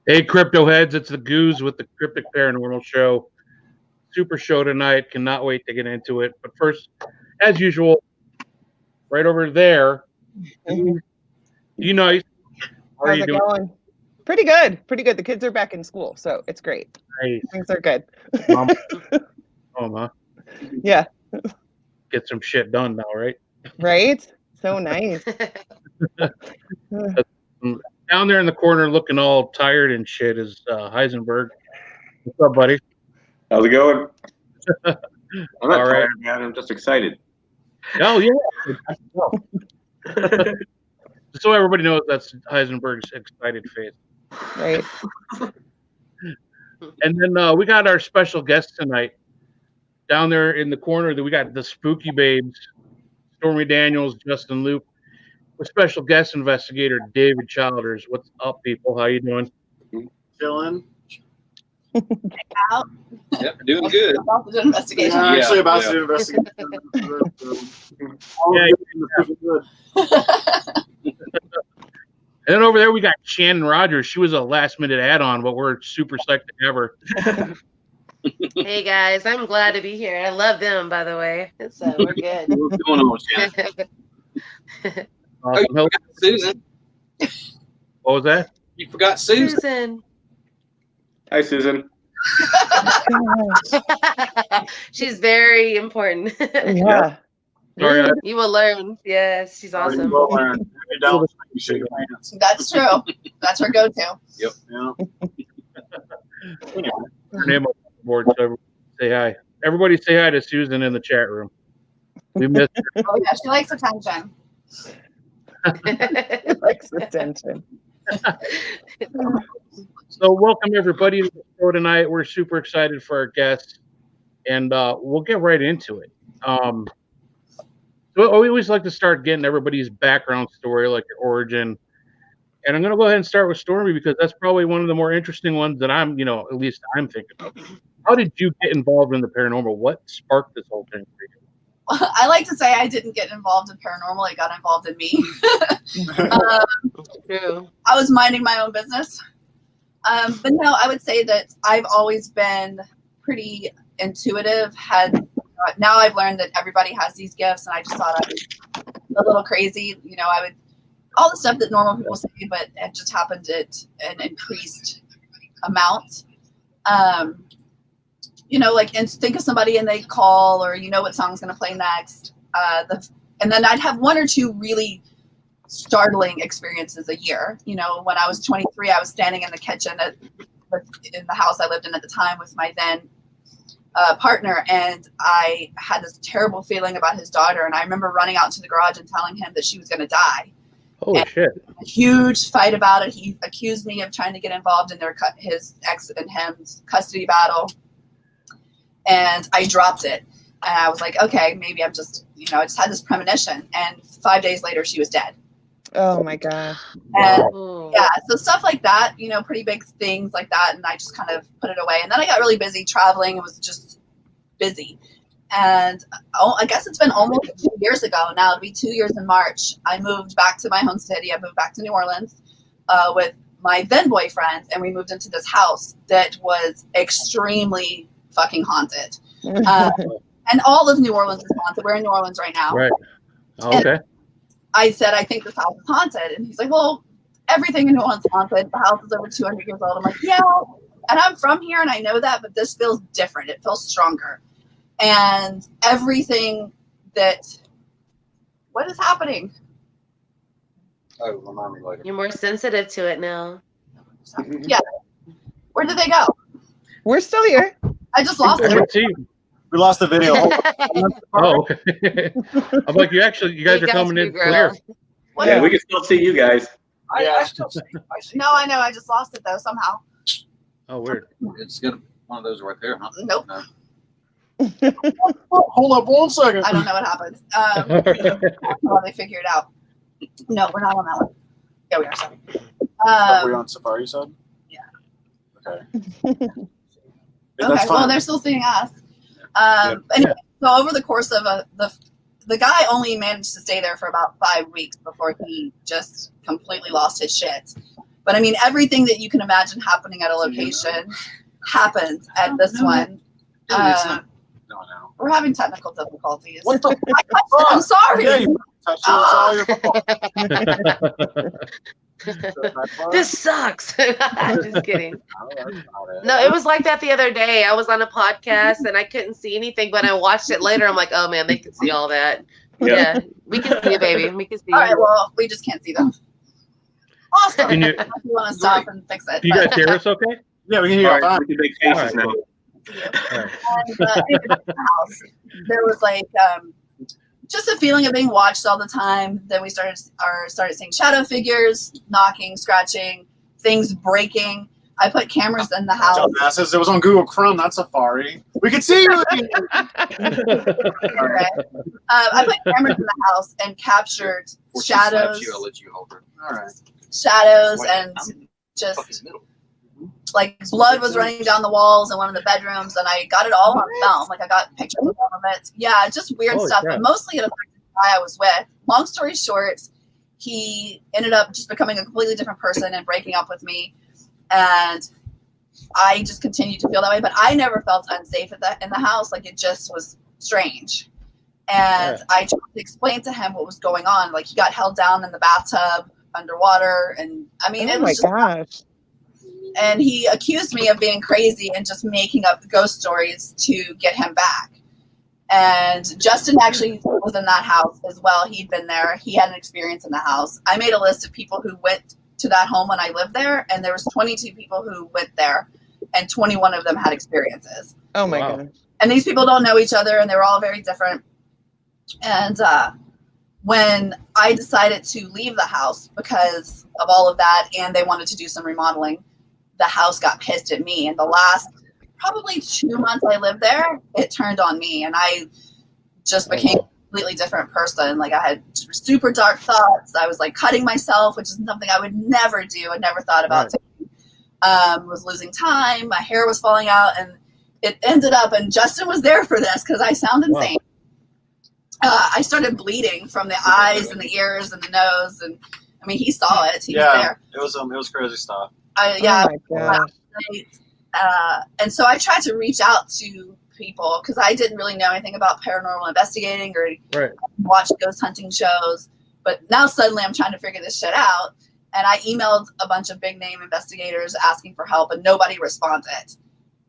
Hey, crypto heads, it's the Goose with the Cryptic Paranormal Show. Super show tonight. Cannot wait to get into it. But first, as usual, right over there, you nice. How are How's you it doing? going? Pretty good. Pretty good. The kids are back in school, so it's great. Nice. Things are good. Mom, huh? Yeah. Get some shit done now, right? Right? So nice. Down there in the corner looking all tired and shit is Heisenberg. What's up, buddy? How's it going? I'm not All right. tired, man. I'm just excited. Oh, yeah. So everybody knows that's Heisenberg's excited face. Right. And then we got our special guest tonight. Down there in the corner, we got the Spooky Babes, Stormy Daniels, Justin Luke, with special guest investigator David Childers. What's up, people? How you doing? Chilling. Out. Yep, doing good. About to do investigation. Yeah, actually about yeah. to do investigation. And then over there, we got Shannon Rogers. She was a last-minute add-on, but we're super psyched to have her. Hey guys, I'm glad to be here. I love them, by the way. So we're good. What's going on, Shannon? Awesome. Oh, you forgot Susan. What was that? You forgot Susan. Susan. Hi, Susan. She's very important. Yeah. Sorry, You will learn. Yes, she's awesome. Well learned. If you don't, you shake your hands. That's true. That's her go-to. Yep. Yeah. her name on the board, so everybody say hi. Everybody say hi to Susan in the chat room. We missed her. Oh yeah, she likes attention. It likes attention. So welcome everybody to the show tonight. We're super excited for our guests, and we'll get right into it. So we always like to start getting everybody's background story, like your origin. And I'm going to go ahead and start with Stormy because that's probably one of the more interesting ones that at least I'm thinking of. How did you get involved in the paranormal? What sparked this whole thing for you? I like to say I didn't get involved in paranormal. It got involved in me. True. I was minding my own business. But no, I would say that I've always been pretty intuitive. Now I've learned that everybody has these gifts, and I just thought I was a little crazy. I would all the stuff that normal people say, but it just happened at an increased amount. And think of somebody and they call, or what song's going to play next. And then I'd have one or two really startling experiences a year. When I was 23, I was standing in the kitchen in the house I lived in at the time with my then partner, and I had this terrible feeling about his daughter. And I remember running out to the garage and telling him that she was going to die. Holy shit. A huge fight about it. He accused me of trying to get involved in his ex and him's custody battle. And I dropped it. And I was like, okay, maybe I just had this premonition. And 5 days later, she was dead. Oh my God. And Ooh. yeah, so stuff like that, pretty big things like that. And I just kind of put it away. And then I got really busy traveling. It was just busy. And I guess it's been almost 2 years ago. Now it'll be 2 years in March. I moved back to my home city. I moved back to New Orleans with my then boyfriend. And we moved into this house that was extremely fucking haunted. And all of New Orleans is haunted. We're in New Orleans right now. Right. Okay. And I said, I think this house is haunted. And he's like, well, everything in New Orleans is haunted. The house is over 200 years old. I'm like, yeah. And I'm from here and I know that, but this feels different. It feels stronger. And everything what is happening? Oh, remind me later. You're more sensitive to it now. Yeah. Where did they go? We're still here. I just lost I it. can see. We lost the video. Oh, okay. I'm like, you guys We are got coming you, in girl. clear. Yeah, we can still see you guys. I still see. I see. No, I know. I just lost it though somehow. Oh, weird. It's good. One of those right there, huh? Nope. No. Hold up 1 second. I don't know what happened. Well, they figure it out. No, we're not on that one. Yeah, we are. Sorry. We're on Safari, you said? Yeah. Okay. Okay. That's fine. Well, they're still seeing us. Anyway, so over the course of the guy only managed to stay there for about 5 weeks before he just completely lost his shit. But I mean, everything that you can imagine happening at a location happened at this one. No. We're having technical difficulties. What the I'm sorry. Yeah, you touched it. It's all your fault. This sucks. Just kidding. No, it was like that the other day. I was on a podcast and I couldn't see anything, but I watched it later. I'm like, oh man, they can see all that. Yeah, we can see you, baby. We can see you. All right, well, we just can't see them. Awesome. Can you- If you want to stop and fix it. You guys hear us okay? Yeah, we can hear All you right, fine. we can make faces now. And, in the house, there was like just a feeling of being watched all the time. Then we started seeing shadow figures, knocking, scratching, things breaking. I put cameras in the house. Dumbasses, it was on Google Chrome, not Safari. We could see you. Okay. I put cameras in the house and captured shadows, I'll let you hold her. All right. shadows, Wait, and I'm just fucking middle. like blood was running down the walls in one of the bedrooms, and I got it all on film. Like I got pictures of all of it. Yeah, just weird Holy stuff. crap. But mostly it affected the guy I was with. Long story short, he ended up just becoming a completely different person and breaking up with me. And I just continued to feel that way. But I never felt unsafe in the house. Like it just was strange. And Yeah. I tried to explain to him what was going on. Like he got held down in the bathtub underwater, and I mean, it Oh was my just gosh. and he accused me of being crazy and just making up ghost stories to get him back. And Justin actually was in that house as well. He'd been there. He had an experience in the house. I made a list of people who went to that home when I lived there, and there was 22 people who went there, and 21 of them had experiences. Oh my Wow. gosh. And these people don't know each other, and they were all very different. And when I decided to leave the house because of all of that, and they wanted to do some remodeling, the house got pissed at me. And the last probably 2 months I lived there, it turned on me, and I just became a completely different person. Like I had super dark thoughts. I was like cutting myself, which is something I would never do. I never thought about doing. Was losing time. My hair was falling out, and it ended up, and Justin was there for this because I sound insane. I started bleeding from the eyes and the ears and the nose, and I mean, he saw it. He was there. It was crazy stuff. Yeah. Oh my gosh. And so I tried to reach out to people because I didn't really know anything about paranormal investigating or Right. watch ghost hunting shows. But now suddenly I'm trying to figure this shit out. And I emailed a bunch of big name investigators asking for help, and nobody responded.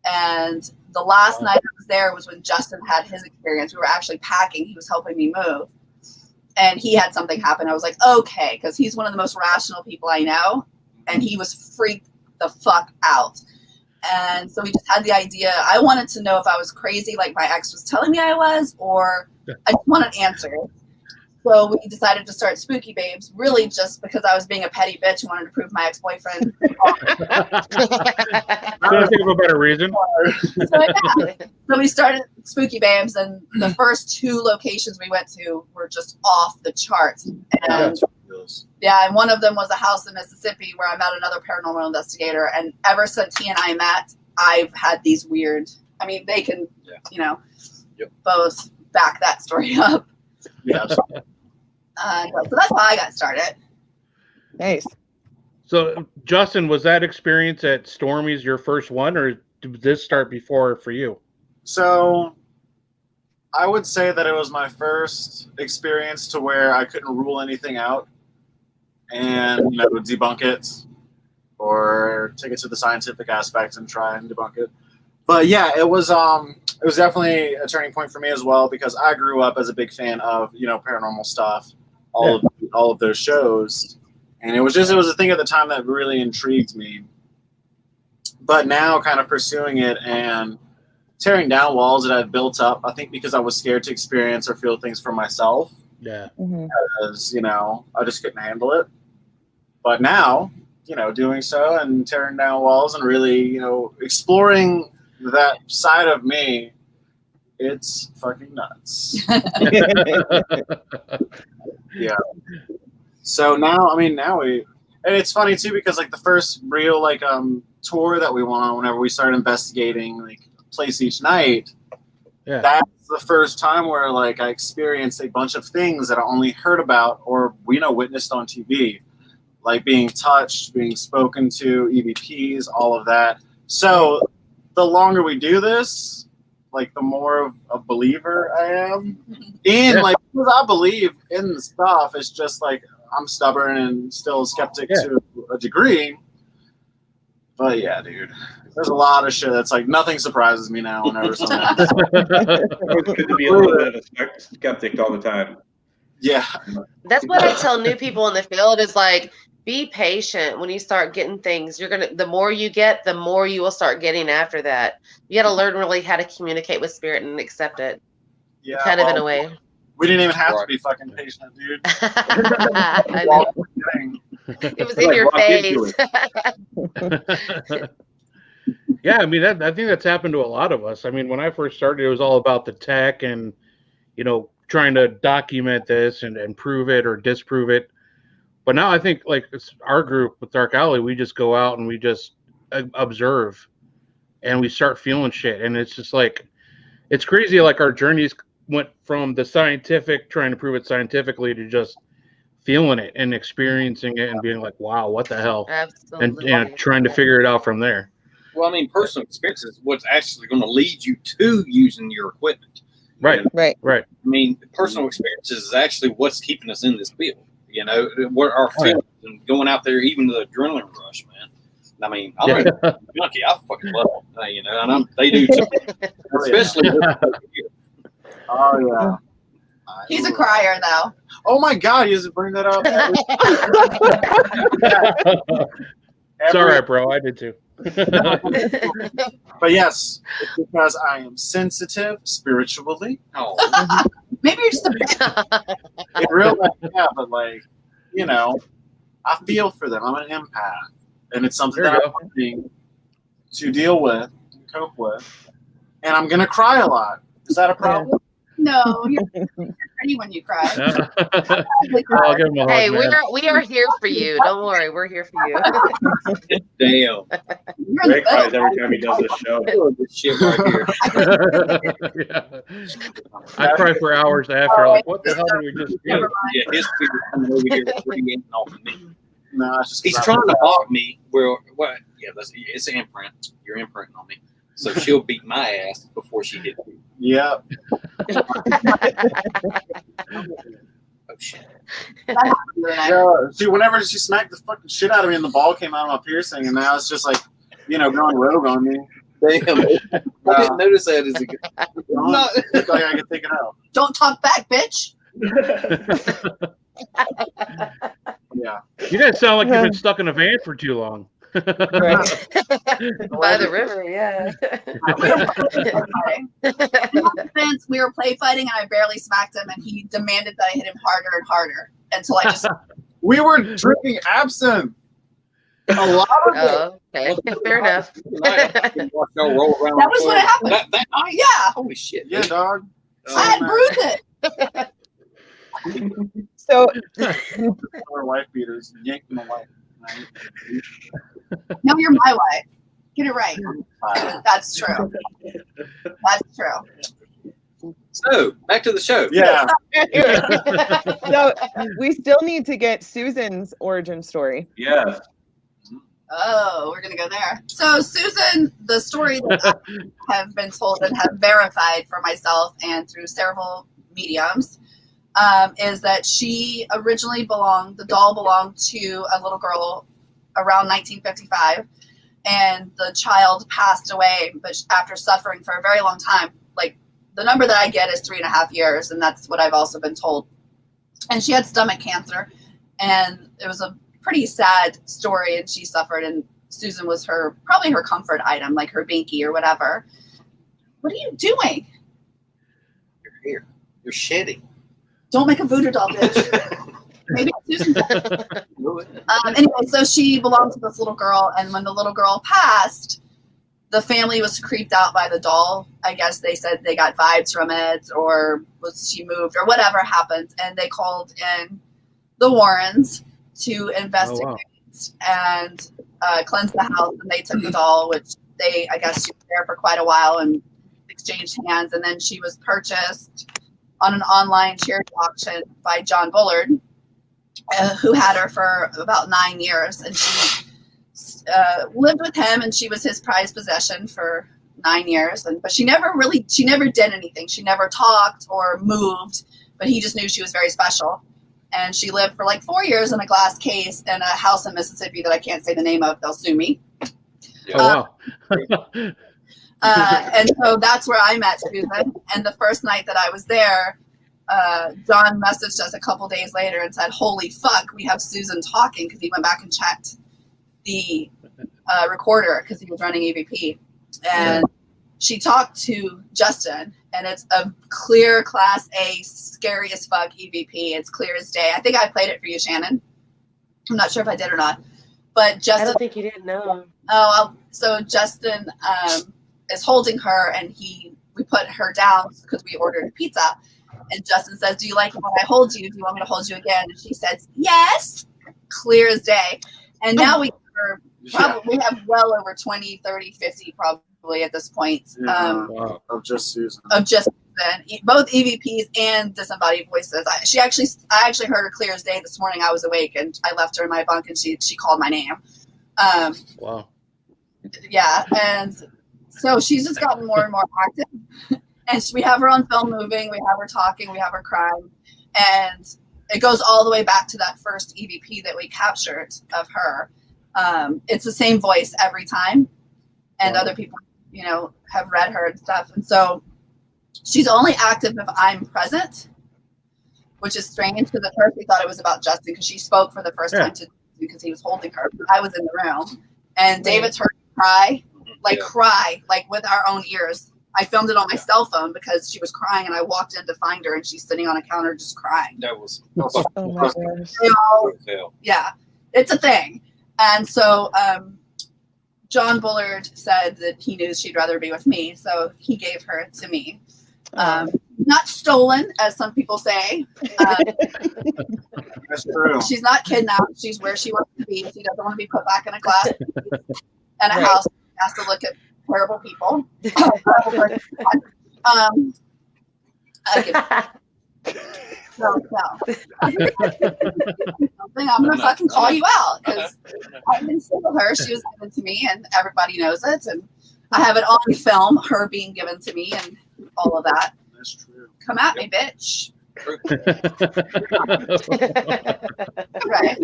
And the last night I was there was when Justin had his experience. We were actually packing. He was helping me move. And he had something happen. I was like, okay, because he's one of the most rational people I know. And he was freaked the fuck out. And so we just had the idea. I wanted to know if I was crazy like my ex was telling me I was, or I just wanted answers. So we decided to start Spooky Babes, really just because I was being a petty bitch and wanted to prove my ex-boyfriend. Couldn't think of a better reason. So we started Spooky Babes, and the first 2 locations we went to were just off the charts. And and one of them was a house in Mississippi where I met another paranormal investigator. And ever since he and I met, I've had these weird, I mean, they can, both back that story up. Yeah. So that's how I got started. Nice. So, Justin, was that experience at Stormy's your first one, or did this start before for you? So I would say that it was my first experience to where I couldn't rule anything out and debunk it or take it to the scientific aspect and try and debunk it. But yeah, it was definitely a turning point for me as well, because I grew up as a big fan of paranormal stuff, all of those shows, and it was a thing at the time that really intrigued me. But now, kind of pursuing it and tearing down walls that I've built up, I think because I was scared to experience or feel things for myself. Yeah. Because I just couldn't handle it. But now, doing so and tearing down walls and really, exploring that side of me, it's fucking nuts. Yeah. So now we, and it's funny too, because like the first real tour that we went on whenever we started investigating like a place each night, that's the first time where I experienced a bunch of things that I only heard about or witnessed on TV. like being touched, being spoken to, EVPs, all of that. So the longer we do this, like the more of a believer I am. And like, because I believe in the stuff, it's just like I'm stubborn and still a skeptic to a degree. But yeah, dude, there's a lot of shit that's like nothing surprises me now whenever something happens. It's good to be a little bit of a skeptic all the time. Yeah. That's what I tell new people in the field is like, be patient when you start getting things. The more you get, the more you will start getting after that. You got to learn really how to communicate with spirit and accept it. Yeah. Kind of in a way. We didn't even have to be fucking patient, dude. I know. It was in your face. Yeah, I mean, I think that's happened to a lot of us. I mean, when I first started, it was all about the tech and, trying to document this and prove it or disprove it. But now I think, like, it's our group with Dark Alley, we just go out and we just observe and we start feeling shit. And it's just like, it's crazy. Like, our journeys went from the scientific, trying to prove it scientifically, to just feeling it and experiencing it and being like, wow, what the hell? Absolutely. And trying to figure it out from there. Well, I mean, personal experience is what's actually going to lead you to using your equipment. Right. Right. I mean, personal experiences is actually what's keeping us in this field. What our feelings and going out there, even the adrenaline rush, man. I mean, I'm a junkie. I fucking love it, and they do too. Especially this here. Oh, yeah. He's a crier, though. Oh, my God. He doesn't bring that up. It's all right, bro. I did too. But yes, it's because I am sensitive spiritually. Oh, Maybe you're just a In real life, yeah, but like, I feel for them. I'm an empath. And it's something There that you I'm working to deal with, and cope with. And I'm going to cry a lot. Is that a problem? No, you're pretty when you cry. I'll give him a hug, Hey, man. we are here for you. Don't worry, we're here for you. damn. You're in Greg the cries boat. every time he does this show. This shit right here. Yeah. I cry for hours after. Like, what the hell did we just do? Never mind. Yeah, his spirit coming over here radiating off of me. No, it's just He's trying to block me. It's an imprint. You're imprinting on me. So she'll beat my ass before she hits me. Yep. Oh, shit. That happened the other night. Yeah. See, whenever she smacked the fucking shit out of me and the ball came out of my piercing, and now it's just like, going rogue on me. Damn. I didn't notice that as a good. Not, look like I can take it out. Don't talk back, bitch. Yeah. You guys sound like you've been stuck in a van for too long. Right. By the river, yeah. We were play fighting, and I barely smacked him, and he demanded that I hit him harder and harder until I just. We were drinking absinthe. A lot of it. Oh, okay. Fair enough. That was what happened. That night? Yeah, Holy shit. Yeah, dog. I had bruised it. So Our wife beaters yanked my wife. No, you're my wife. Get it right. That's true. That's true. So, back to the show. Yeah. so we still need to get Susan's origin story. Yes. Oh, we're gonna go there. So, Susan, the story that I have been told and have verified for myself and through several mediums, is that she originally the doll belonged to a little girl around 1955, and the child passed away, but after suffering for a very long time. Like, the number that I get is 3.5 years, and that's what I've also been told. And she had stomach cancer, and it was a pretty sad story, and she suffered, and Susan was probably her comfort item, like her binky or whatever. What are you doing? You're here. You're shitty. Don't make a voodoo doll, bitch. Maybe it's Susan's. Anyway, so she belonged to this little girl, and when the little girl passed, the family was creeped out by the doll. I guess they said they got vibes from it, or she moved, or whatever happened, and they called in the Warrens to investigate and cleanse the house, and they took the doll, which I guess she was there for quite a while and exchanged hands, and then she was purchased on an online charity auction by John Bullard, who had her for about 9 years, and she lived with him, and she was his prized possession for 9 years. But she never did anything. She never talked or moved, but he just knew she was very special. And she lived for like 4 years in a glass case in a house in Mississippi that I can't say the name of. They'll sue me. Oh, wow. And so that's where I met Susan. And the first night that I was there, John messaged us a couple days later and said, "Holy fuck, we have Susan talking," because he went back and checked the recorder because he was running EVP. And she talked to Justin, and it's a clear Class A, scary as fuck EVP. It's clear as day. I think I played it for you, Shannon. I'm not sure if I did or not. But Justin, I don't think you did know. So Justin is holding her, and we put her down because we ordered pizza. And Justin says, "Do you like it when I hold you? Do you want me to hold you again?" And she says, "Yes," clear as day. And now we have well over 20, 30, 50 probably at this point. Wow. Of just Susan. Both EVPs and disembodied voices. I actually heard her clear as day this morning. I was awake and I left her in my bunk, and she called my name. Wow. Yeah, and so she's just gotten more and more active. And we have her on film moving, we have her talking, we have her crying. And it goes all the way back to that first EVP that we captured of her. It's the same voice every time. And other people, have read her and stuff. And so she's only active if I'm present, which is strange because at first we thought it was about Justin because she spoke for the first time because he was holding her. But I was in the room. And David's heard her cry, like with our own ears. I filmed it on my cell phone because she was crying, and I walked in to find her, and she's sitting on a counter just crying. That was Oh my gosh. Yeah, it's a thing. And so John Bullard said that he knew she'd rather be with me, so he gave her to me. Not stolen, as some people say. That's true. She's not kidnapped. She's where she wants to be. She doesn't want to be put back in a glass and a house. She has to look at terrible people. No. I'm gonna fucking call you out because I've been sick with her. She was given to me, and everybody knows it. And I have it on film, her being given to me, and all of that. That's true. Come at me, bitch. Right.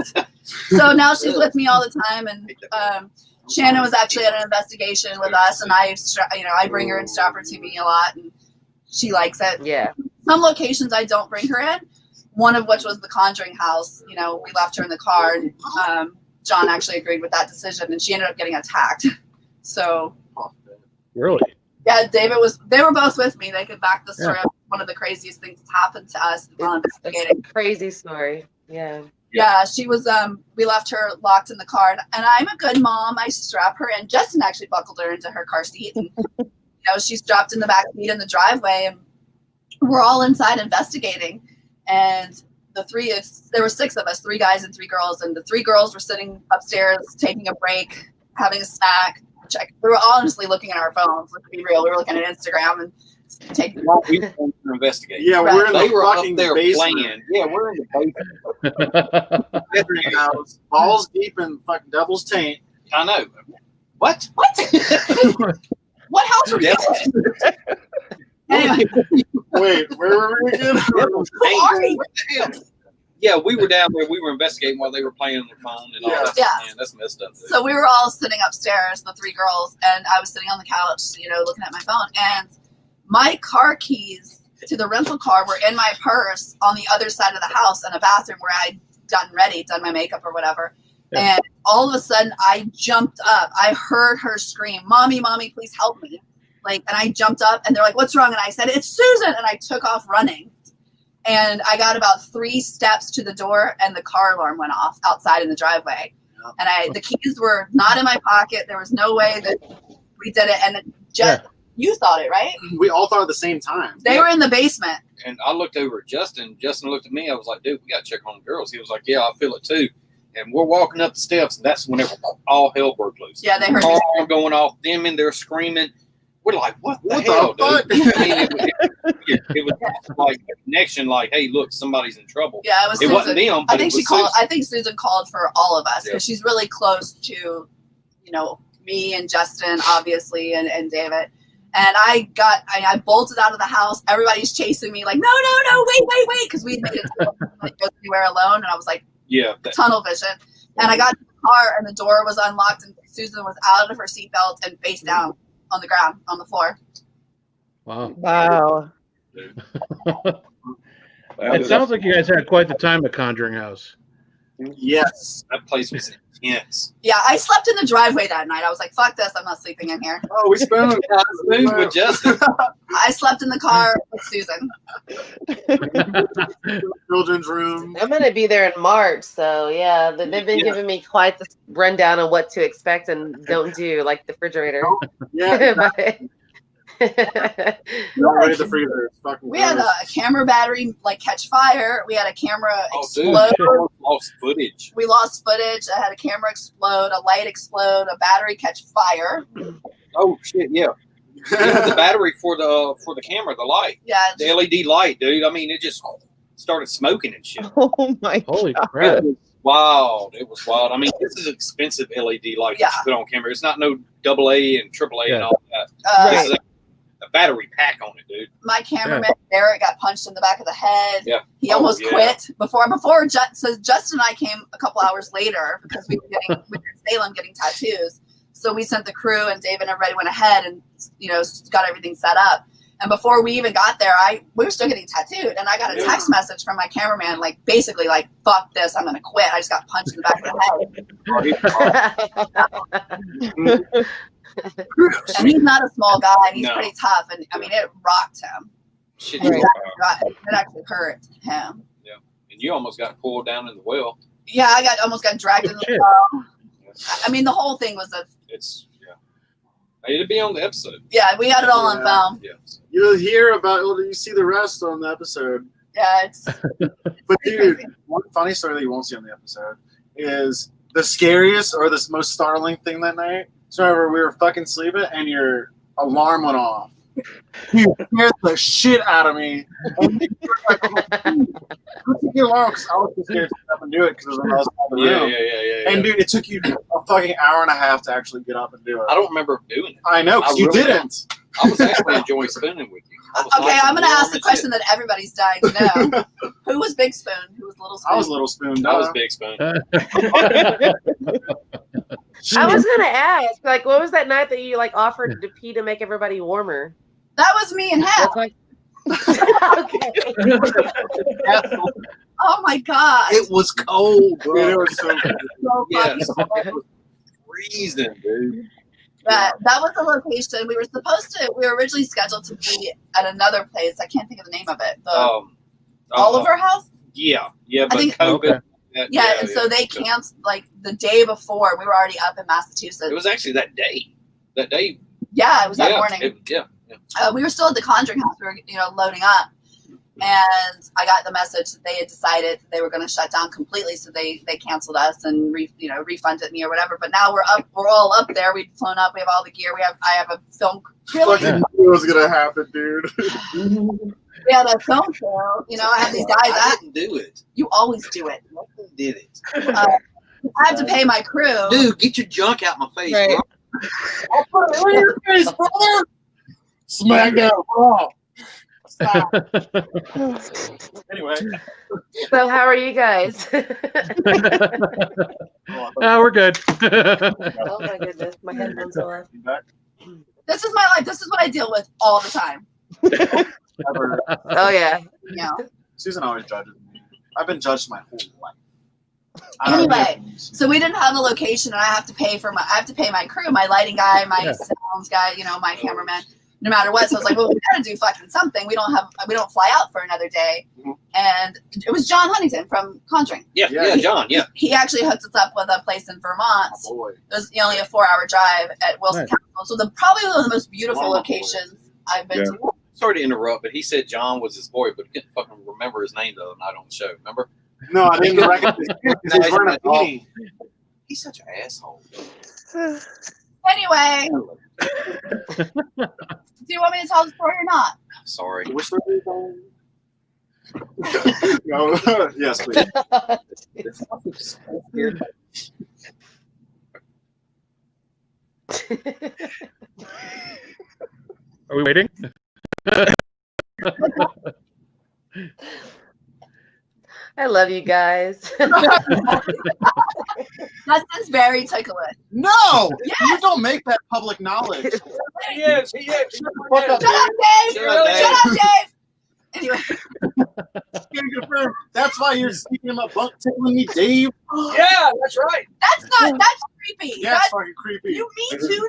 So now she's with me all the time, and Shannon was actually at an investigation with us, and I bring her and strap her to me a lot, and she likes it. Yeah. Some locations I don't bring her in. One of which was the Conjuring house. We left her in the car, and John actually agreed with that decision, and she ended up getting attacked. So. Really? Yeah, they were both with me. They could back the story up. One of the craziest things that's happened to us while investigating. Crazy story. Yeah. Yeah, she was, we left her locked in the car, and I'm a good mom. I strap her in. Justin actually buckled her into her car seat, and, she's strapped in the back seat in the driveway, and we're all inside investigating. And there were 6 of us, 3 guys and 3 girls, and the 3 girls were sitting upstairs taking a break, having a snack. We were honestly looking at our phones. Let's be real. We were looking at Instagram and taking. We were investigating. Yeah, we're in They the were up fucking there basement. playing. Yeah, we're in the basement. Bedroom house, balls deep in fucking Devil's Taint. I know. What? What house were you in? Anyway, Wait, where were we again? sorry. Yeah, we were down there. We were investigating while they were playing on their phone and all that. Yeah. Man, that's messed up. Dude. So we were all sitting upstairs, the 3 girls, and I was sitting on the couch, looking at my phone. And my car keys to the rental car were in my purse on the other side of the house in a bathroom where I'd done my makeup or whatever. Yeah. And all of a sudden, I jumped up. I heard her scream, "Mommy, mommy, please help me." And I jumped up, and they're like, "What's wrong?" And I said, "It's Susan." And I took off running. And I got about 3 steps to the door, and the car alarm went off outside in the driveway. And the keys were not in my pocket. There was no way that we did it. And you thought it, right? We all thought at the same time. They were in the basement. And I looked over at Justin. Justin looked at me. I was like, "Dude, we got to check on the girls." He was like, "Yeah, I feel it too." And we're walking up the steps, and that's whenever all hell broke loose. Yeah, they heard all going off, them in there screaming. we're like, what the What hell, the fuck? dude? I mean, it was like a connection, like, hey, look, somebody's in trouble. Yeah, it was It Susan. wasn't them, but I think it was she called. Susan. I think Susan called for all of us because Yeah. she's really close to, you know, me and Justin, obviously, and David. And I bolted out of the house. Everybody's chasing me, like, no, wait, because we made it to go anywhere alone. And I was like, Yeah. tunnel vision. And I got to the car, and the door was unlocked, and Susan was out of her seatbelt and face down on the ground, on the floor. Wow. Wow. It sounds like you guys had quite the time at Conjuring House. Yes. That place was intense. Yeah, I slept in the driveway that night. I was like, fuck this, I'm not sleeping in here. Oh, we spent Smooth with Justin. I slept in the car with Susan. children's room. I'm gonna be there in March, so yeah, they've been giving me quite the rundown on what to expect and don't do, like the refrigerator. Yeah. But- Don't raid the freezer. It's fucking We had a camera battery like catch fire. We had a camera Oh, dude, explode. lost footage. We lost footage. I had a camera explode, a light explode, a battery catch fire. Oh shit, yeah. Yeah, the battery for the camera, the light, Yeah, the LED light, dude. I mean, it just started smoking and shit. Oh my Holy God. crap. It was wild. It was wild. I mean, this is expensive LED light Yeah. that you put on camera. It's not no AA and AAA and all that. This is a battery pack on it, dude. my cameraman Barrett got punched in the back of the head. Yeah. He almost yeah. quit before so Justin and I came a couple hours later because we were in Salem getting tattoos. So we sent the crew, and Dave and everybody went ahead and, you know, got everything set up. And before we even got there, we were still getting tattooed, and I got a text message from my cameraman, like basically like, "Fuck this, I'm gonna quit." I just got punched in the back of the head. And he's not a small guy, and he's pretty tough. And I mean, it rocked him. Shit, It you actually hurt him. and you almost got pulled down in the well. Yeah, I almost got dragged in the Shit. well. I mean, the whole thing was It'd be on the episode. yeah, we got it all on film. Yeah. You'll hear about. You see the rest on the episode. Yeah, it's But dude, one funny story that you won't see on the episode is the scariest or the most startling thing that night. So remember, we were fucking sleeping, and your alarm went off. You scared the shit out of me. And you were like, "Who took the alarm?" Because I was too scared to get up and do it because it was on the other side of the room. Yeah. And dude, it took you a fucking hour and a half to actually get up and do it. I don't remember doing it. I know, because I you really didn't. I was actually enjoying spinning with you. I was okay. nice I'm and gonna warm ask the and question that everybody's dying to know: Who was Big Spoon? Who was Little Spoon? I was Little Spoon. shit. I was Big Spoon. I was gonna ask, like, what was that night that you like offered to pee to make everybody warmer? That was me and him. That's like, okay. Oh my god! It was cold, Dude, bro. it was so good. so fucking Yes. cold. It was freezing, dude. That was the location. We were originally scheduled to be at another place. I can't think of the name of it. The Oliver House? Yeah, but I think- COVID. Yeah, and so they canceled like the day before. We were already up in Massachusetts. It was actually that day. That day. Yeah, it was that morning. Yeah. We were still at the Conjuring House. We were, loading up, and I got the message that they had decided that they were going to shut down completely. So they canceled us and refunded me or whatever. But now we're up. We're all up there. We've flown up. We have all the gear. I have a film. Really? Fucking knew it was gonna happen, dude. We had a film crew. I have these guys. I didn't do it. You always do it. I did it. I have to pay my crew. Dude, get your junk out my face, Right. bro. I'll put it in your face, brother. Smackdown Raw. Stop. Anyway, So how are you guys? We're good. Oh my goodness, my headphones are off. This is my life. This is what I deal with all the time. Never. Oh yeah. Susan always judges me. I've been judged my whole life. I don't Anyway, know. so we didn't have a location, and I have to pay my crew, my lighting guy, my sounds guy, my cameraman, no matter what. So I was like, well, we got to do fucking something. We don't fly out for another day. And it was John Huntington from Conjuring. Yeah, John, yeah. He actually hooked us up with a place in Vermont. Oh, boy. It was only a 4-hour drive at Wilson Nice. Castle. So probably one of the most beautiful Wow. locations I've been to. Sorry to interrupt, but he said John was his boy, but he couldn't fucking remember his name the other night on the show. Remember? No, I didn't recognize his name because he was wearing a beanie. He's such an asshole. Anyway, Do you want me to tell the story or not? Sorry. Which story? No. Yes, please. Are we waiting? I love you guys. Justin's very ticklish. No! Yes! You don't make that public knowledge. He is. Fuck up, Shut up, Dave! Shut up, Dave. Shut up, Dave! Anyway, Can confirm. That's why you're speaking about bunk tickling me, Dave. Yeah, that's right. that's creepy. Yeah, it's That's, fucking creepy. you me too Justin,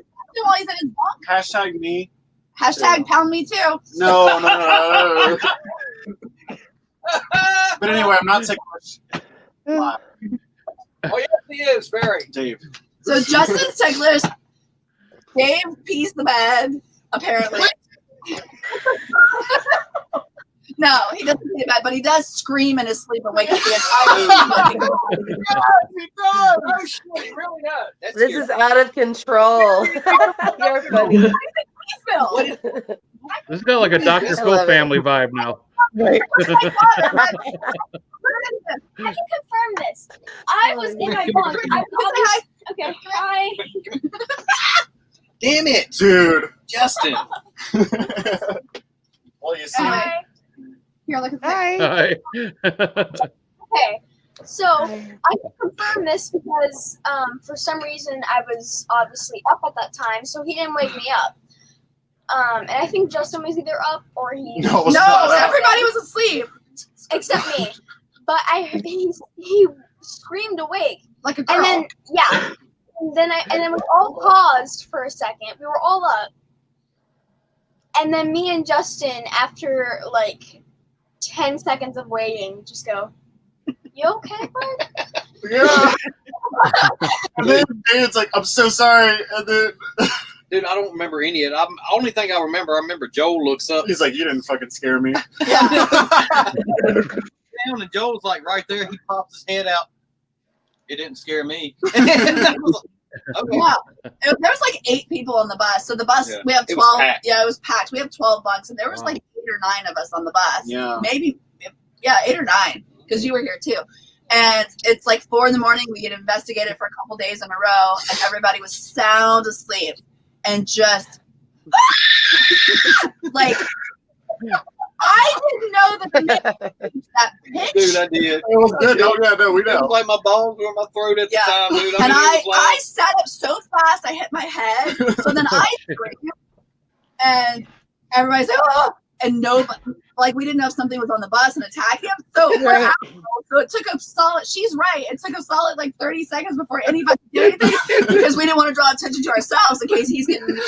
while he's in his bunk. Hashtag me. Hashtag pound me too. No. But anyway, I'm not ticklish. Oh, yes, he is. Very. Dave. So Justin's ticklish. Dave pees the bed, apparently. No, he doesn't pee the bed, but he does scream in his sleep and wake up the entire fucking He does. Oh, shit, he really does. That's This scary. is out of control. You're funny. Phil. This has got like a Dr. I Phil love it. family vibe now. Right. I can confirm this. I was in my bunk. Okay. Hi. Damn it, Dude. Justin. Well, you see. Anyway. Hi. Here, look at that. Hi. Hi. Okay. So I can confirm this because for some reason I was obviously up at that time, so he didn't wake me up. And I think Justin was either up or he. No, it was No, not. everybody was asleep. Except me. But he screamed awake, Like a girl. and then and then we all paused for a second. We were all up, and then me and Justin, after like 10 seconds of waiting, just go, "You okay, bud?" Yeah. And then David's like, I'm so sorry. And then Dude, I don't remember any of it. Only thing I remember Joel looks up he's like, you didn't fucking scare me. Yeah. down, and Joel's like right there. He pops his head out. It didn't scare me. I was like, okay. Yeah. There was like 8 people on the bus. So the bus, Yeah. we have It was 12. packed. Yeah, it was packed. We have 12 bunks, and there was Wow. like 8 or 9 of us on the bus. Yeah. Maybe, 8 or 9, because you were here too. And it's like 4 in the morning. We get investigated for a couple days in a row, and everybody was sound asleep and just like. I didn't know that that pitch. Dude, I did. It was good. Oh, yeah, no, we It was know. like my balls were in my throat at the Yeah. time, dude. And it was like, I sat up so fast I hit my head. So then I screamed, and everybody's like, oh, and nobody, like, we didn't know if something was on the bus and attacking him. So we're Right. out. So it took a solid, she's right, it took a solid like 30 seconds before anybody did anything because we didn't want to draw attention to ourselves in case he's getting like,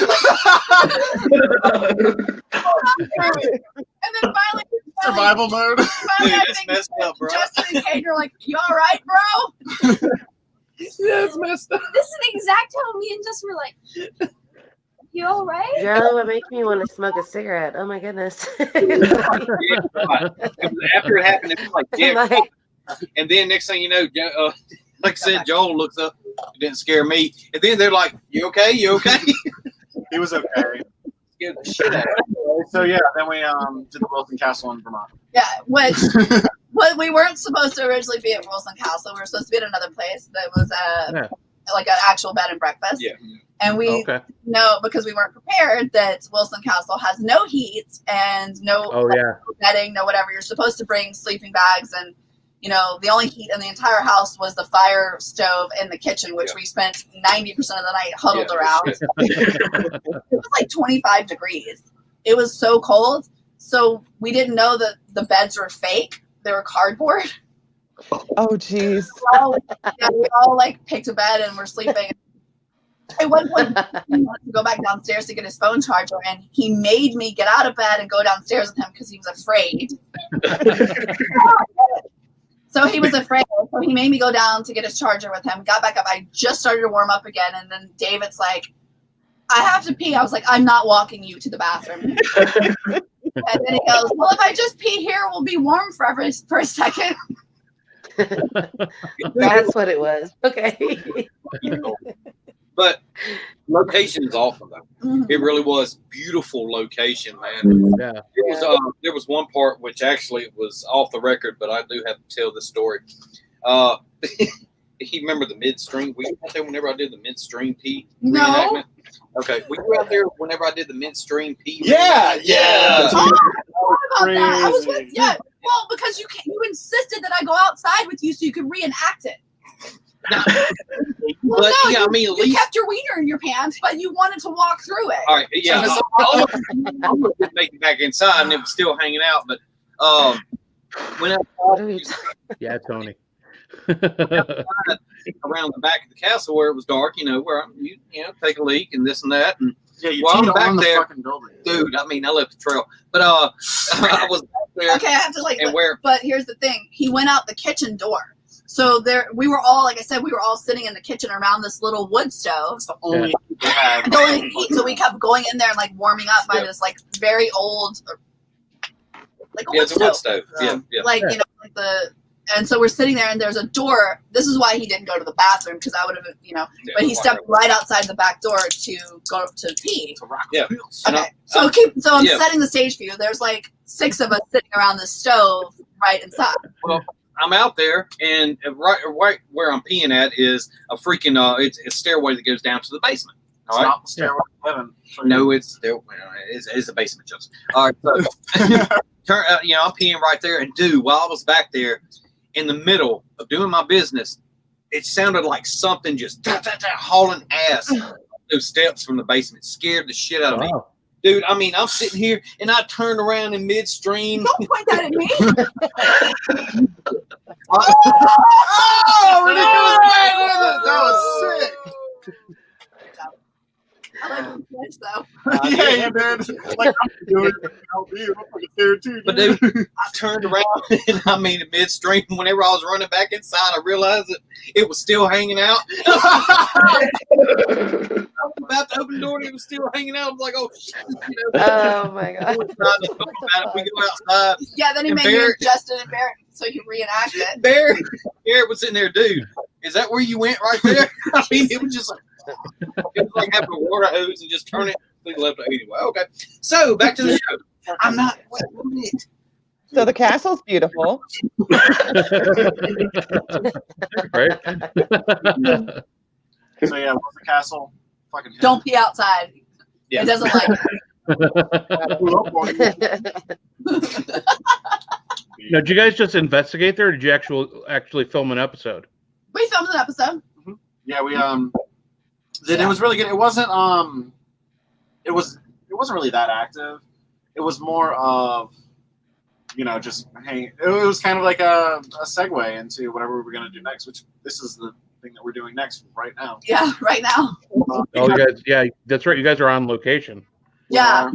and then finally Survival mode. dude, I it's think messed up, bro. Justin and Kate are like, you all right, bro? Yeah, it's messed up. This is the exact how me and Justin were like, "You all right?" Joe, it makes me want to smoke a cigarette. Oh my goodness. Yeah, right. After it happened, it was like, yeah. Like, And then next thing you know, like I said, Joel looks up. It didn't scare me. And then they're like, "You okay? You okay?" He was okay. Scared the shit out of me. So yeah, then we did the Wilson Castle in Vermont. Yeah, which well, we weren't supposed to originally be at Wilson Castle. We were supposed to be at another place that was like an actual bed and breakfast. Yeah. And we Okay. know because we weren't prepared that Wilson Castle has no heat and no Oh yeah. bedding, no whatever. You're supposed to bring sleeping bags, and you know the only heat in the entire house was the fire stove in the kitchen, which we spent 90% of the night huddled around. It was like 25 degrees. It was so cold. So we didn't know that the beds were fake. They were cardboard. Oh, geez. We all like picked a bed and were sleeping. At one point, he wanted to go back downstairs to get his phone charger, and he made me get out of bed and go downstairs with him because he was afraid. So he was afraid. So he made me go down to get his charger with him. Got back up. I just started to warm up again, and then David's like, "I have to pee." I was like, "I'm not walking you to the bathroom." And then he goes, "Well, if I just pee here, we'll be warm for a second." that's what it was. Okay. But location is awful though. It really was beautiful location, man. Yeah. There was one part which actually was off the record, but I do have to tell this story. You remember the midstream? Were you out there whenever I did the midstream pee reenactment? Okay. Were you out there whenever I did the midstream pee? Yeah. I was with, well, because you insisted that I go outside with you so you could reenact it. Well, But no, yeah, I mean, at least kept your wiener in your pants, but you wanted to walk through it. all right. Yeah, I almost didn't make it back inside, and it was still hanging out. But when I Yeah, Tony. around the back of the castle where it was dark, where you take a leak and this and that, and you while I'm teed back on the there, fucking building. dude. I mean, I left the trail, but I was back there. Okay, I have to and where? But here's the thing: he went out the kitchen door. So we were all, like I said, we were all sitting in the kitchen around this little wood stove. It's the only heat they had. The only heat, so we kept going in there and like warming up by this like very old, like a wood It's a wood stove. Yeah. like and so we're sitting there and there's a door. This is why he didn't go to the bathroom, because I would have, but he stepped right outside the back door to go to pee. Yeah. Okay. So I'm setting the stage for you. There's like 6 of us sitting around the stove right inside. Well, I'm out there, and right where I'm peeing at is a freaking it's a stairway that goes down to the basement. It's All right. not the stairway to heaven. No, it's a basement, Justin. All right. So, I'm peeing right there, and dude, while I was back there in the middle of doing my business, it sounded like something just hauling ass those steps from the basement. Scared the shit out of me. Dude, I mean, I'm sitting here and I turned around in midstream. Don't point that at me. That was sick. I like the flinch though. Yeah, you did. Like, I'm doing it. I'll be fucking scared too. But dude, I turned around and I mean, in midstream, whenever I was running back inside, I realized that it was still hanging out. I was about to open the door and it was still hanging out. I was like, oh shit. Oh my god. We go outside. Yeah, then he made me Justin and Barrett so he could reenact it. Barrett was in there, dude. Is that where you went right there? I mean, it was just like, it was like having a water hose and just turn it to the left. Anyway, okay. So back to the show. I'm not. Wait. So the castle's beautiful. Right? So yeah, what's the castle? Fucking Don't pee outside. Yeah. It doesn't like it. Now, did you guys just investigate there, or did you actually film an episode? We filmed an episode. Yeah, we Then it was really good. It wasn't it wasn't really that active. It was more of just hang. It was kind of like a segue into whatever we were gonna do next, which this is the thing that we're doing next right now. Yeah, right now. Oh, you guys, yeah, that's right. You guys are on location. Yeah.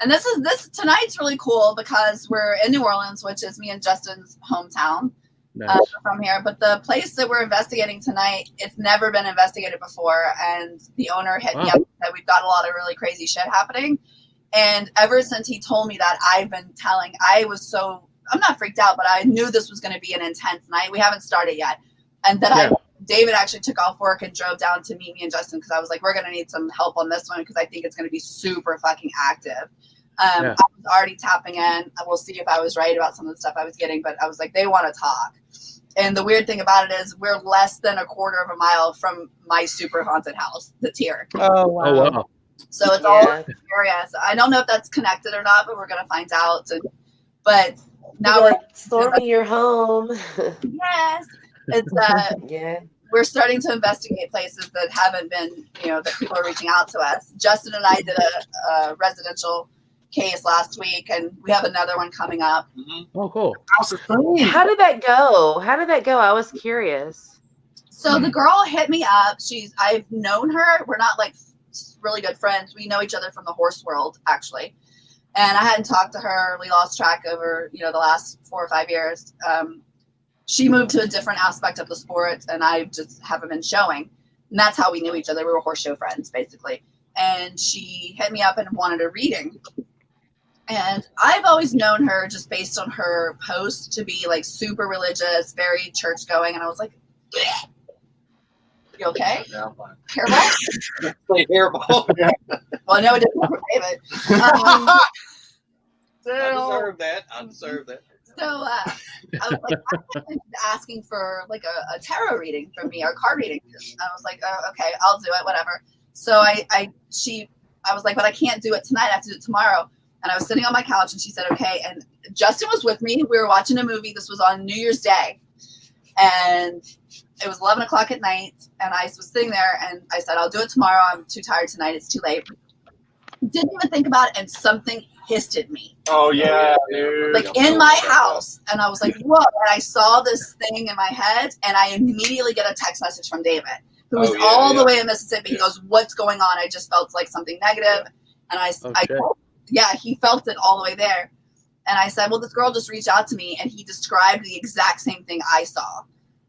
And this tonight's really cool because we're in New Orleans, which is me and Justin's hometown. Nice. From here, but the place that we're investigating tonight, it's never been investigated before, and the owner hit me up and said we've got a lot of really crazy shit happening. And ever since he told me that, I've been telling. I'm not freaked out, but I knew this was going to be an intense night. We haven't started yet, and then David actually took off work and drove down to meet me and Justin because I was like, we're going to need some help on this one because I think it's going to be super fucking active. I was already tapping in. We'll see if I was right about some of the stuff I was getting, but I was like, they want to talk. And the weird thing about it is we're less than a quarter of a mile from my super haunted house that's here. Oh, wow. Oh, wow. So it's all in the area. So I don't know if that's connected or not, but we're going to find out. But now we're storming your home. Yes. It's we're starting to investigate places that haven't been, that people are reaching out to us. Justin and I did a residential case last week, and we have another one coming up. Oh, cool. How did that go? I was curious. So the girl hit me up. I've known her. We're not like really good friends. We know each other from the horse world, actually. And I hadn't talked to her. We lost track over, the last 4 or 5 years. She moved to a different aspect of the sport, and I just haven't been showing. And that's how we knew each other. We were horse show friends, basically. And she hit me up and wanted a reading. And I've always known her just based on her posts to be like super religious, very church going. And I was like, you okay? Yeah, I'm fine. Hairball? Play hairball. Well, no, it didn't for David. I deserve that. So I was like, I'm asking for like a tarot reading from me or card reading. I was like, oh, okay, I'll do it, whatever. So I was like, but I can't do it tonight. I have to do it tomorrow. And I was sitting on my couch, and she said, okay. And Justin was with me. We were watching a movie. This was on New Year's Day, and it was 11 o'clock at night. And I was sitting there, and I said, I'll do it tomorrow. I'm too tired tonight. It's too late. Didn't even think about it, and something hissed at me. Oh yeah, dude. Like in my house, and I was like, whoa. And I saw this thing in my head, and I immediately get a text message from David, who was all the way in Mississippi. He goes, what's going on? I just felt like something negative. And he felt it all the way there. And I said, well, this girl just reached out to me, and he described the exact same thing I saw.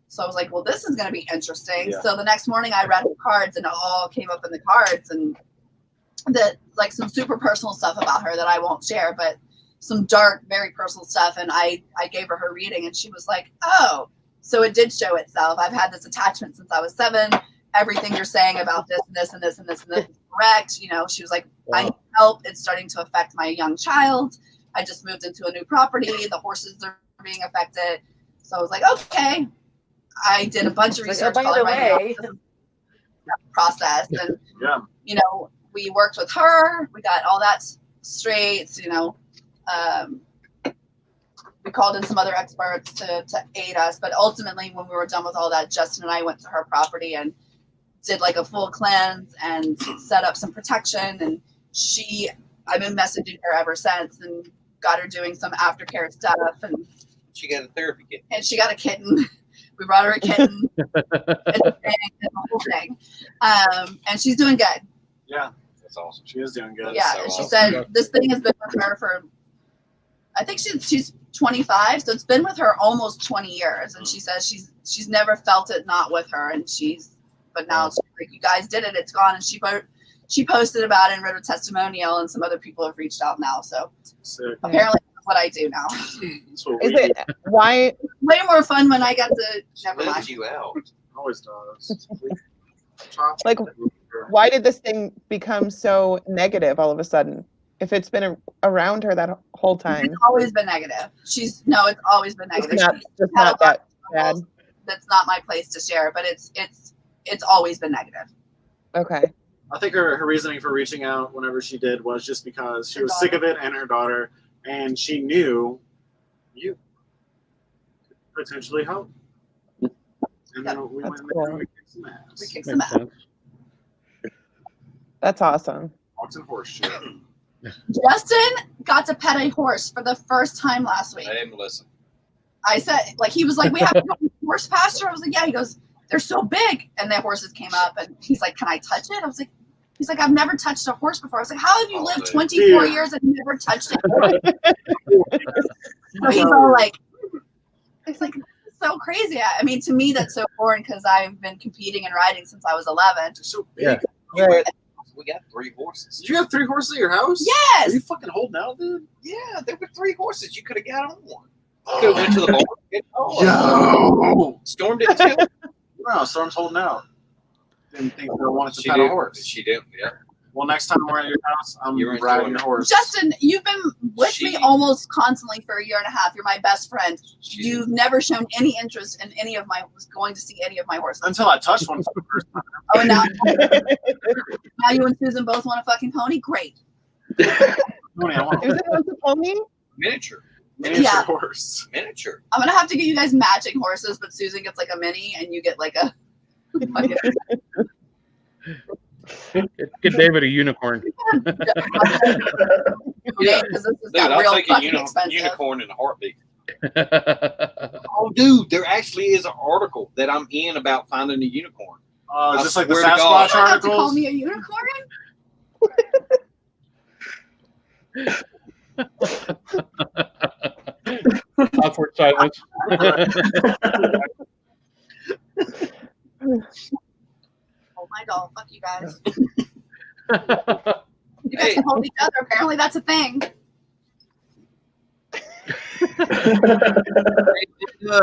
So I was like, well, this is going to be interesting. So the next morning I read the cards, and it all came up in the cards, and that like some super personal stuff about her that I won't share, but some dark, very personal stuff. And I gave her reading, and she was like, oh, so it did show itself. I've had this attachment since I was 7. Everything you're saying about this and this and this and this and this is correct. You know, she was like, I need help. It's starting to affect my young child. I just moved into a new property. The horses are being affected. So I was like, okay. I did a bunch of research. By the way, process. And, you know, we worked with her. We got all that straight. You know, we called in some other experts to aid us. But ultimately, when we were done with all that, Justin and I went to her property and did like a full cleanse and set up some protection. And I've been messaging her ever since and got her doing some aftercare stuff. And she got a therapy kitten. And she got a kitten. We brought her a kitten and the whole thing. And she's doing good. Yeah, that's awesome. She is doing good. Yeah, she said this thing has been with her for, I think she's 25, so it's been with her almost 20 years. And she says she's never felt it not with her, but now she's like, you guys did it, it's gone. And she posted about it and wrote a testimonial, and some other people have reached out now. So apparently that's what I do now. Why? Way more fun when I got to never mind. You out. Always does. Like, why did this thing become so negative all of a sudden? If it's been around her that whole time, it's always been negative. It's always been negative. It's not that bad. That's not my place to share, but it's always been negative. Okay. I think her reasoning for reaching out whenever she did was just because she was sick of it, and her daughter, and she knew you could potentially help. And then we went and we kicked some ass. We kicked some ass. That's awesome. Walked in horse shit. Justin got to pet a horse for the first time last week. Hey, Melissa. I said, like, he was like, we have a horse pasture. I was like, yeah. He goes, they're so big. And the horses came up, and he's like, can I touch it? I was like, he's like, I've never touched a horse before. I was like, how have you lived 24 years and never touched it? So he's all like, it's like, so crazy. I mean, to me, that's so boring because I've been competing and riding since I was 11. They're so big. Yeah. Right. We got 3 horses. Did you have 3 horses at your house? Yes. Are you fucking holding out, dude? Yeah, there were 3 horses. You could have got on one. Could have went to the barn. Yo! Storm didn't tell you. No, Storm's holding out. Didn't think they wanted to pet a horse. She did, yeah. Well, next time we're at your house, I'm riding your horse. Justin, you've been with me almost constantly for a year and a half. You're my best friend. You've never shown any interest in going to see any of my horses. Until I touched one for the first time. Oh, and now you and Susan both want a fucking pony? Great. Pony, I want a pony? Miniature horse. Miniature. I'm going to have to get you guys matching horses, but Susan gets like a mini and you get like a... Get David a unicorn. Dude, I'll take a unicorn in a heartbeat. Oh, dude, there actually is an article that I'm in about finding a unicorn. Just like the Sasquatch articles? You call me a unicorn? Awkward silence. Oh my god, fuck you guys. You guys can hold each other. Apparently that's a thing.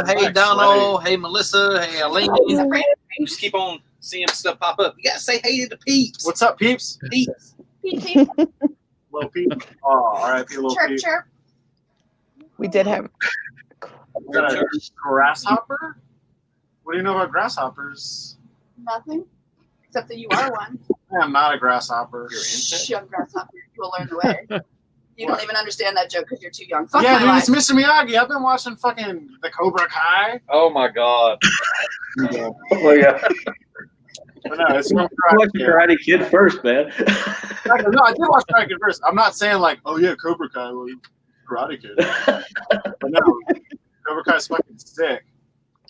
Hey, Donald. Hey, Melissa. Hey, Elaine. Just keep on seeing stuff pop up. You gotta say hey to the peeps. What's up, peeps? Peeps. Peep, peep. Lil Peep. Oh, R.I.P. Lil Chirp, Peep. chirp. We did have. We got a grasshopper? What do you know about grasshoppers? Nothing. Except that you are one. I'm not a grasshopper. You're an insect. Young grasshopper. You will learn the way. You don't even understand that joke because you're too young. Fuck Yeah, my dude, life. it's Mr. Miyagi. I've been watching fucking the Cobra Kai. Oh my god. Oh my god. But no, it's from Watch Karate the Kid. Karate Kid first, man. No, I did watch Karate Kid first. I'm not saying like, oh yeah, Cobra Kai was Karate Kid. But no, Cobra Kai's fucking sick.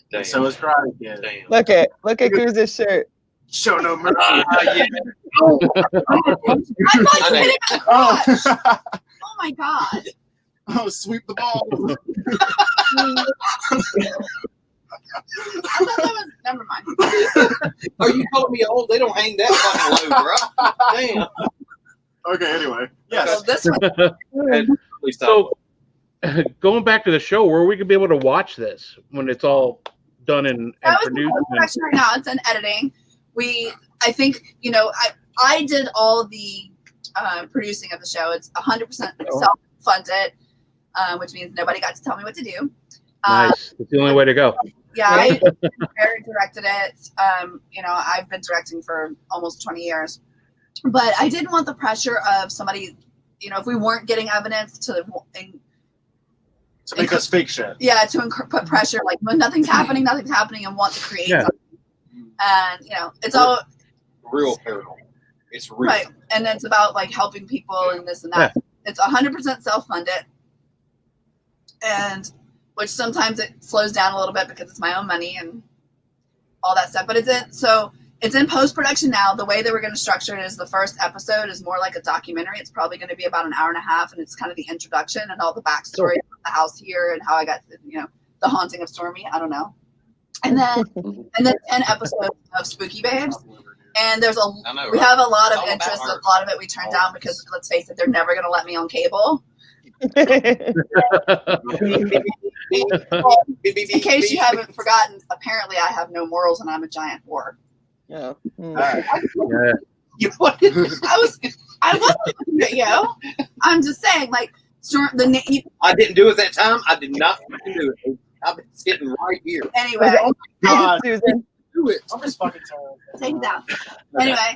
Damn. So is Karate Kid. Damn. Look at Cruz's shirt. Show no mercy. Yeah. Oh. I thought you hit it in the crotch. Oh my god. Oh, sweep the ball. I thought that was. Never mind. Are you calling me old? They don't hang that fucking low, bro. Damn. Okay, anyway. So Yes. this one, So, going back to the show, where we could be able to watch this when it's all done and that was produced. the production right now. It's in editing. I think, I did all the producing of the show. It's 100% self-funded, which means nobody got to tell me what to do. Nice. That's the only way to go. Yeah, I very directed it. I've been directing for almost 20 years, but I didn't want the pressure of somebody, if we weren't getting evidence to make us fake shit. Yeah, to put pressure, like when nothing's happening, and want to create something. And, it's all real paranormal. It's real. right. And it's about like helping people and this and that. Yeah. It's 100% self-funded. And which sometimes it slows down a little bit because it's my own money and all that stuff. But it's in post-production now. The way that we're going to structure it is the first episode is more like a documentary. It's probably going to be about an hour and a half, and it's kind of the introduction and all the backstory of the house here and how I got, the haunting of Stormy. I don't know. And then 10 episodes of Spooky Babes. And we have a lot of interest. A lot of it we turned down because, let's face it, they're never going to let me on cable. In case you haven't forgotten, apparently I have no morals and I'm a giant whore. Yeah. I wasn't looking at you. I'm just saying, like, I didn't do it that time. I did not do it. I've been sitting right here. Anyway, God, Susan. Do it. I'm just fucking terrible. Take it down. Anyway,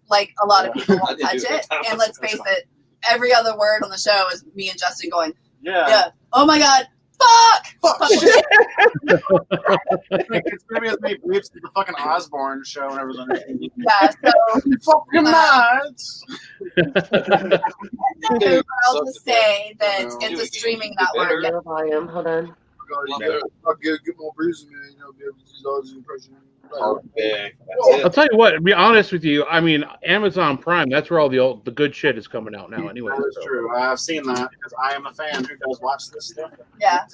like a lot of people won't touch it, and let's face it, every other word on the show is me and Justin going, yeah. Oh my god, fuck shit. It's gonna be as many bleeps as the fucking Osborne show and everything. Yeah, so fucking nuts. I'll just say that it's a streaming network. Hold on. I'll get more reason, man. Be able to use all these impressions. Okay. I'll tell you what. To be honest with you, I mean, Amazon Prime. That's where all the good shit is coming out now. Anyway, that's true. I've seen that because I am a fan who does watch this stuff. Yeah,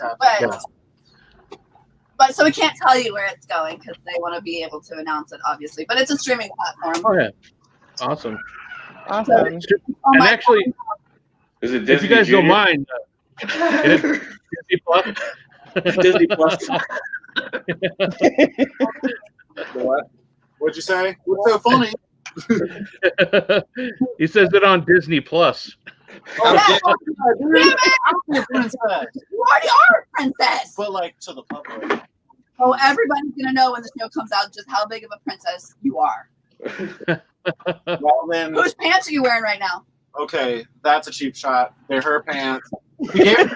but so we can't tell you where it's going because they want to be able to announce it, obviously. But it's a streaming platform. Oh yeah, awesome. Awesome. And actually, Is it if Disney you guys don't Junior? mind, Disney Plus. Disney Plus. What? What'd you say? What's so funny? He says it on Disney Plus. Oh, Yeah. dude. I'm a princess. You already are a princess. But like to the public. Oh, everybody's gonna know when the show comes out just how big of a princess you are. Well then, Whose pants are you wearing right now? okay, that's a cheap shot. They're her pants. Because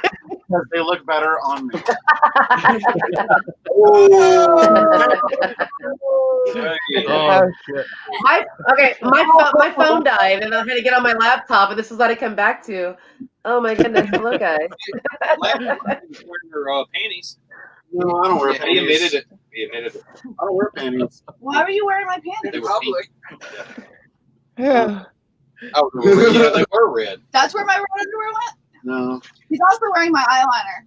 they look better on me. Oh shit! My phone died, and I had to get on my laptop, and this is what I come back to. Oh my goodness! Hello, guys. Wearing your panties. No, I don't wear Yeah, panties. he admitted it. I don't wear panties. Why are you wearing my pants? They were pink. Yeah. Oh, yeah, they were red. That's where my red underwear went? No. He's also wearing my eyeliner.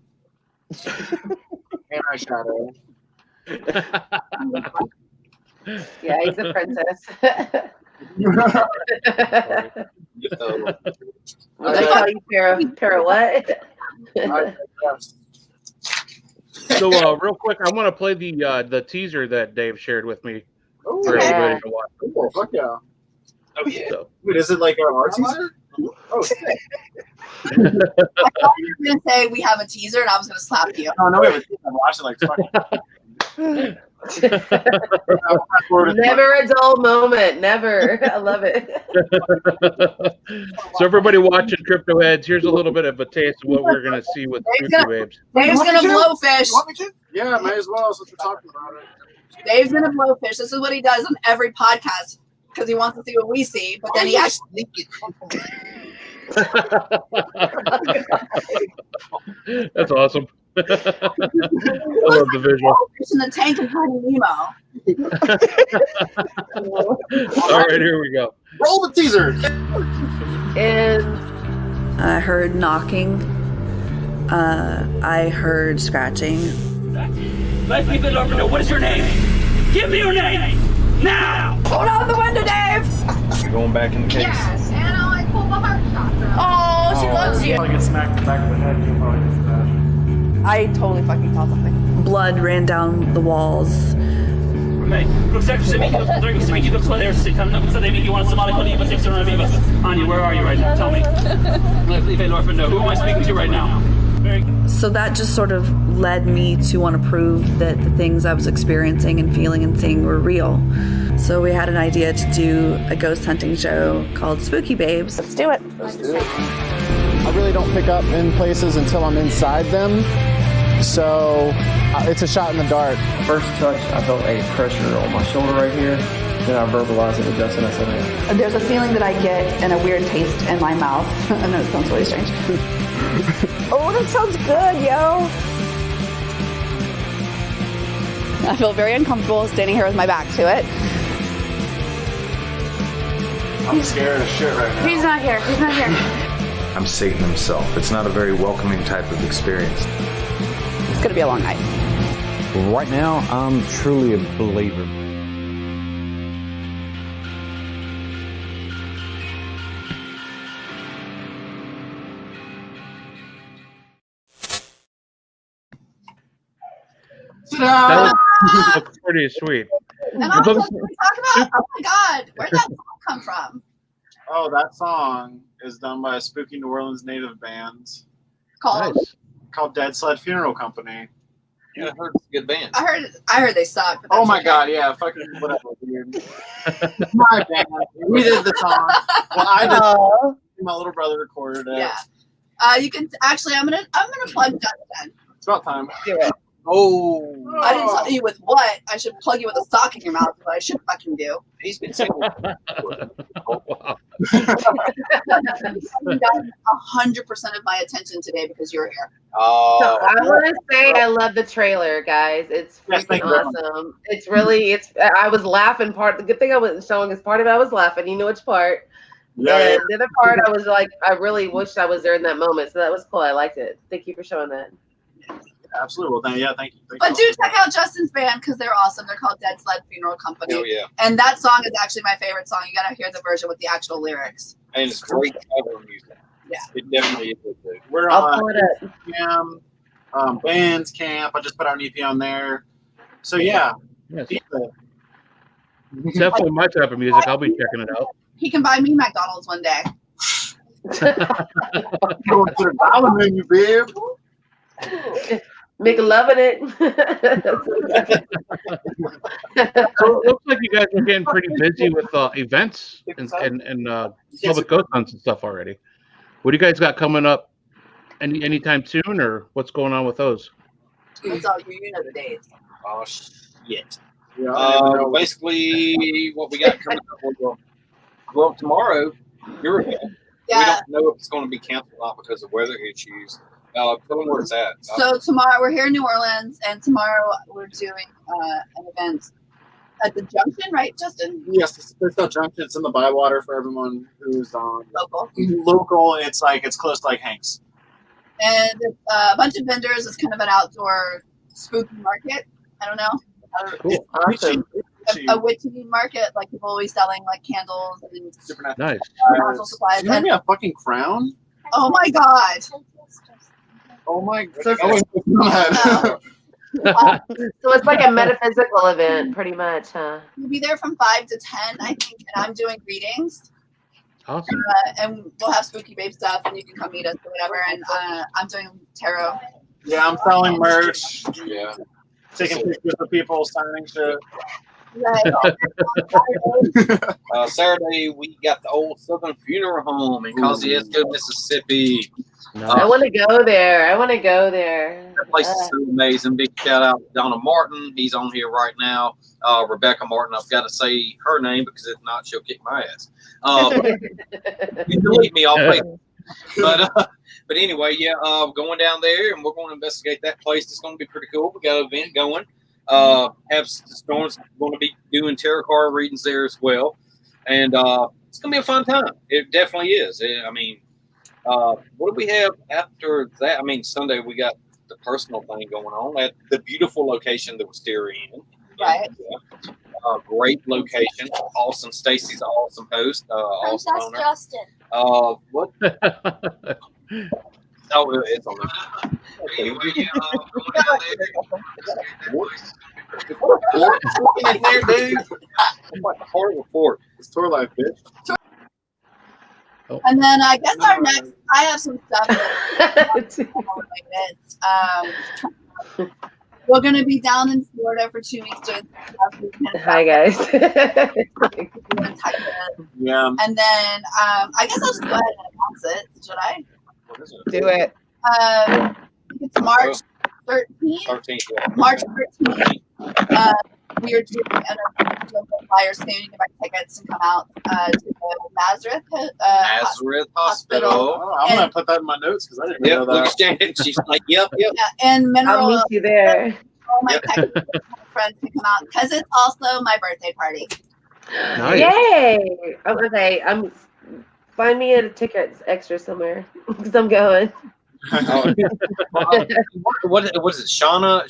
And eyeshadow. Yeah, he's a princess. What did I call you, Para what? So, real quick, I want to play the teaser that Dave shared with me for everybody to watch. Cool. Fuck yeah. So. Wait, is it like our teaser? Oh, shit. I thought you were gonna say we have a teaser, and I was gonna slap you. Oh, no, we have a teaser. I'm watching like fucking. Never a dull moment. Never. I love it. So everybody watching Crypto Heads, here's a little bit of a taste of what we're gonna see with Spooky Babes. Dave's gonna blow fish. Yeah, may as well since we're talking about it. Dave's gonna blow fish. This is what he does on every podcast because he wants to see what we see, but then he actually. That's awesome. I love the visual. Fish in the tank of Finding Nemo. All right, here we go. Roll the teaser. And I heard knocking. I heard scratching. Let me be Lord know. What is your name? Give me your name now! Hold on the window, Dave. You're going back in the case. Yes, and I pulled the heart chakra. Oh, she loves you. Probably get smacked in the back of the head. You'll probably get smashed. I totally fucking saw something. Blood ran down the walls. Okay. Anya, where are you right now? Tell me. Let me Lord know. Who am I speaking to right now? So that just sort of led me to want to prove that the things I was experiencing and feeling and seeing were real. So we had an idea to do a ghost hunting show called Spooky Babes. Let's do it. Let's do it. I really don't pick up in places until I'm inside them. So it's a shot in the dark. First touch, I felt a pressure on my shoulder right here. Then I verbalized it with Justin. I said, hey. There's a feeling that I get and a weird taste in my mouth. I know it sounds really strange. Oh, that sounds good, yo. I feel very uncomfortable standing here with my back to it. I'm scared as shit right now. He's not here. He's not here. I'm Satan himself. It's not a very welcoming type of experience. It's going to be a long night. Right now, I'm truly a believer. That was pretty sweet. And also, what we talk about? Oh my God, where'd that song come from? Oh, that song is done by a spooky New Orleans native band called Dead Sled Funeral Company. Yeah, I heard it's a good band. I heard they suck. Oh my God, yeah, fucking whatever, dude. My band. We did the song. Well, I did. My little brother recorded it. Yeah. You can actually. I'm gonna plug Justin. It's about time. Do it. Oh. I didn't tell you with what. I should plug you with a sock in your mouth, but I should fucking do. He's been singing. Oh, wow. You got 100% of my attention today because you're here. Oh. So I want to say I love the trailer, guys. It's freaking awesome. It's really, I was laughing the good thing I wasn't showing is part of it I was laughing. You know which part. Yeah. And the other part I was like, I really wished I was there in that moment. So that was cool. I liked it. Thank you for showing that. Absolutely. Well, thank you. But do check out Justin's band because they're awesome. They're called Dead Sled Funeral Company. Oh, yeah. And that song is actually my favorite song. You got to hear the version with the actual lyrics. And it's great cover music. Yeah. It definitely is good. We're I'll on pull it up. Bands Camp. I just put out an EP on there. So, yeah. Yes. It's definitely my type of music. I'll be checking it out. He can buy me McDonald's one day. Going to the dollar menu, babe. Mick loving it. So it looks like you guys are getting pretty busy with events and public ghost hunts and stuff already. What do you guys got coming up? Anytime soon, or what's going on with those? That's all you know the dates. Oh, shit. Yeah, basically, what we got coming up, well, tomorrow, you're here. Yeah. We don't know if it's going to be canceled or not because of weather issues. Tell them where it's at. So tomorrow, we're here in New Orleans, and tomorrow we're doing an event at the Junction, right, Justin? Yes, there's no Junction. It's in the Bywater for everyone who's local. Local, it's close to like Hank's. And it's a bunch of vendors. It's kind of an outdoor spooky market. I don't know. Cool. Awesome. A witchy market, like people always selling like candles and Nice. natural supplies. You have me a fucking crown? Oh my God. Oh my God. So So it's like a metaphysical event, pretty much, huh? We'll be there from 5 to 10, I think, and I'm doing readings. Awesome. And we'll have Spooky Babe stuff, and you can come meet us or whatever. And I'm doing tarot. Yeah, I'm selling merch. Yeah. Taking pictures of people, signing shit. Right. Saturday, we got the old Southern Funeral Home in Kosciuszko, Mississippi. I want to go there. That place is so amazing. Big shout out to Donna Martin. He's on here right now. Rebecca Martin. I've got to say her name because if not, she'll kick my ass. You delete me, I'll play. But anyway, yeah, going down there and we're going to investigate that place. It's going to be pretty cool. We got an event going. Have Storm's going to be doing tarot card readings there as well, and it's going to be a fun time. It definitely is. I mean, what do we have after that? I mean, Sunday we got the personal thing going on at the beautiful location that we're steering in. Right. Yeah. Great location. Awesome. Stacy's awesome host. Awesome owner. Justin. What? Oh, it's on there. Okay. In there, dude. What a horrible report. It's tour life, bitch. And then I guess our next, I have some stuff. We're going to be down in Florida for 2 weeks doing stuff. Hi, guys. Yeah. And then I guess I'll just go ahead and announce it. Should I? Do it. It's March 13th. March 13th. We are doing an local flyer soon. You can buy tickets and come out to the Nazareth Hospital. Oh, I'm going to put that in my notes because I didn't know that. She's like, yep. Yeah, and Mineral. I'll meet you there. All my friends can come out because it's also my birthday party. Nice. Yay! Okay, find me a ticket extra somewhere because I'm going. What is it? Shauna?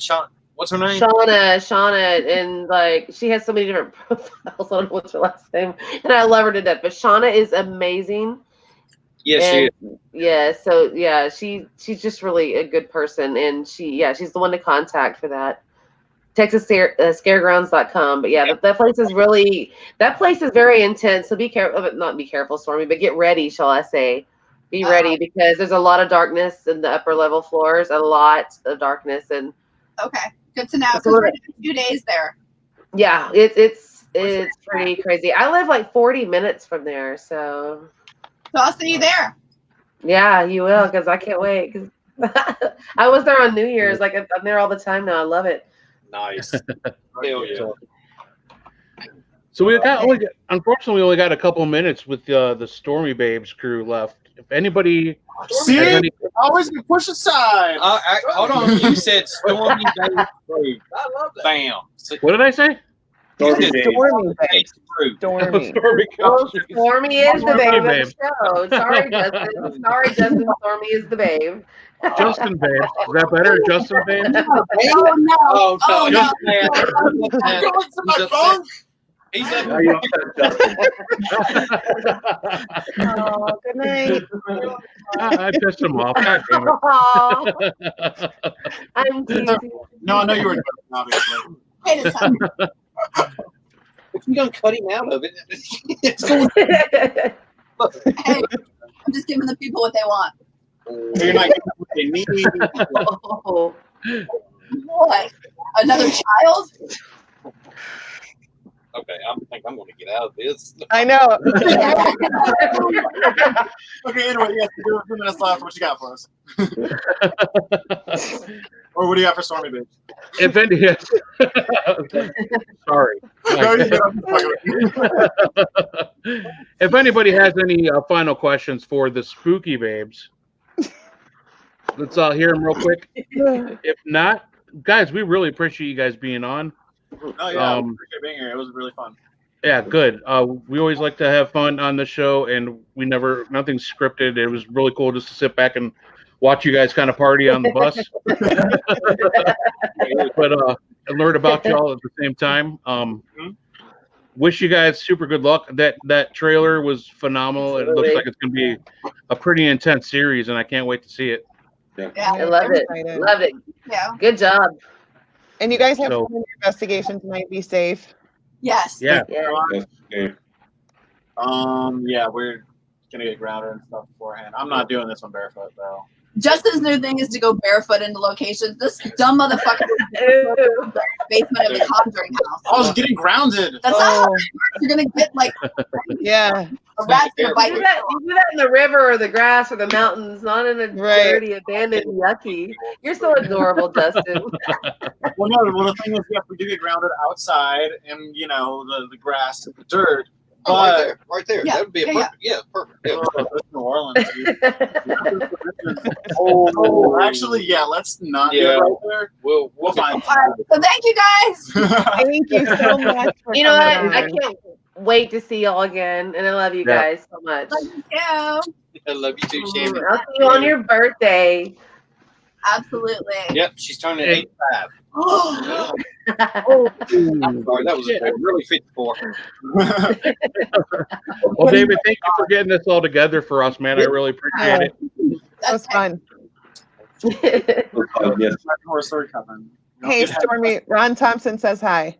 What's her name? Shauna, and like she has so many different profiles. I don't know what's her last name, and I love her to death. But Shauna is amazing. Yes, she is. Yeah, so yeah, she's just really a good person, and she's the one to contact for that. TexasScaregrounds.com. But yeah, that place is very intense. So be careful, not be careful, Stormy, but get ready, shall I say? Be ready because there's a lot of darkness in the upper level floors. A lot of darkness, and okay, good to know. Because we're doing 2 days there. Yeah, it's pretty crazy. I live like 40 minutes from there, so I'll see you there. Yeah, you will, because I can't wait. 'Cause I was there on New Year's. Like I'm there all the time now. I love it. Nice. Hell yeah. So unfortunately, we only got a couple minutes with the Stormy Babes crew left. If anybody, always get pushed aside. Hold on, you said Stormy Babes crew. I love that. Bam. What did I say? Stormy Babes. Stormy. Stormy is the babe of the show. Sorry, Justin. Stormy is the babe. Justin Babe. Is that better? Justin Babe? Oh no. He's upset. He's good night. I pissed him off. God damn it. I'm teasing. No, I know you were obviously. If you don't cut him out of it, it's going. Hey, I'm just giving the people what they want. You're not giving what they need. Oh. What? Another child? Okay, I think I'm going to get out of this. I know. Okay, anyway, yes, we do have 2 minutes left. What you got for us? Or what do you have for Stormy Babes? If any, sorry. If anybody has any final questions for the Spooky Babes, let's all hear them real quick. If not, guys, we really appreciate you guys being on. Oh yeah, appreciate being here. It was really fun. Yeah, good. We always like to have fun on the show, and nothing's scripted. It was really cool just to sit back and watch you guys kind of party on the bus, but and learn about y'all at the same time. Wish you guys super good luck. That trailer was phenomenal. It looks like it's going to be a pretty intense series, and I can't wait to see it. Yeah, I love it. Love it. Yeah. Good job. And you guys have So- fun in your investigation tonight. Be safe. Yes. Yeah. Okay. Yeah, we're gonna get grounded and stuff beforehand. I'm not doing this one barefoot though. Justin's new thing is to go barefoot into locations. This dumb motherfucker was in the basement of the Conjuring house. I was getting grounded. That's not how it works. You're gonna get like Yeah. a rat's gonna bite You you. do that in the river or the grass or the mountains, not in a dirty, abandoned, yucky. You're so adorable, Justin. Well, no. Well, the thing is, yes, we do get grounded outside in the grass and the dirt. Oh, But right there. Yeah, That would be a perfect. Yeah, perfect. Yeah. oh, that's New Orleans. Dude. Oh, actually, yeah. Let's not do it right there. We'll find. All right, so thank you guys. Thank you so much. For You know what? coming I on. can't wait to see y'all again, and I love you Yeah. guys so much. Thank you. I love you too, Shammy. I'll see you on your birthday. Absolutely. Yep, she's turning Hey. 85. Oh, I'm sorry, that was really 54. Well, David, thank you for getting this all together for us, man. I really appreciate it. That was fun. Yes. More story coming. Hey, Stormy. Ron Thompson says hi.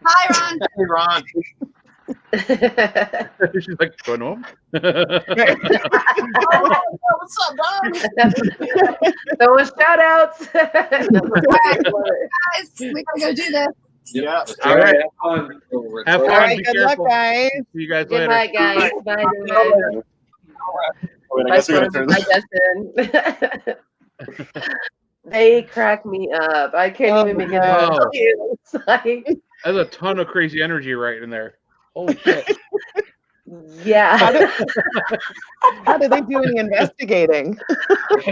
hi, Ron. Hey, Ron. She's like, going home? What's up, Ron? Throwing shout outs. Guys, we gotta go do this. Yeah. All right. Have fun. Have fun. All right. Be Good careful. luck, guys. See you guys Good later. night, guys. Bye, guys. Wait, I Bye, guess we gotta turn Justin. They crack me up. I can't even begin to no. tell you. It's like, There's a ton of crazy energy right in there. Holy shit. yeah. How did they do any investigating?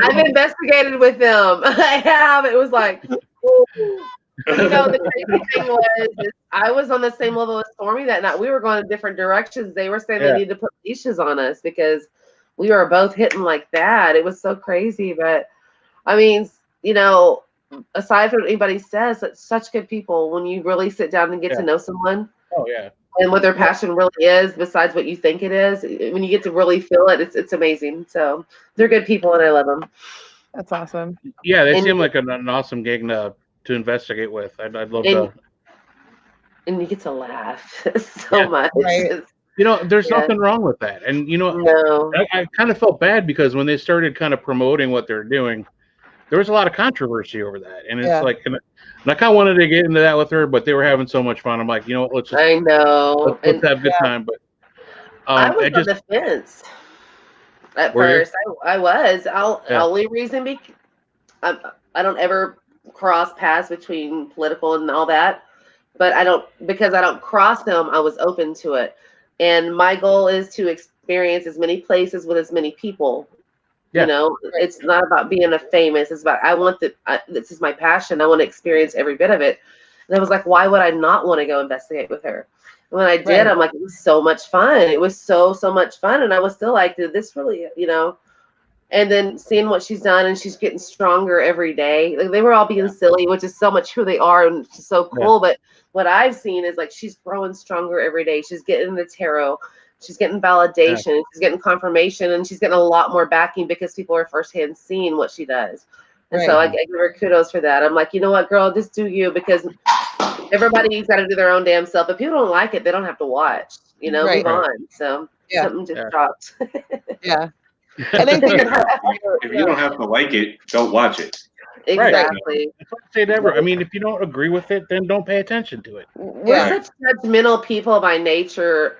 I've investigated with them. I have. It was like, the crazy thing was I was on the same level as Stormy that night. We were going in different directions. They were saying they needed to put leashes on us because we were both hitting like that. It was so crazy. But I mean, aside from what anybody says, it's such good people when you really sit down and get to know someone. Oh, yeah. And what their passion really is, besides what you think it is, when you get to really feel it, it's amazing. So they're good people, and I love them. That's awesome. Yeah, they And- seem like an awesome gang to investigate with. I'd love to. And you get to laugh so much. Right. There's nothing wrong with that. And, No. I kind of felt bad because when they started kind of promoting what they're doing, there was a lot of controversy over that. And it's like, and I kind of wanted to get into that with her, but they were having so much fun. I'm like, let's just I know. let's have a good time. But I was on the fence at Were you? first. I was. Only reason I don't ever cross paths between political and all that, but because I don't cross them, I was open to it. And my goal is to experience as many places with as many people. Yeah. It's not about being a famous. It's about this is my passion. I want to experience every bit of it. And I was like, why would I not want to go investigate with her? And when I did, Right. I'm like, it was so much fun. It was so much fun. And I was still like, did this really, And then seeing what she's done, and she's getting stronger every day. Like, they were all being silly, which is so much who they are, and it's so cool. But what I've seen is like she's growing stronger every day. She's getting the tarot. She's getting validation, she's getting confirmation, and she's getting a lot more backing because people are firsthand seeing what she does. And so I give her kudos for that. I'm like, you know what, girl, just do you, because everybody's got to do their own damn self. If people don't like it, they don't have to watch. Move on. So something just dropped. Yeah. And I think If you don't have to like it, don't watch it. Exactly. That's what I say to everyone. I mean, if you don't agree with it, then don't pay attention to it. We're such judgmental people by nature,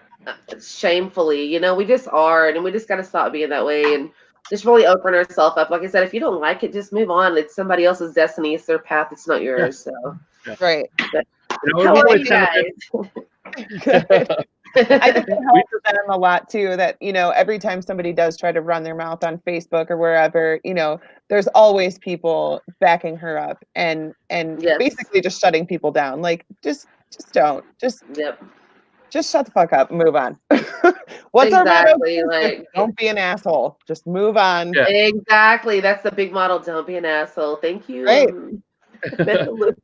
shamefully. We just are, and we just got to stop being that way and just really open ourselves up. Like I said, if you don't like it, just move on. It's somebody else's destiny. It's their path. It's not yours. So right. But, how are you guys? I think it helps them a lot too that, every time somebody does try to run their mouth on Facebook or wherever, there's always people backing her up and basically just shutting people down. Like, just don't. Just shut the fuck up and move on. What's our motto? Like, don't be an asshole. Just move on. Yeah. Exactly. That's the big model. Don't be an asshole. Thank you. Right.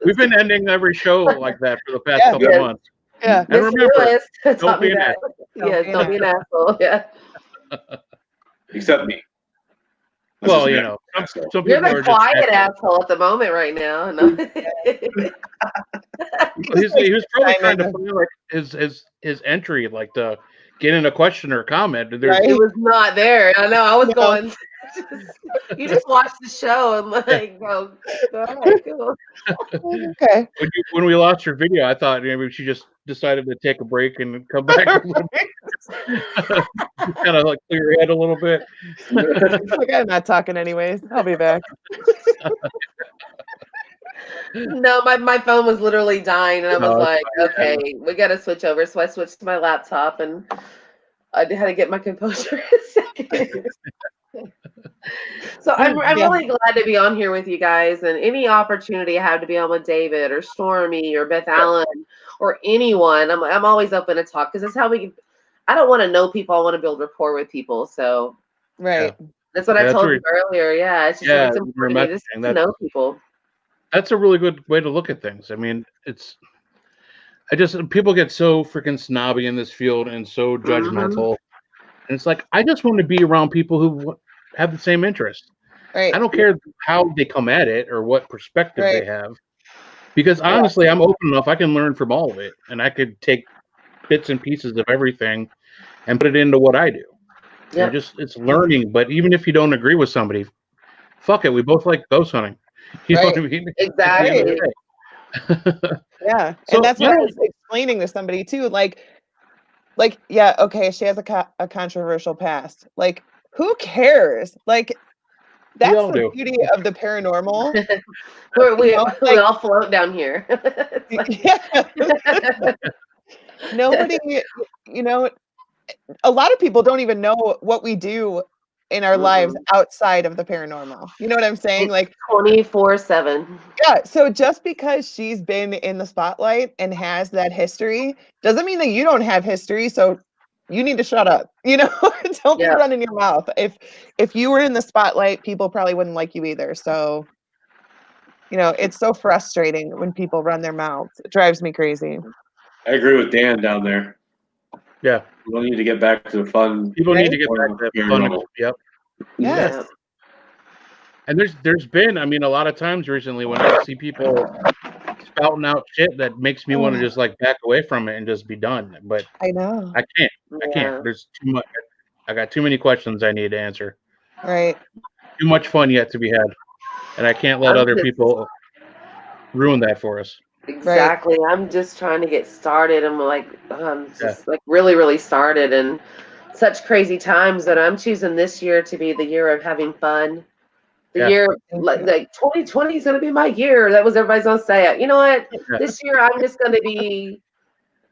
We've been ending every show like that for the past couple of months. Yeah. And remember, don't be an asshole. Yes, don't be an asshole. Yeah. Except me. Well, you know, some You're people the are just quiet asshole at the moment right now. No. he was probably trying to find like his entry, like to get in a question or comment. There's It was not there. I know. I was going. You just watch the show and like go ahead, go. Okay. When we lost her video, I thought maybe she just decided to take a break and come back a little bit. Kind of like clear your head a little bit. Like, I'm not talking anyways. I'll be back. No, my phone was literally dying, and I was like, okay, we got to switch over. So I switched to my laptop, and I had to get my composure in a second. So I'm really glad to be on here with you guys, and any opportunity I have to be on with David or Stormy or Beth Allen or anyone, I'm always open to talk because that's how I don't want to know people. I want to build rapport with people. So right, that's what I told you earlier. Yeah, it's just it's important to me just to know people. That's a really good way to look at things. I mean, people get so freaking snobby in this field and so judgmental, and it's like I just want to be around people who have the same interest. Right. I don't care how they come at it or what perspective they have, because honestly, I'm open enough. I can learn from all of it, and I could take bits and pieces of everything and put it into what I do. Yeah, it's learning. But even if you don't agree with somebody, fuck it. We both like ghost hunting. You know what I mean? Exactly. Yeah, So, and that's what I was explaining to somebody too. Like, yeah, okay, she has a controversial past. Like, who cares? Like, that's the beauty of the paranormal. we all float down here. Nobody, you know, a lot of people don't even know what we do in our lives outside of the paranormal. You know what I'm saying? Like 24/7. Yeah. So just because she's been in the spotlight and has that history doesn't mean that you don't have history. So you need to shut up. You know, don't be running your mouth. If you were in the spotlight, people probably wouldn't like you either. So, you know, it's so frustrating when people run their mouths. It drives me crazy. I agree with Dan down there. Yeah. We need to get back to the fun. People need to get back to that fun. Yep. Yes. And there's been, I mean, a lot of times recently when I see people spouting out shit that makes me want to just like back away from it and just be done. But I know. I can't. There's too much. I got too many questions I need to answer. Right. Too much fun yet to be had. And I can't let other people ruin that for us. Exactly. Right. I'm just trying to get started. I'm like, like really, really started, and such crazy times that I'm choosing this year to be the year of having fun. The year, like 2020 is going to be my year. That was everybody's going to say it. You know what? This year I'm just going to be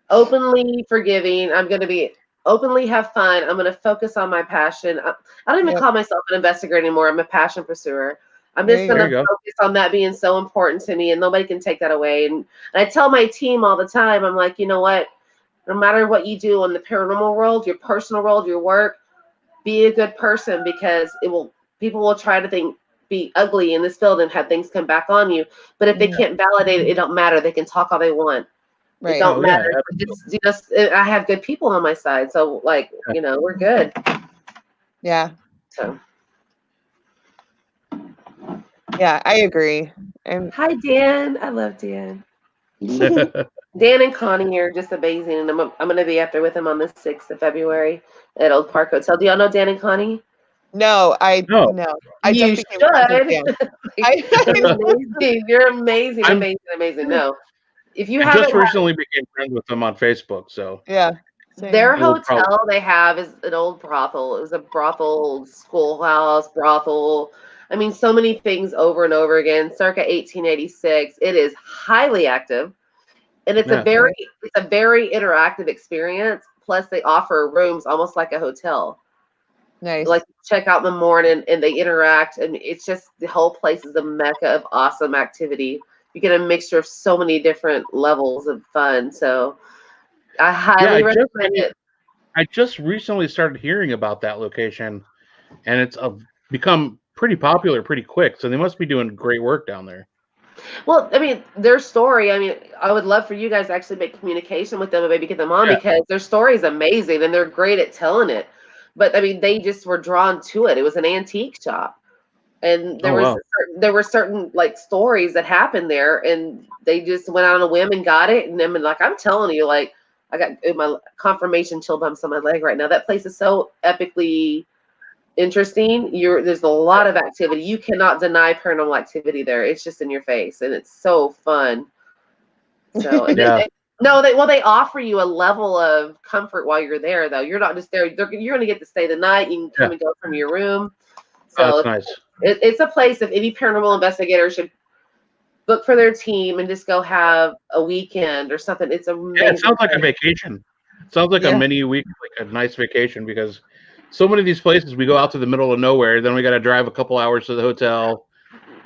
openly forgiving. I'm going to be openly have fun. I'm going to focus on my passion. I don't even call myself an investigator anymore. I'm a passion pursuer. I'm just going to focus on that being so important to me, and nobody can take that away. And I tell my team all the time, I'm like, you know what? No matter what you do in the paranormal world, your personal world, your work, be a good person, because people will try to be ugly in this field and have things come back on you. But if they can't validate it, it don't matter. They can talk all they want. Right. It don't matter. I have good people on my side. So like, you know, we're good. Yeah. So. Yeah, I agree. And hi, Dan. I love Dan. Dan and Connie are just amazing, and I'm going to be up there with him on the 6th of February at Old Park Hotel. Do y'all know Dan and Connie? No. I you should. You're amazing. No, if you haven't just recently became friends with them on Facebook, so their hotel they have is an old brothel. It was a brothel, schoolhouse, brothel. I mean, so many things over and over again. Circa 1886. It is highly active, and it's a very interactive experience. Plus, they offer rooms almost like a hotel. Nice. Like check out in the morning, and they interact, and it's just the whole place is a mecca of awesome activity. You get a mixture of so many different levels of fun. So, I highly recommend it. I just recently started hearing about that location, and it's become pretty popular pretty quick. So they must be doing great work down there. Well, I mean, their story, I mean, I would love for you guys to actually make communication with them and maybe get them on, because their story is amazing and they're great at telling it. But I mean, they just were drawn to it. It was an antique shop. And Oh, wow. there were certain like stories that happened there, and they just went out on a whim and got it. And then like I'm telling you, like I got my confirmation chill bumps on my leg right now. That place is so epically interesting. There's a lot of activity. You cannot deny paranormal activity there. It's just in your face, and it's so fun. So and Yeah. they offer you a level of comfort while you're there, though. You're not just there. You're going to get to stay the night. You can come and go from your room. Oh, So that's nice. it's a place if any paranormal investigator should book for their team and just go have a weekend or something. It's amazing. Yeah, it sounds like a vacation. It sounds like a mini week, like a nice vacation, because so many of these places we go out to the middle of nowhere, then we got to drive a couple hours to the hotel.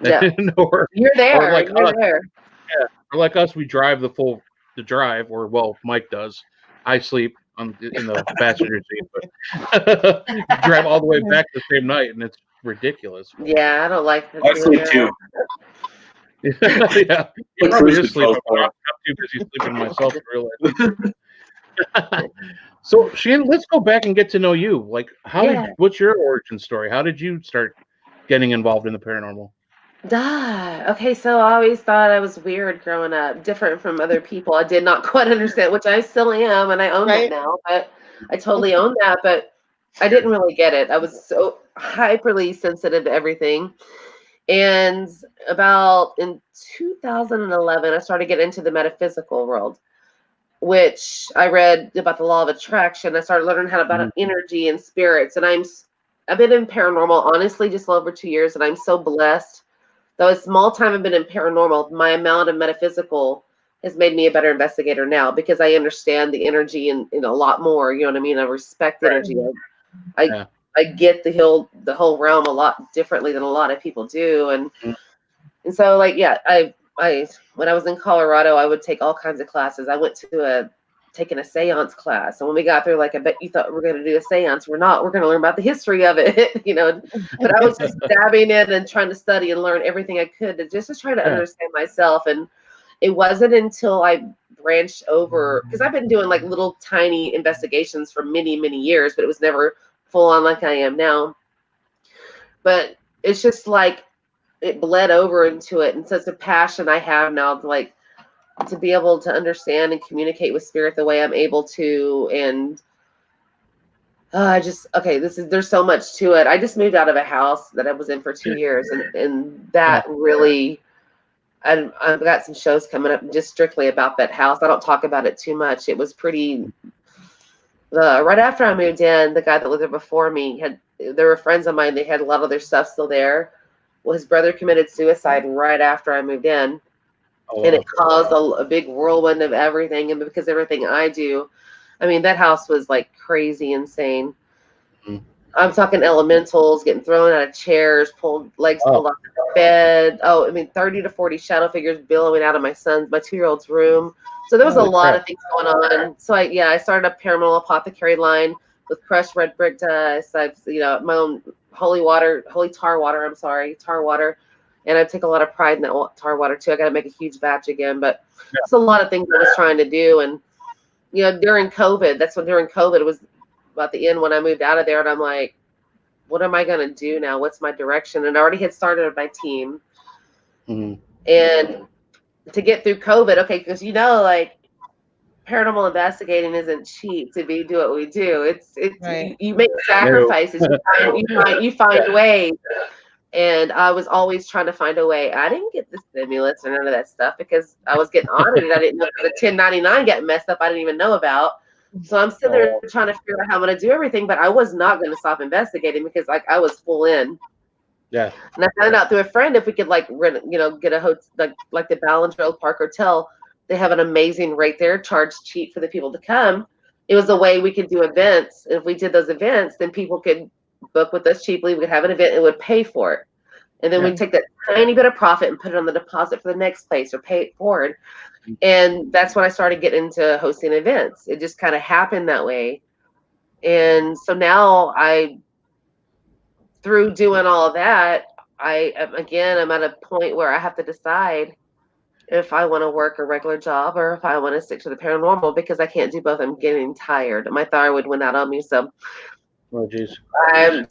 Yeah, or there. Or like You're us, there. yeah, or like us, we drive the drive, or well, Mike does. I sleep in the passenger seat, but drive all the way back the same night, and it's ridiculous. Yeah, I don't like that. I sleep too. Yeah, he probably is sleeping. I'm too busy sleeping myself to realize. So, Shannon, let's go back and get to know you. Like, what's your origin story? How did you start getting involved in the paranormal? Okay, so I always thought I was weird growing up, different from other people. I did not quite understand, which I still am, and I own that now. But I totally own that, but I didn't really get it. I was so hyperly sensitive to everything. And about in 2011, I started getting into the metaphysical world, which I read about the law of attraction. I started learning how about energy and spirits, and I've been in paranormal honestly just a little over 2 years, and I'm so blessed. Though a small time I've been in paranormal, my amount of metaphysical has made me a better investigator now because I understand the energy and a lot more. You know what I mean? I respect energy. I get the whole realm a lot differently than a lot of people do, and so like I when I was in Colorado, I would take all kinds of classes. I went to taking a seance class, and when we got there, like I bet you thought we're going to do a seance. We're not. We're going to learn about the history of it, you know. But I was just dabbing in and trying to study and learn everything I could to try to understand myself. And it wasn't until I branched over, because I've been doing like little tiny investigations for many years, but it was never full on like I am now. But it's just like it bled over into it, and such a passion I have now to be able to understand and communicate with spirit the way I'm able to. And there's so much to it. I just moved out of a house that I was in for 2 years, and that really, I've got some shows coming up just strictly about that house. I don't talk about it too much. It was pretty, right after I moved in, the guy that lived there before me there were friends of mine, they had a lot of their stuff still there. Well, his brother committed suicide right after I moved in. And it caused a big whirlwind of everything. And because everything I do, I mean, that house was like crazy insane. I'm talking elementals getting thrown out of chairs, legs pulled off the bed. 30 to 40 shadow figures billowing out of my 2-year-old's room. So there was a lot of things going on. So I started a paranormal apothecary line with crushed red brick dust. My own tar water. And I take a lot of pride in that tar water too. I got to make a huge batch again, but it's a lot of things I was trying to do. And during COVID, it was about the end when I moved out of there, and I'm like, what am I going to do now? What's my direction? And I already had started my team. And to get through COVID, because like paranormal investigating isn't cheap to do what we do. It's you make sacrifices, you find ways. And I was always trying to find a way. I didn't get the stimulus or none of that stuff because I was getting audited. I didn't know the 1099 got messed up. I didn't even know about. So I'm sitting there trying to figure out how I'm going to do everything, but I was not going to stop investigating because I was full in. Yeah. And I found out through a friend if we could get a hotel like the Ballinger Park Hotel. They have an amazing rate there, charge cheap for the people to come. It was a way we could do events. If we did those events, then people could book with us cheaply. We could have an event and would pay for it. And then we'd take that tiny bit of profit and put it on the deposit for the next place or pay it forward. And that's when I started getting into hosting events. It just kind of happened that way. And so now through doing all of that, I'm at a point where I have to decide if I want to work a regular job or if I want to stick to the paranormal, because I can't do both. I'm getting tired. My thyroid went out on me. So Oh, jeez.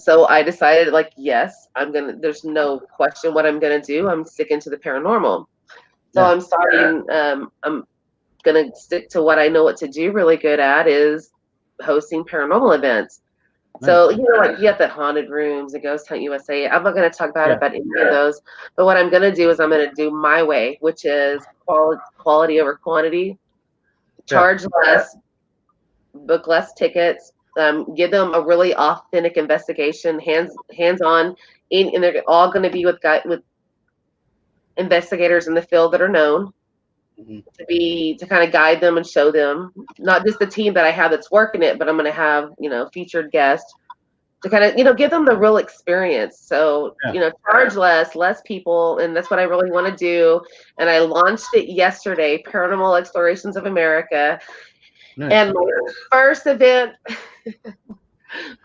So I decided, like, yes, there's no question what I'm gonna do. I'm sticking to the paranormal. So I'm starting, I'm gonna stick to what I know what to do really good at is hosting paranormal events. So, like you have the haunted rooms, the Ghost Hunt USA. I'm not going to talk about any of those, but what I'm going to do is I'm going to do my way, which is quality over quantity, charge less, book less tickets, give them a really authentic investigation, hands-on, and they're all going to be with investigators in the field that are known. To kind of guide them and show them, not just the team that I have that's working it, but I'm going to have, featured guests to kind of, give them the real experience. So, charge less people. And that's what I really want to do. And I launched it yesterday, Paranormal Explorations of America. Nice. And my first event,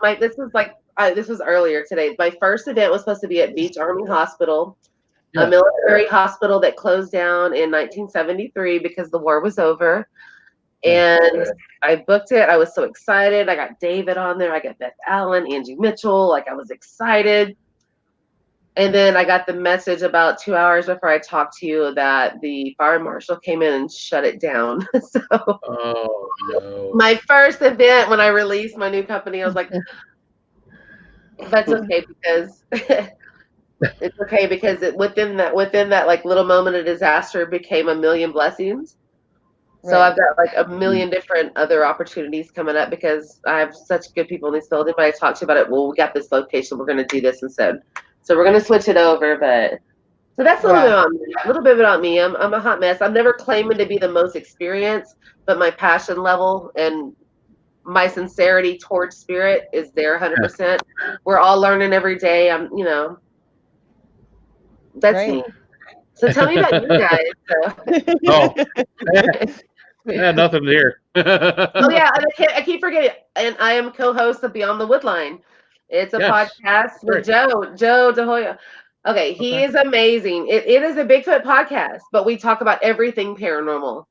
this was earlier today. My first event was supposed to be at Beach Army Hospital. A military hospital that closed down in 1973 because the war was over. And I booked it. I was so excited. I got David on there. I got Beth Allen, Angie Mitchell. Like, I was excited. And then I got the message about 2 hours before I talked to you that the fire marshal came in and shut it down. So my first event when I released my new company, I was like, that's okay because it's okay because within that like little moment of disaster became a million blessings. So I've got like a million different other opportunities coming up because I have such good people in this building. But I talked to you about it. Well, we got this location. We're going to do this instead. So we're going to switch it over. But so that's a little bit about me. I'm a hot mess. I'm never claiming to be the most experienced, but my passion level and my sincerity towards spirit is there 100%. We're all learning every day. That's me. So tell me about you guys. Yeah, nothing here. Oh yeah, and I keep forgetting. And I am co-host of Beyond the Woodline. It's a podcast with Joe DeHoya. Okay, he is amazing. It is a Bigfoot podcast, but we talk about everything paranormal.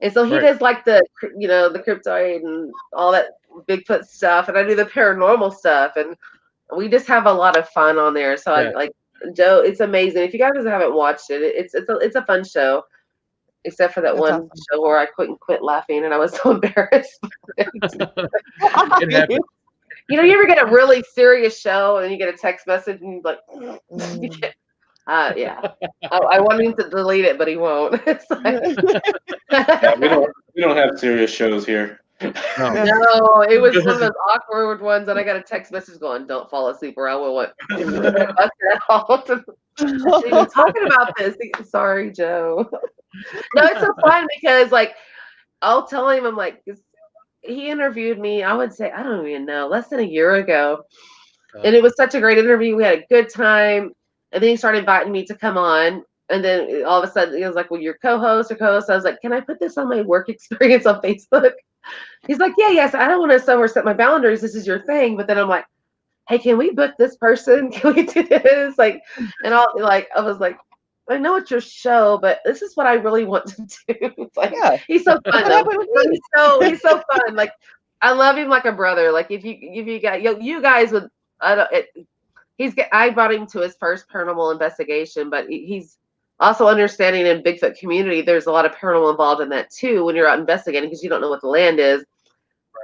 And so he does like the cryptoid and all that Bigfoot stuff, and I do the paranormal stuff, and we just have a lot of fun on there. So I like Joe. It's amazing. If you guys haven't watched it, it's a fun show. Except for that one show where I couldn't quit laughing and I was so embarrassed. It happened. You ever get a really serious show and you get a text message and you're like, I want him to delete it, but he won't. It's like, we don't have serious shows here. No, it was one of those awkward ones, and I got a text message going, "Don't fall asleep, or I will what." Even talking about this. Sorry, Joe. No, it's so fun because I'll tell him, I'm like, he interviewed me, I would say, I don't even know, less than a year ago. And it was such a great interview. We had a good time. And then he started inviting me to come on. And then all of a sudden he was like, well, you're co-host or co-host. I was like, can I put this on my work experience on Facebook? He's like, yes. I don't want to overstep my boundaries. This is your thing. But then I'm like, hey, can we book this person? Can we do this? I was like, I know it's your show, but this is what I really want to do. It's he's so fun. He's so fun. I love him like a brother. If you guys would, I brought him to his first paranormal investigation, but he's also understanding in Bigfoot community. There's a lot of paranormal involved in that too when you're out investigating because you don't know what the land is.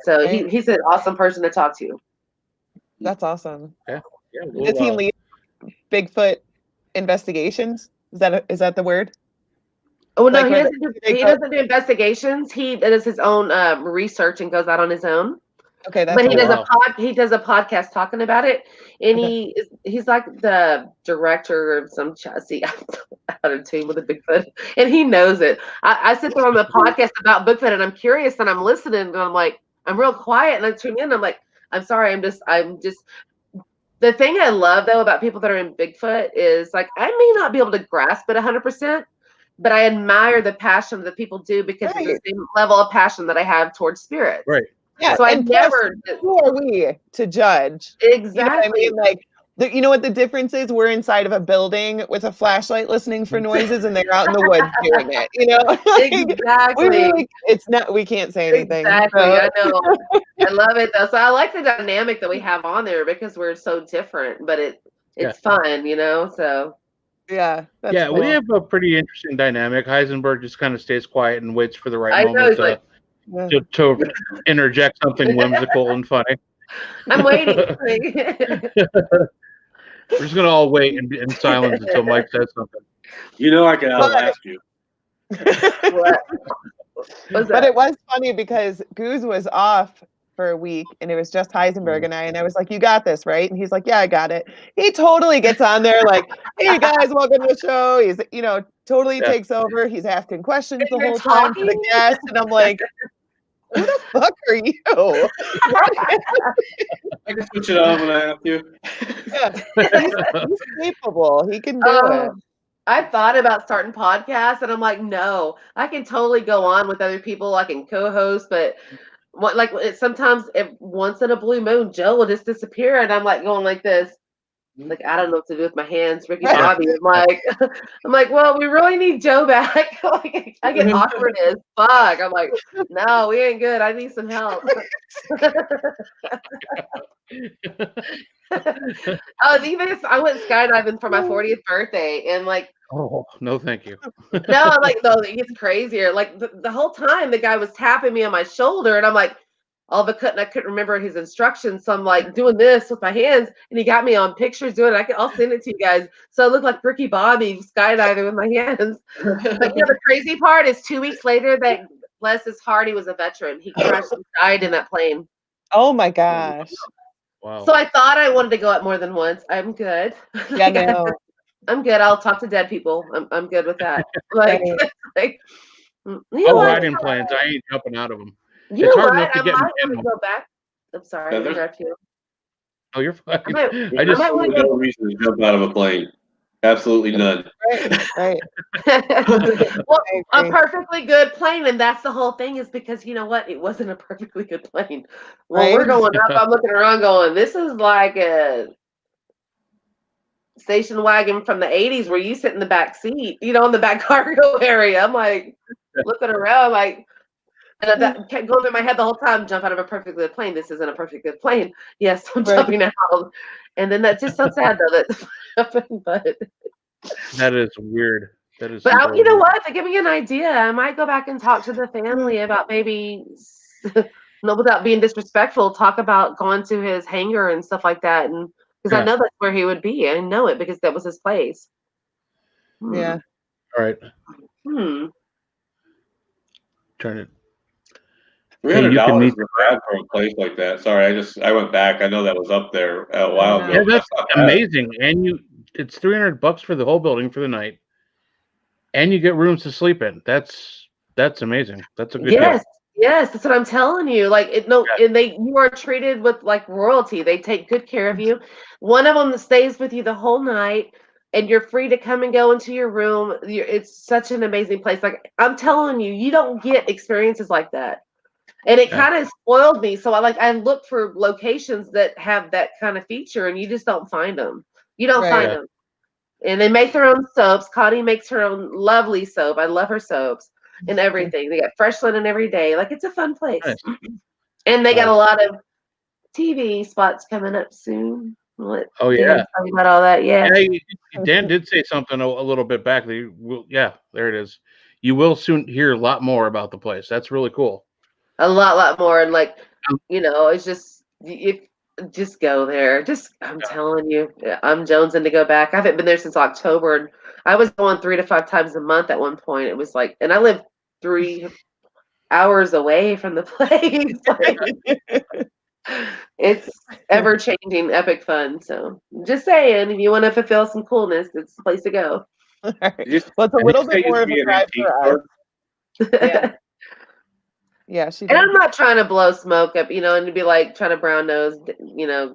So he's an awesome person to talk to. That's awesome. Yeah. Does he lead Bigfoot investigations? Is that the word? Oh no, he doesn't do investigations. He does his own research and goes out on his own. Okay, but he does a podcast talking about it, and he's like the director of some chassis out of tune with a Bigfoot, and he knows it. I sit there on the podcast about Bigfoot, and I'm curious, and I'm listening, and I'm like, I'm real quiet, and I tune in. I'm like, I'm sorry, I'm just. The thing I love though about people that are in Bigfoot is I may not be able to grasp it 100%, but I admire the passion that people do because it's the same level of passion that I have towards spirits. Right. Yeah. So who are we to judge? Exactly. You know what I mean? You know what the difference is? We're inside of a building with a flashlight listening for noises, and they're out in the woods doing it. Exactly. It's not. We can't say anything. Exactly. So. I know. love it though. So I like the dynamic that we have on there because we're so different, but it's fun, you know. So yeah, Yeah, cool. we have a pretty interesting dynamic. Heisenberg just kind of stays quiet and waits for the right I know, moment he's like, to interject something whimsical and funny. I'm waiting. We're just gonna all wait in silence until Mike says something. You know I can outlast you. But it was funny because Goose was off for a week and it was just Heisenberg and I was like, you got this, right? And he's like, yeah, I got it. He totally gets on there like, hey guys, welcome to the show. He's, totally takes over. He's asking questions the whole time to the guests. And I'm like, who the fuck are you? I can switch it on when I have to. Yeah, he's capable. He can do it. I thought about starting podcasts, and I'm like, no, I can totally go on with other people. I can co-host, but sometimes once in a blue moon, Joe will just disappear, and I'm like going like this. Like, I don't know what to do with my hands, Ricky Bobby. I'm like, well, we really need Joe back. Like, I get awkward as fuck. I'm like, no, we ain't good. I need some help. I went skydiving for my 40th birthday, and oh no, thank you. No, it gets crazier. Like the whole time, the guy was tapping me on my shoulder, and I'm like, all of a sudden, I couldn't remember his instructions. So I'm like doing this with my hands, and he got me on pictures doing it. I'll send it to you guys. So I look like Ricky Bobby skydiving with my hands. But the crazy part is 2 weeks later, that bless his heart, he was a veteran. He crashed and died in that plane. Oh my gosh. Wow. So I thought I wanted to go up more than once. I'm good. Yeah, no. I'm good. I'll talk to dead people. I'm good with that. I'll ride in planes. I ain't jumping out of them. It's hard enough to get in them. Go back. I'm sorry. I interrupt you. Oh, you're fine. There's no reason to jump out of a plane. Absolutely none. Right. Well, a perfectly good plane, and that's the whole thing, is because you know what? It wasn't a perfectly good plane. Well, we're going up. I'm looking around going, this is like a station wagon from the 80s where you sit in the back seat, in the back cargo area. I'm like looking around and that kept going through my head the whole time. Jump out of a perfectly good plane. This isn't a perfectly good plane. Yes, I'm jumping out. And then that's just so sad though that happened. But that is weird. That is. But you know what? To give me an idea, I might go back and talk to the family about maybe, no, without being disrespectful, talk about going to his hangar and stuff like that, and because I know that's where he would be. I know it because that was his place. Yeah. All right. Turn it. $300 is bad for a place like that. Sorry, I went back. I know that was up there a while ago. Yeah, that's amazing. And it's $300 for the whole building for the night, and you get rooms to sleep in. That's amazing. That's a good deal. Yes, that's what I'm telling you. And you are treated with like royalty. They take good care of you. One of them stays with you the whole night, and you're free to come and go into your room. It's such an amazing place. Like I'm telling you, you don't get experiences like that. And it kind of spoiled me. So I look for locations that have that kind of feature, and you just don't find them. You don't find them. And they make their own soaps. Connie makes her own lovely soap. I love her soaps and everything. They got fresh linen every day. It's a fun place. Nice. And they got a lot of TV spots coming up soon. Oh yeah, talking about all that. Yeah. Dan did say something a little bit back. There it is. You will soon hear a lot more about the place. That's really cool. A lot more, and it's just go there. I'm telling you, I'm jonesing to go back. I haven't been there since October, and I was going 3 to 5 times a month at one point. It was and I live 3 hours away from the place. It's ever changing, epic fun. So just saying, if you want to fulfill some coolness, it's the place to go. Well, it's a little bit more of a drive for us. Yeah, she did. And I'm not trying to blow smoke up, and to be trying to brown nose,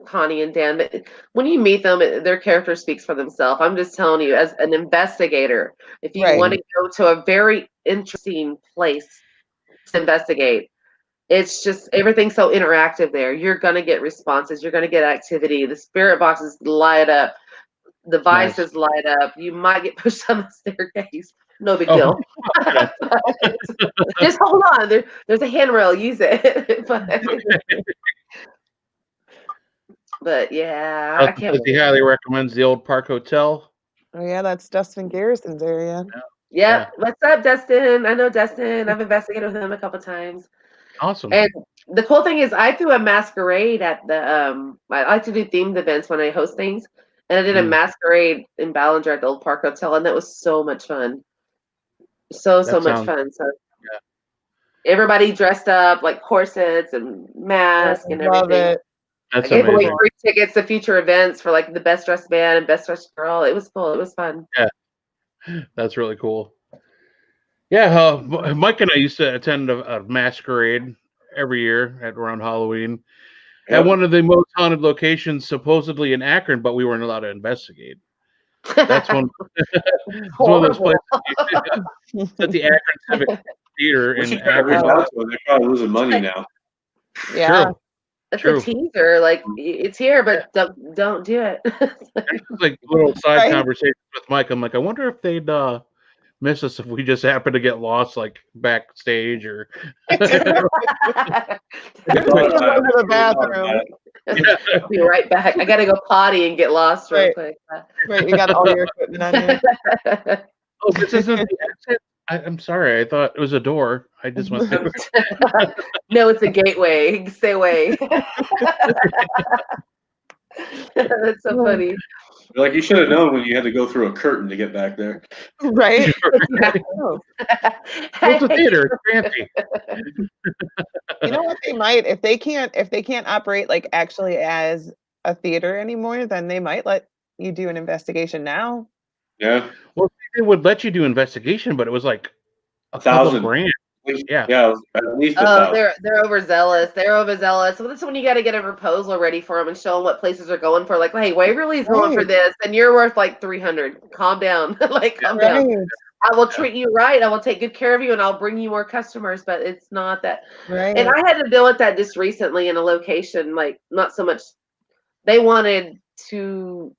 Connie and Dan. But when you meet them, their character speaks for themselves. I'm just telling you, as an investigator, if you want to go to a very interesting place to investigate, it's just everything's so interactive there. You're gonna get responses. You're gonna get activity. The spirit boxes light up. The vices light up. You might get pushed on the staircase. No big deal. Just hold on. There's a handrail. Use it. But yeah, I can't. He highly recommends the Old Park Hotel. Oh yeah, that's Dustin Garrison's area. Yeah. What's up, Dustin? I know Dustin. I've investigated with him a couple times. Awesome. And the cool thing is, I threw a masquerade at the. I like to do themed events when I host things, and I did a masquerade in Ballinger at the Old Park Hotel, and that was so much fun. So much fun. So everybody dressed up like corsets and masks and everything. It. That's I gave away amazing. free tickets to future events for like the best dressed man and best dressed girl. It was cool. It was fun. Yeah, that's really cool. Yeah, Mike and I used to attend a masquerade every year at around Halloween at one of the most haunted locations, supposedly in Akron, but we weren't allowed to investigate. That's one. It's one of those places at the Akron Civic Theater in Akron. They're probably losing money now. Yeah. True. It's a teaser. Like it's here, but don't do it. Like little side conversations with Mike. I'm like, I wonder if they'd miss us if we just happen to get lost, like backstage or. The bathroom. Be right back. I gotta go potty and get lost real quick. Right, you got all your equipment on you. Oh, this isn't the exit. I'm sorry. I thought it was a door. I just went through. No, it's a gateway. Stay away. That's so funny. Like you should have known when you had to go through a curtain to get back there. Right. It's a theater. It's fancy. You know what they might, if they can't operate like actually as a theater anymore, then they might let you do an investigation now. Yeah. Well, they would let you do investigation, but it was like $1,000. Yeah. Yeah, at least they're overzealous. They're overzealous. So that's when you got to get a proposal ready for them and show them what places are going for. Like, hey, Waverly's going for this, and you're worth like $300. Calm down. Like, calm down. I will treat you right. I will take good care of you, and I'll bring you more customers. But it's not that. Right. And I had to deal with that just recently in a location. Like, not so much. They wanted to.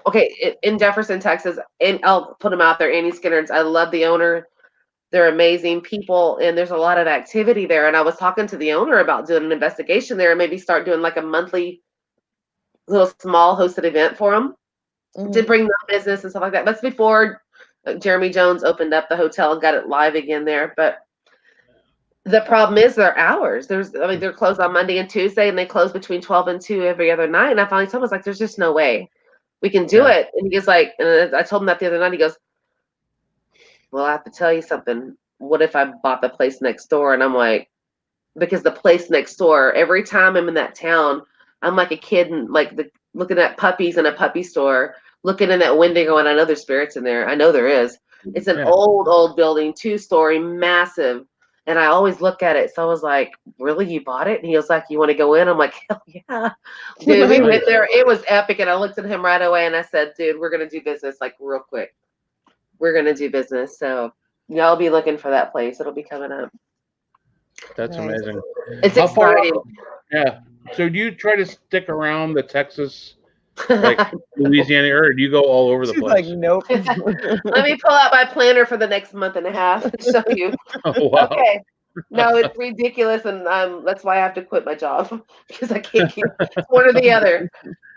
Okay, in Jefferson, Texas, and I'll put them out there. Annie Skinner's. I love the owner. They're amazing people, and there's a lot of activity there. And I was talking to the owner about doing an investigation there and maybe start doing like a monthly little small hosted event for them to bring them business and stuff like that. That's before Jeremy Jones opened up the hotel and got it live again there. But the problem is their hours. They're closed on Monday and Tuesday, and they close between 12 and 2 every other night. And I finally told him, I was like, there's just no way we can do it. And he was like, and I told him that the other night, he goes, well, I have to tell you something. What if I bought the place next door? And I'm like, because the place next door, every time I'm in that town, I'm like a kid and like looking at puppies in a puppy store, looking in that window going, I know there's spirits in there. I know there is. It's an old building, 2-story, massive. And I always look at it. So I was like, really, you bought it? And he was like, you want to go in? I'm like, hell yeah. Dude, we went there. It was epic. And I looked at him right away and I said, dude, we're going to do business like real quick. We're going to do business. So y'all be looking for that place. It'll be coming up. That's amazing. It's exciting. Yeah. So do you try to stick around the Texas, like Louisiana area, or do you go all over the place? Like, nope. Let me pull out my planner for the next month and a half and show you. Oh, wow. Okay. No, it's ridiculous, and that's why I have to quit my job because I can't keep one or the other.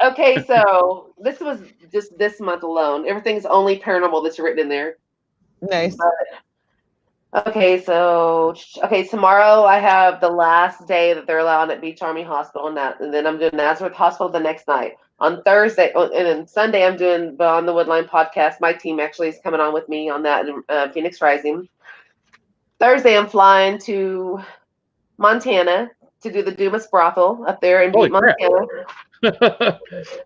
Okay, so this was just this month alone. Everything's only paranormal that's written in there. Nice. Okay, tomorrow I have the last day that they're allowed at Beach Army Hospital, and then I'm doing Nazareth Hospital the next night. On Thursday, and then Sunday I'm doing Beyond the Woodline podcast. My team actually is coming on with me on that in Phoenix Rising. Thursday, I'm flying to Montana to do the Dumas Brothel up there in Butte, Montana.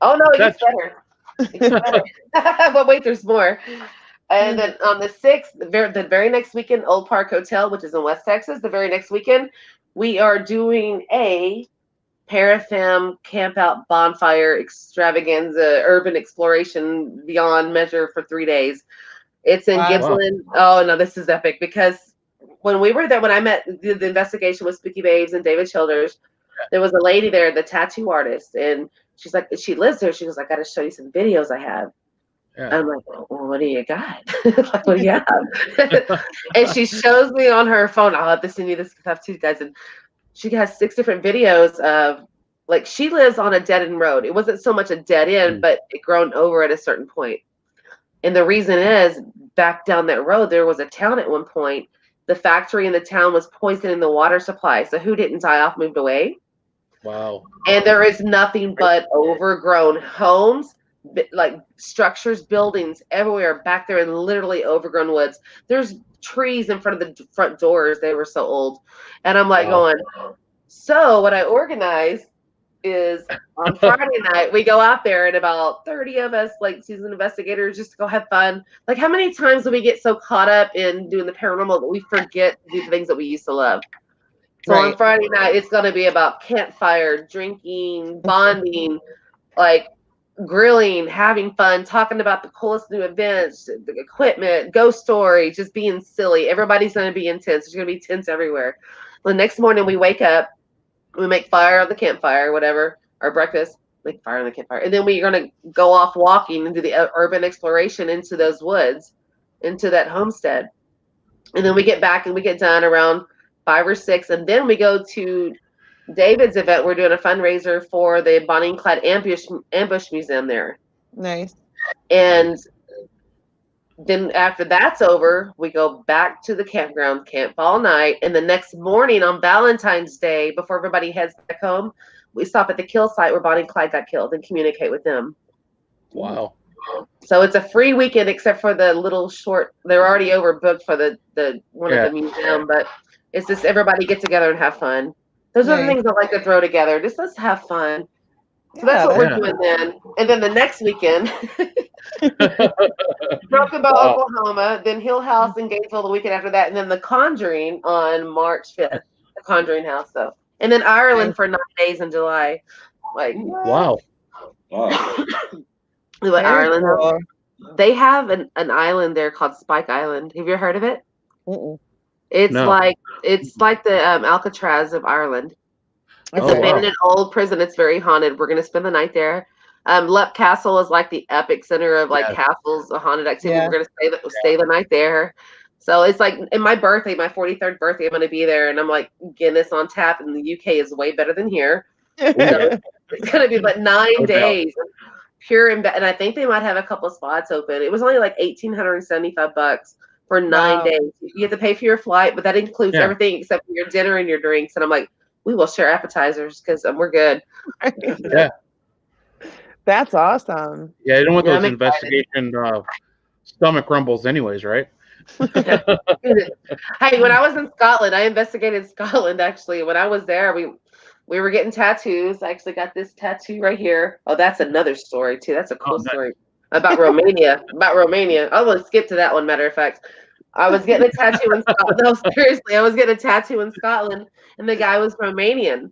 Oh, no, it gets better. It gets better. But wait, there's more. And then on the 6th, the very next weekend, Old Park Hotel, which is in West Texas, the very next weekend, we are doing a Parafem camp-out bonfire extravaganza, urban exploration beyond measure for 3 days. It's in Gippsland. Oh, no, this is epic because when we were there, when I met the investigation with Spooky Babes and David Childers, there was a lady there, the tattoo artist, and she's like, she lives there. She was like, I got to show you some videos I have. Yeah. I'm like, well, what do you got? Like, what do you have? And she shows me on her phone, I'll have to send you this stuff too, guys. And she has 6 different videos of like she lives on a dead end road. It wasn't so much a dead end, but it grown over at a certain point. And the reason is back down that road, there was a town at one point. The factory in the town was poisoning the water supply. So who didn't die off moved away. Wow. And there is nothing but overgrown homes, like structures, buildings everywhere back there in literally overgrown woods. There's trees in front of the front doors. They were so old. And I'm like going, so what I organized is on Friday night, we go out there and about 30 of us, like seasoned investigators, just to go have fun. Like how many times do we get so caught up in doing the paranormal that we forget to do the things that we used to love? So on Friday night, it's going to be about campfire, drinking, bonding, like grilling, having fun, talking about the coolest new events, the equipment, ghost story, just being silly. Everybody's going to be intense. There's going to be tents everywhere. The next morning we wake up, we make fire on the campfire, whatever, our breakfast, make fire on the campfire. And then we're going to go off walking and do the urban exploration into those woods, into that homestead. And then we get back and we get done around 5 or 6. And then we go to David's event. We're doing a fundraiser for the Bonnie and Clyde Ambush Museum there. Nice. And then after that's over, we go back to the campground, camp all night. And the next morning on Valentine's Day, before everybody heads back home, we stop at the kill site where Bonnie and Clyde got killed and communicate with them. Wow. So it's a free weekend except for the little short, they're already overbooked for the one of the museum, but it's just everybody get together and have fun. Those are the things I like to throw together. Just let's have fun. So that's what we're doing then. And then the next weekend, Broken Bow, Oklahoma, then Hill House in Gainesville the weekend after that, and then The Conjuring on March 5th. The Conjuring House, though. And then Ireland for 9 days in July. Like, wow. We went to Ireland. Cool. They have an island there called Spike Island. Have you ever heard of it? It's like the Alcatraz of Ireland. It's an abandoned old prison. It's very haunted. We're going to spend the night there. Lup Castle is like the epic center of like castles, a haunted activity. We're going to stay the night there. So it's like in my birthday, my 43rd birthday, I'm going to be there, and I'm like Guinness on tap. And the UK is way better than here. So it's going to be like 9 days, pure and I think they might have a couple of spots open. It was only like $1,875 for 9 days. You have to pay for your flight, but that includes everything except for your dinner and your drinks. And I'm like, we will share appetizers because we're good. Yeah. That's awesome. Yeah, you don't want those investigation stomach rumbles anyways, right? Hey, when I was in Scotland, I investigated Scotland actually. When I was there, we were getting tattoos. I actually got this tattoo right here. Oh, that's another story too. That's a cool story about Romania. I'm going to skip to that one, matter of fact. I was getting a tattoo in Scotland. No, seriously, I was getting a tattoo in Scotland, and the guy was Romanian.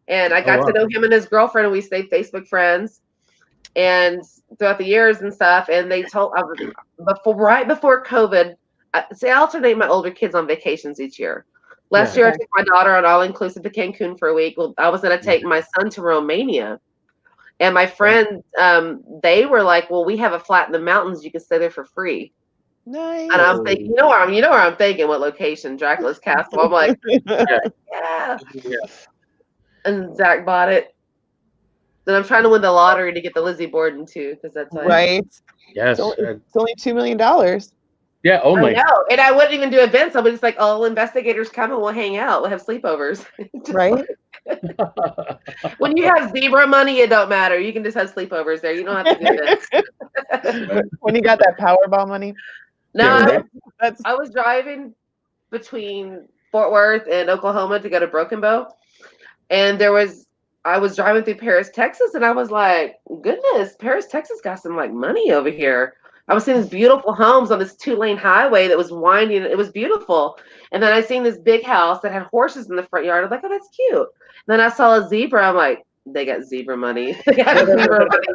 And I got to know him and his girlfriend, and we stayed Facebook friends. And throughout the years and stuff, and they told right before COVID, I alternate my older kids on vacations each year. Last year, I took my daughter on all-inclusive to Cancun for a week. Well, I was going to take my son to Romania. And my friend, they were like, well, we have a flat in the mountains. You can stay there for free. Nice. And I'm thinking, you know where I'm thinking, what location? Dracula's Castle. I'm like, yeah. And Zach bought it. Then I'm trying to win the lottery to get the Lizzie Borden too, because that's like, right. Yes. It's only $2 million. Yeah, only. I know. And I wouldn't even do events. I would just like, all investigators come and we'll hang out. We'll have sleepovers. Right. When you have zebra money, it don't matter. You can just have sleepovers there. You don't have to do this. When you got that Powerball money. No, I was driving between Fort Worth and Oklahoma to go to Broken Bow. And I was driving through Paris, Texas, and I was like, goodness, Paris, Texas got some like money over here. I was seeing these beautiful homes on this 2-lane highway that was winding. It was beautiful. And then I seen this big house that had horses in the front yard. I was like, oh, that's cute. And then I saw a zebra. I'm like, they got zebra money. They got zebra money.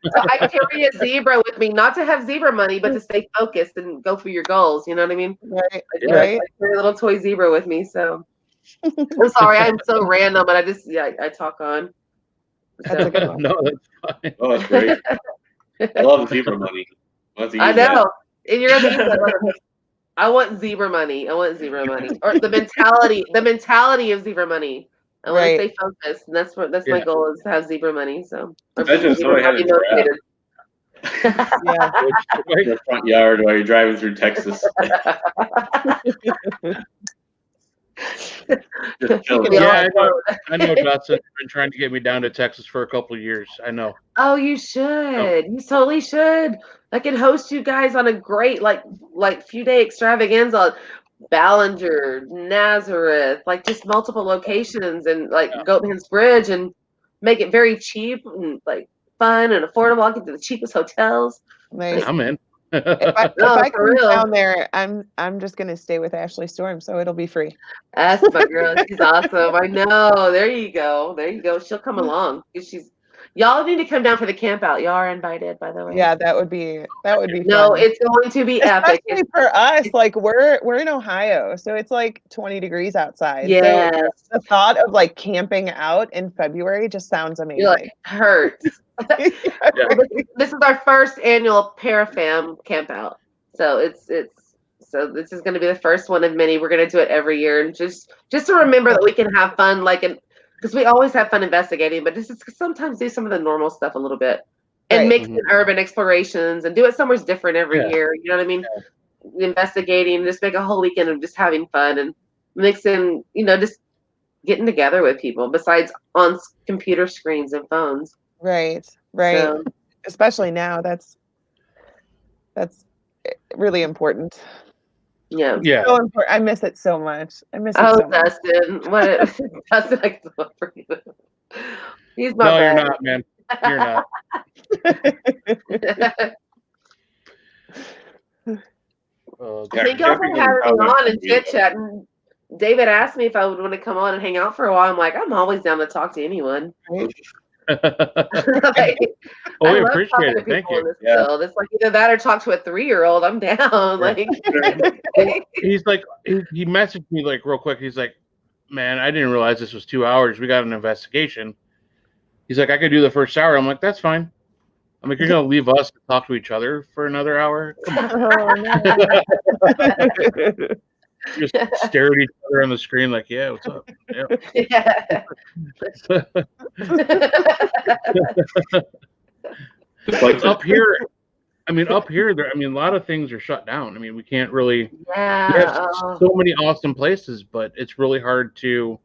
So I carry a zebra with me, not to have zebra money, but to stay focused and go for your goals. You know what I mean? Right. I carry a little toy zebra with me. So I'm sorry, I'm so random, but I talk on. That's a good one. No, that's fine. Oh, that's great. I love zebra money. I know. And you're I want zebra money. I want zebra money. Or the mentality of zebra money. I want to stay focused, and that's my goal is to have zebra money. So I just know I had a giraffe. In the front yard while you're driving through Texas. I know Justin's been trying to get me down to Texas for a couple of years. I know. Oh, you should. You totally should. I can host you guys on a great like few day extravaganza. Ballinger, Nazareth, like just multiple locations, and like Goatman's Bridge, and make it very cheap and like fun and affordable. I'll get to the cheapest hotels. Nice. I'm in. If I come down there, I'm just gonna stay with Ashley Storm, so it'll be free. That's my girl. She's awesome. I know. There you go. She'll come along. Y'all need to come down for the camp out. Y'all are invited, by the way. Yeah, that would be No, fun. it's going to be epic. Especially for us, like we're in Ohio, so it's like 20 degrees outside. Yes. So the thought of like camping out in February just sounds amazing. You're like, hurts. This is our first annual Parafam camp out. So so this is going to be the first one of many. We're going to do it every year, and just to remember that we can have fun, because we always have fun investigating, but just sometimes do some of the normal stuff a little bit, and mix in urban explorations and do it somewhere different every year. You know what I mean? Investigating, just make a whole weekend of just having fun and mixing, just getting together with people besides on computer screens and phones. Right. So, especially now, that's really important. Yeah. So important. I miss it so much. I miss it so much. Dustin. Dustin, I love for you. He's my No, bad. you're not, man. You're not. Thank y'all for having me on and chit chatting. David asked me if I would want to come on and hang out for a while. I'm like, I'm always down to talk to anyone. We appreciate it. Thank you. It's like either that or talk to a 3-year-old. I'm down. He's like, he messaged me like real quick. He's like, man, I didn't realize this was 2 hours. We got an investigation. He's like, I could do the first hour. I'm like, that's fine. I'm like, you're gonna leave us to talk to each other for another hour? Come on. Just stare at each other on the screen like, yeah, what's up? Yeah. Up here, a lot of things are shut down. We can't really. Yeah. We have so many awesome places, but it's really hard to,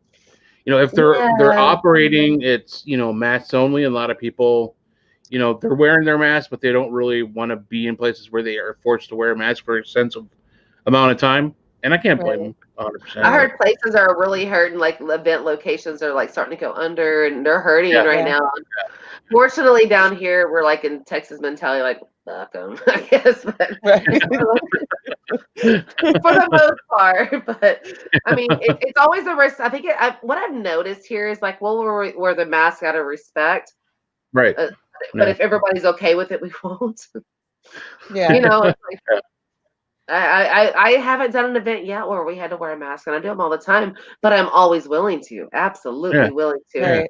if they're operating, it's masks only. And a lot of people, they're wearing their masks, but they don't really want to be in places where they are forced to wear a mask for a sense of amount of time. And I can't blame them 100%. I heard places are really hurting, like event locations are like starting to go under, and they're hurting right now. Fortunately, down here, we're like in Texas mentality, like, fuck them, I guess. But for the most part, but it's always a risk. I think what I've noticed here is like, we're the mask out of respect. Right. But if everybody's okay with it, we won't. Yeah. It's like, I haven't done an event yet where we had to wear a mask, and I do them all the time, but I'm always willing to. Absolutely willing to. Right.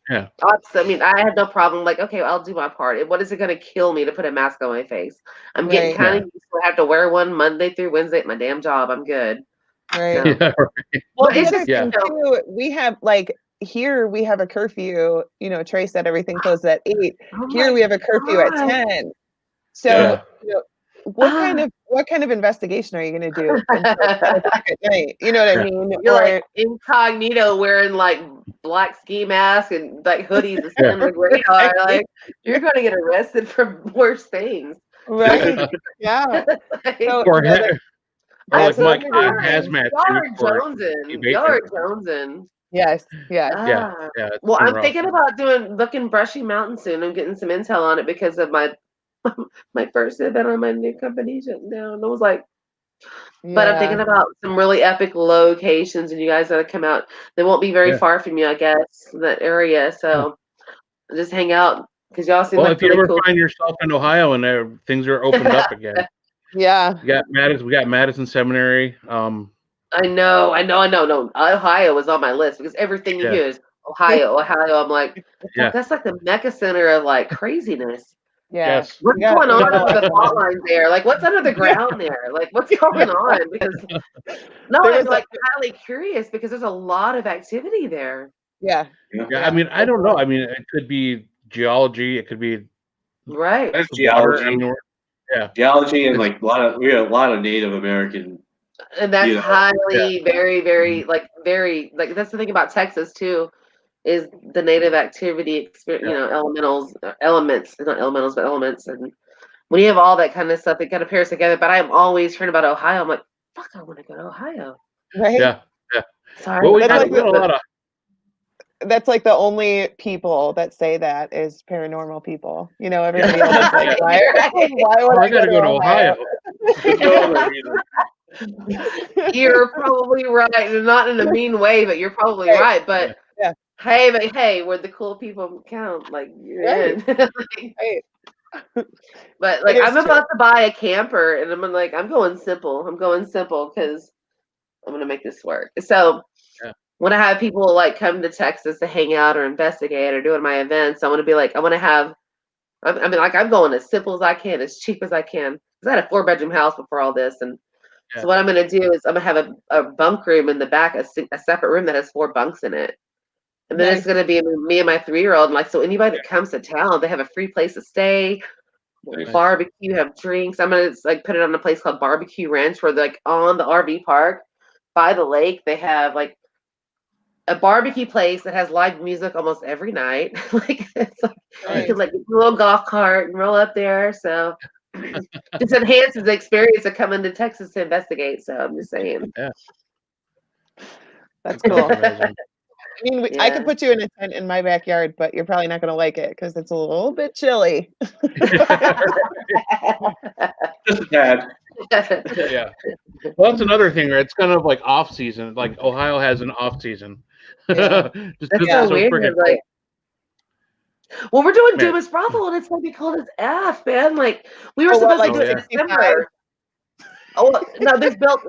Yeah. I have no problem. Like, okay, I'll do my part. What is it going to kill me to put a mask on my face? I'm getting kind of used to have to wear one Monday through Wednesday at my damn job. I'm good. Right. So. Well, it's just too, we have here we have a curfew. Trey said everything closes at 8. Here we have a curfew at 10. So what kind of investigation are you going to do at night? You know what I mean? You're like incognito wearing like black ski mask and like hoodies and stuff on the radar. Like you're going to get arrested for worse things. Right. Yeah. Or like Mike hazmat. Y'all are jonesing. Yes. Yeah. Well, I'm thinking about booking Brushy Mountain soon. I'm getting some intel on it because of my first event on my new company shut down. I was like, but I'm thinking about some really epic locations, and you guys gotta come out. They won't be very far from you, I guess, in that area. So just hang out because y'all seem like if you ever find yourself in Ohio and things are opened up again. Yeah. We got Madison Seminary. I know. No, Ohio was on my list because everything you hear is Ohio. I'm like, that's like the mecca center of like craziness. Yeah. Yes. What's going on under the fault lines there? Like, what's under the ground there? Like, what's going on? Because I'm like highly curious because there's a lot of activity there. Yeah. I mean, I don't know. I mean, it could be geology. It could be right. That's water. geology. Yeah. Geology and like we had a lot of Native American. And that's You know, highly, very, very, very, that's the thing about Texas too, is the native activity experience, elements, not elementals, but elements. And when you have all that kind of stuff, it kind of pairs together. But I'm always hearing about Ohio. I'm like, fuck, I want to go to Ohio. Right? Yeah. Sorry. Well, we got a lot of. That's like the only people that say that is paranormal people. Everybody else is like, why would I gotta go to Ohio? You're probably right, and not in a mean way, but you're probably right. But hey, where the cool people count, like you're in. But like I'm about to buy a camper, and I'm going simple. I'm going simple because I'm gonna make this work. So when I have people like come to Texas to hang out or investigate or doing my events, I want to be like, I want to have. I mean, like I'm going as simple as I can, as cheap as I can. Because I had a 4-bedroom house before all this, and so what I'm going to do is I'm going to have a bunk room in the back, a separate room that has 4 bunks in it. And then it's going to be me and my 3-year-old. And like, so anybody that comes to town, they have a free place to stay, barbecue, have drinks. I'm going to like put it on a place called Barbecue Ranch, where like on the RV park by the lake, they have like a barbecue place that has live music almost every night. Like it's like you can like a little golf cart and roll up there. So just enhances the experience of coming to Texas to investigate. So I'm just saying. Yeah. That's cool. I mean, I could put you in a tent in my backyard, but you're probably not going to like it because it's a little bit chilly. Just a tad. Yeah. Well, that's another thing, right? It's kind of like off season. Like Ohio has an off season. Yeah. Just that's so weird. freaking Like, well, we're doing Dumas Brothel, and it's going to be cold as F, man. Like we were supposed to do it in December. Oh no, there's built.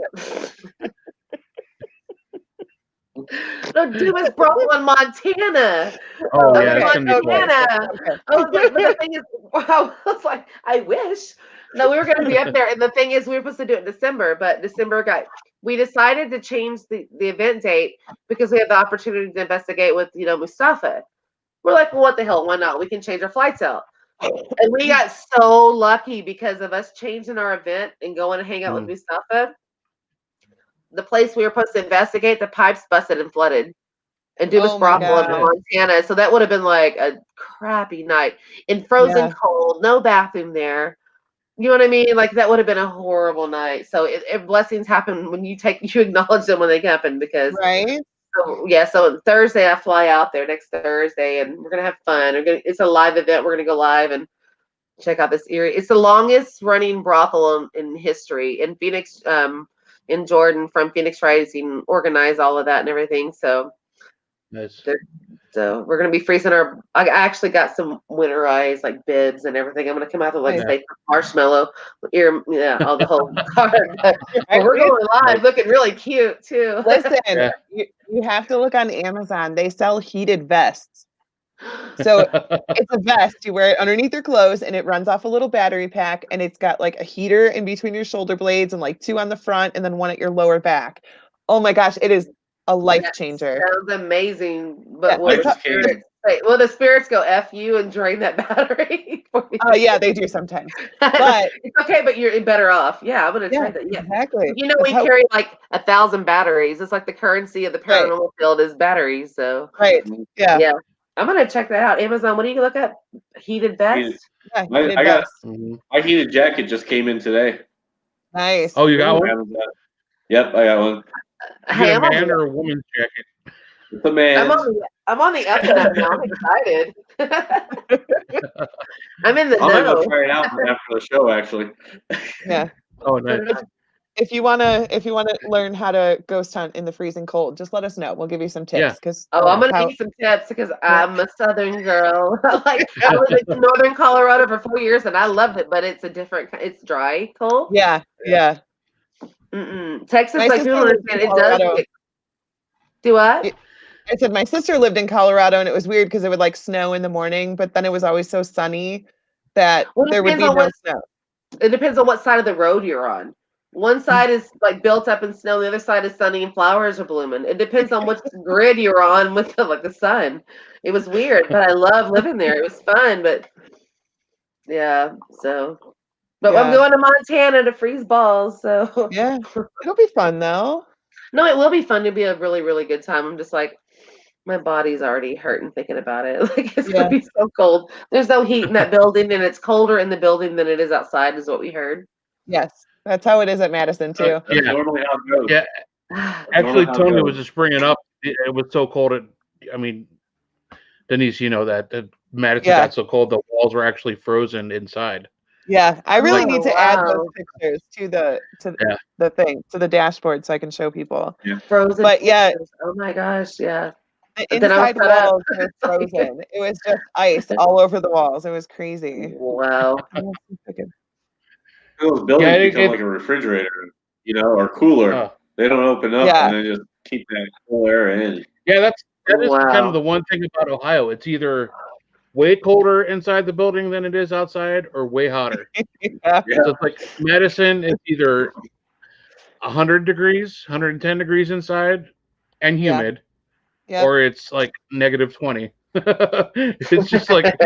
No, Dumas Brothel in Montana. Oh yeah, it's Montana. I was like, but the thing is, I was like, I wish. No, we were going to be up there, and the thing is, we were supposed to do it in December, but we decided to change the event date because we have the opportunity to investigate with Mustafa. We're like, well, what the hell? Why not? We can change our flights out. And we got so lucky because of us changing our event and going to hang out with Mustafa. The place we were supposed to investigate, the pipes busted and flooded. And Dumas Brothel in Montana. So that would have been like a crappy night. In frozen cold, no bathroom there. You know what I mean? Like that would have been a horrible night. So blessings happen when you acknowledge them when they happen because So Thursday I fly out there next Thursday and we're gonna have fun. It's a live event. We're gonna go live and check out this area. It's the longest running brothel in history in Phoenix, in Jordan, from Phoenix Rising, organize all of that and everything. So nice. So we're gonna be freezing I actually got some winterized like bibs and everything. I'm gonna come out there like say marshmallow all the whole card. But we're going live, looking really cute too. Listen, you have to look on Amazon. They sell heated vests. So it's a vest. You wear it underneath your clothes, and it runs off a little battery pack, and it's got like a heater in between your shoulder blades, and like 2 on the front, and then 1 at your lower back. Oh my gosh, it is a life changer. Sounds amazing. But the spirits go F you and drain that battery. Oh yeah, they do sometimes. But it's okay, but you're better off. Yeah, I'm gonna try that. Yeah, exactly. We carry like 1,000 batteries. It's like the currency of the paranormal field is batteries. So yeah. I'm gonna check that out. Amazon. What do you look up? Heated vest. My heated jacket just came in today. Nice. Oh, you got one? Yep, I got one. Is it a man or a woman's jacket? It's a man. I'm on the up and up now. I'm excited. I'm in the know. I'm gonna try it out after the show, actually. Yeah. Oh, nice. If you wanna learn how to ghost hunt in the freezing cold, just let us know. We'll give you some tips. I'm gonna give you some tips because I'm a Southern girl. Like I was in Northern Colorado for 4 years and I loved it, but it's it's dry cold. Yeah. Texas, like people understand it does. Do what? I said my sister lived in Colorado and it was weird because it would like snow in the morning, but then it was always so sunny that there would be no snow. It depends on what side of the road you're on. One side is like built up in snow, the other side is sunny and flowers are blooming. It depends on which grid you're on with the sun. It was weird, but I love living there. It was fun, but yeah. So, but I'm going to Montana to freeze balls. So yeah, it'll be fun though. No, it will be fun. It'll be a really, really good time. I'm just like, my body's already hurting thinking about it. Like it's gonna be so cold. There's no heat in that building, and it's colder in the building than it is outside, is what we heard. Yes, that's how it is at Madison too. That's normally how it goes. Yeah. Actually, Tony was just bringing up. It was so cold. I mean, Denise, you know that Madison got so cold the walls were actually frozen inside. Yeah, I really need to add those pictures to the thing, to the dashboard, so I can show people. Yeah. Frozen. But yeah, oh my gosh, yeah. The inside walls were frozen. It was just ice all over the walls. It was crazy. Wow. Those buildings become like a refrigerator, you know, or cooler. They don't open up and they just keep that cool air in. Yeah, that is kind of the one thing about Ohio. It's either way colder inside the building than it is outside, or way hotter. So it's like Madison is either 100 degrees, 110 degrees inside, and humid, or it's like -20. It's just like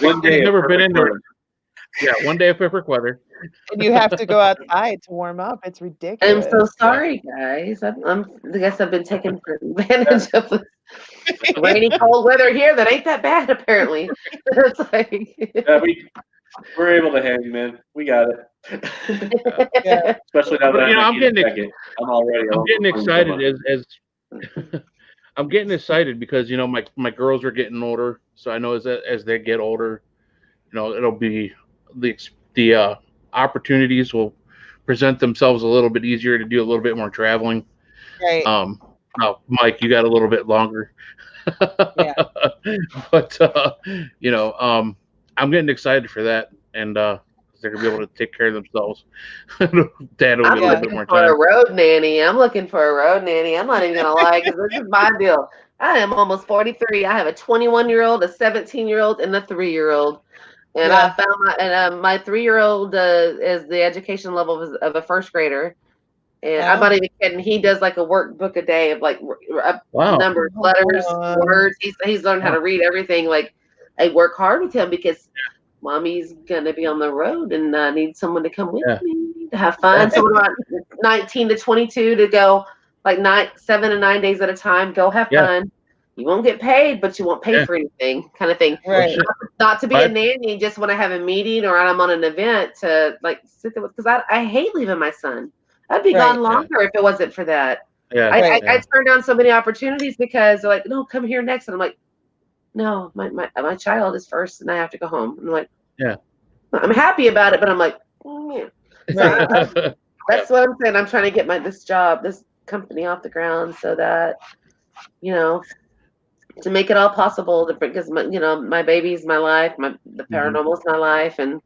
one day. I've never been in there. Yeah, one day of perfect weather. And you have to go outside to warm up. It's ridiculous. I'm so sorry, guys. I guess I've been taking advantage of this rainy, cold weather here that ain't that bad, apparently. It's like we're able to hang, man. We got it. Especially now that I'm getting excited I'm getting excited because my girls are getting older, so I know as they get older, it'll be the opportunities will present themselves a little bit easier to do a little bit more traveling. Right. Now, Mike, you got a little bit longer. But I'm getting excited for that, and they're gonna be able to take care of themselves. Dad will get a little bit more time. I'm looking for a road nanny. I'm not even gonna lie, because this is my deal. I am almost 43. I have a 21-year-old, a 17-year-old, and a 3-year-old. And I found my 3-year-old is the education level of a first grader. And I'm not even kidding. He does like a workbook a day of like numbers, letters, words. He's learned how to read everything. Like, I work hard with him because mommy's gonna be on the road and I need someone to come with me to have fun. So we're about 19 to 22 to go like 7 to 9 days at a time. Go have fun. You won't get paid, but you won't pay for anything, kind of thing. Right. Not to be a nanny, just when I have a meeting or I'm on an event to like sit there with, because I hate leaving my son. I'd be gone longer if it wasn't for that. Yeah. I turned down so many opportunities because they're like, no, come here next. And I'm like, no, my child is first and I have to go home. I'm like, I'm happy about it, but I'm like, So that's what I'm saying. I'm trying to get this company off the ground so that, to make it all possible, because my baby's my life, the paranormal is my life, and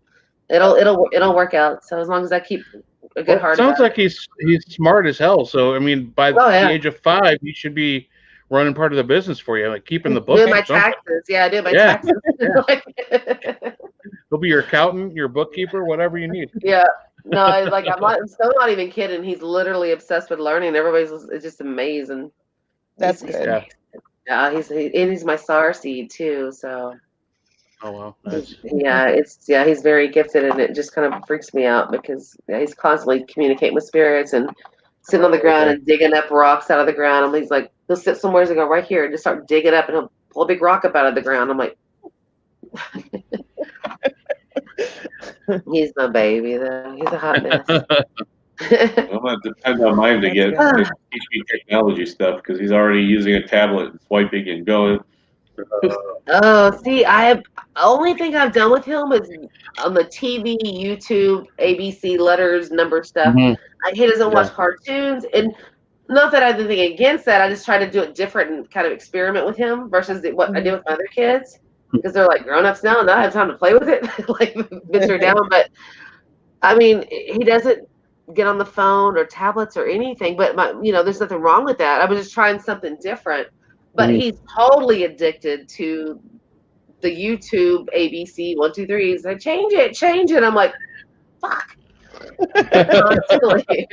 it'll work out. So as long as I keep a good heart. Sounds like he's smart as hell. So I mean, by the age of 5, he should be running part of the business for you, like keeping the books. Doing my taxes, I do my taxes. He'll be your accountant, your bookkeeper, whatever you need. Yeah. No, I'm still not even kidding. He's literally obsessed with learning. Everybody's just amazing. That's good. Yeah, he's my star seed too. So. Oh wow. Nice. He's very gifted, and it just kind of freaks me out because he's constantly communicating with spirits and sitting on the ground and digging up rocks out of the ground. And he's like, he'll sit somewhere and go right here and just start digging up, and he'll pull a big rock up out of the ground. I'm like, he's my baby though. He's a hot mess. I'm gonna depend on mine to teach me technology stuff because he's already using a tablet and swiping and going. See, only thing I've done with him is on the TV, YouTube, ABC letters, number stuff. Mm-hmm. He doesn't watch cartoons, and not that I have anything against that. I just try to do it different and kind of experiment with him versus what I do with my other kids, because they're like grown-ups now, and I have time to play with it, like venture down. But I mean, he doesn't get on the phone or tablets or anything. But there's nothing wrong with that. I was just trying something different. But he's totally addicted to the YouTube ABC 1, 2, 3. He's like, change it. I'm like, fuck. Constantly.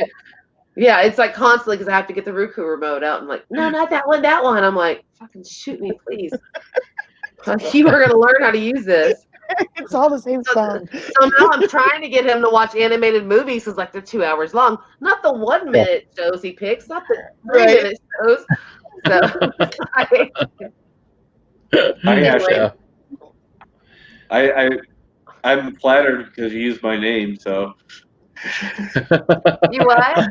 Yeah, it's like constantly because I have to get the Roku remote out. I'm like, no, not that one, that one. I'm like, fucking shoot me, please. You are going to learn how to use this. It's all the same song. So now I'm trying to get him to watch animated movies because like they're 2 hours long. Not the 1 minute shows he picks, not the 3 minute shows. So I'm flattered because you used my name, so. You what?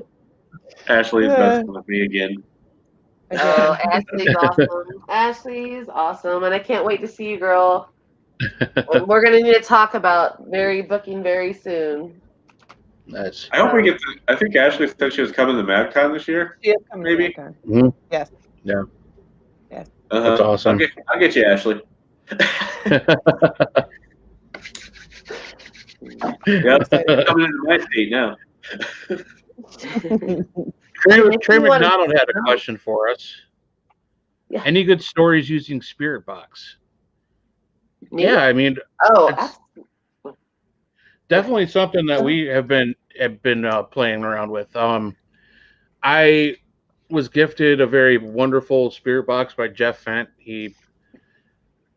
Ashley's messing with me again. Oh, Ashley's awesome. Ashley's awesome, and I can't wait to see you, girl. We're gonna need to talk about booking very soon. Nice. I hope we get to. I think Ashley said she was coming to MadCon this year. She is coming maybe. to MadCon. Mm-hmm. Yes. Yeah. Yes. That's awesome. I'll get you, Ashley. Yep, coming into my state now. Trey McDonald had a question for us. Yeah. Any good stories using Spirit Box? Me? Yeah, I mean, definitely something that we have been playing around with. I was gifted a very wonderful Spirit Box by Jeff Fent. He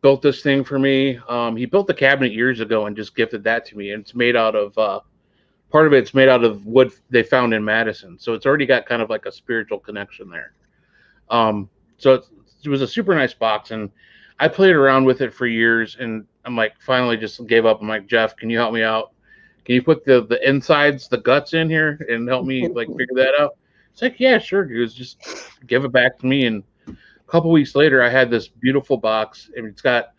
built this thing for me. He built the cabinet years ago and just gifted that to me. And it's made out of part of it's made out of wood they found in Madison, so it's already got kind of like a spiritual connection there. So it was a super nice box, and I played around with it for years, and I'm like, finally just gave up. I'm like, Jeff, can you help me out? Can you put the insides, the guts in here and help me like figure that out? It's like, yeah, sure, dude. Just give it back to me. And a couple weeks later, I had this beautiful box, and it's got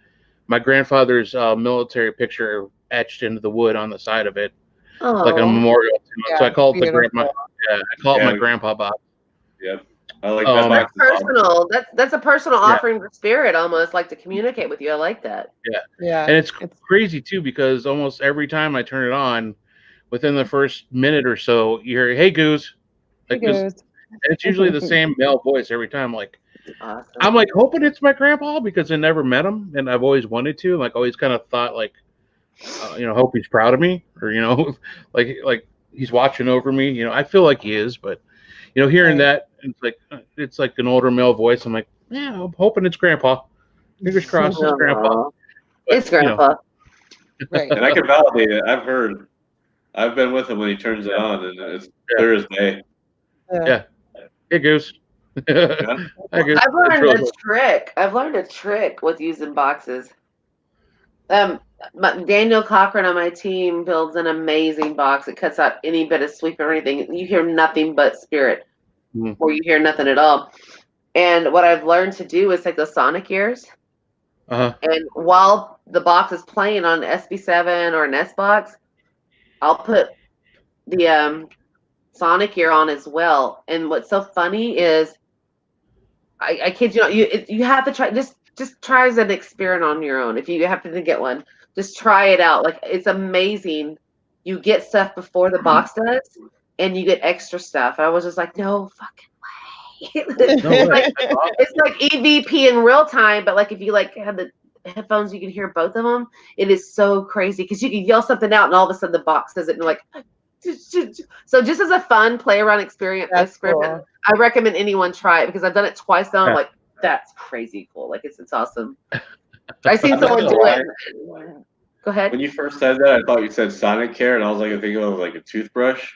my grandfather's military picture etched into the wood on the side of it, like a memorial. Yeah, so I call it beautiful. my grandpa box. Yep. I like that box. That's personal. That's a personal offering to spirit, almost like to communicate with you. I like that. Yeah. And it's crazy too, because almost every time I turn it on, within the first minute or so, you hear, "Hey, Goose." Like, Hey, Goose. and it's usually the same male voice every time. Like, awesome. I'm like hoping it's my grandpa because I never met him, and I've always wanted to. Like, always kind of thought like, hope he's proud of me, or like he's watching over me. I feel like he is, but hearing that, it's like an older male voice. I'm like, yeah, I'm hoping it's grandpa. Fingers crossed, it's grandpa. But, it's grandpa. Right. And I can validate it. I've been with him when he turns it on, and it's clear as day. Yeah. Hey, Goose. I've learned a trick. I've learned a trick with using boxes. Daniel Cochran on my team builds an amazing box. It cuts out any bit of sweep or anything. You hear nothing but spirit, or you hear nothing at all. And what I've learned to do is take those sonic ears, and while the box is playing on an SB7 or an S box, I'll put the sonic ear on as well. And what's so funny is, I kid you not, you have to try just try as an experiment on your own. If you happen to get one, just try it out. Like, it's amazing. You get stuff before the box does, and you get extra stuff. I was just like, no fucking way. It's like EVP in real time, but like if you like have the headphones, you can hear both of them. It is so crazy because you can yell something out, and all of a sudden the box does it, and you're like. So just as a fun play around experience, cool. I recommend anyone try it because I've done it twice now. I'm like, that's crazy cool. Like it's awesome. I've seen someone do it. Go ahead. When you first said that, I thought you said sonic care, and I was like, I think of like a toothbrush.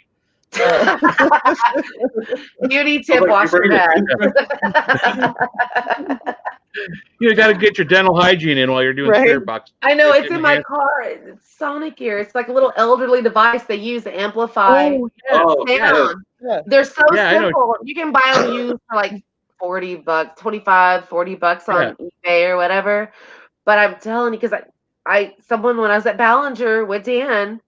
Beauty tip: wash your head. You got to get your dental hygiene in while you're doing Spirit Box. I know, it's in my car. It's sonic ear. It's like a little elderly device they use to amplify sound. Yeah. They're so simple. You can buy them used for like $40, $25, $40 on eBay or whatever. But I'm telling you, because when I was at Ballinger with Dan,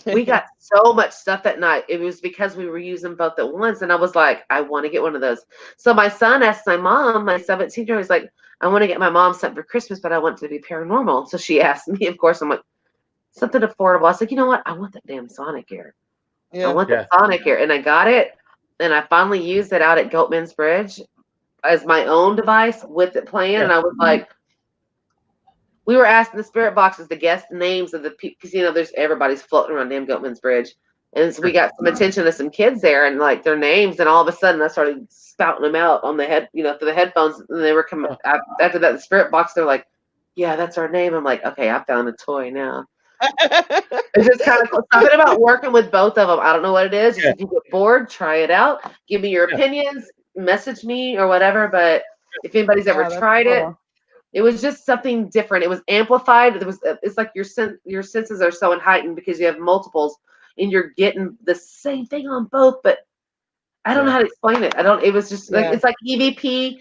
we got so much stuff that night. It was because we were using both at once. And I was like, I want to get one of those. So my son asked my mom, my 17-year-old, he's like, I want to get my mom something for Christmas, but I want it to be paranormal. So she asked me, of course, I'm like, something affordable. I was like, you know what? I want that damn sonic ear. I want that sonic ear. And I got it. And I finally used it out at Goatman's Bridge as my own device with it playing. And I was like, we were asking the spirit boxes to guess names of the people, because there's everybody's floating around damn Goatman's Bridge. And so we got some attention to some kids there and like their names, and all of a sudden I started spouting them out on the head, through the headphones, and they were coming after that, the spirit box, they're like, yeah, that's our name. I'm like, okay, I found a toy now. It's just kind of cool. Something about working with both of them. I don't know what it is. Just if you get bored, try it out. Give me your opinions, message me or whatever. But if anybody's ever tried it, it was just something different. It was amplified. It's like your senses are so heightened because you have multiples and you're getting the same thing on both, but I don't know how to explain it. It was just like, it's like EVP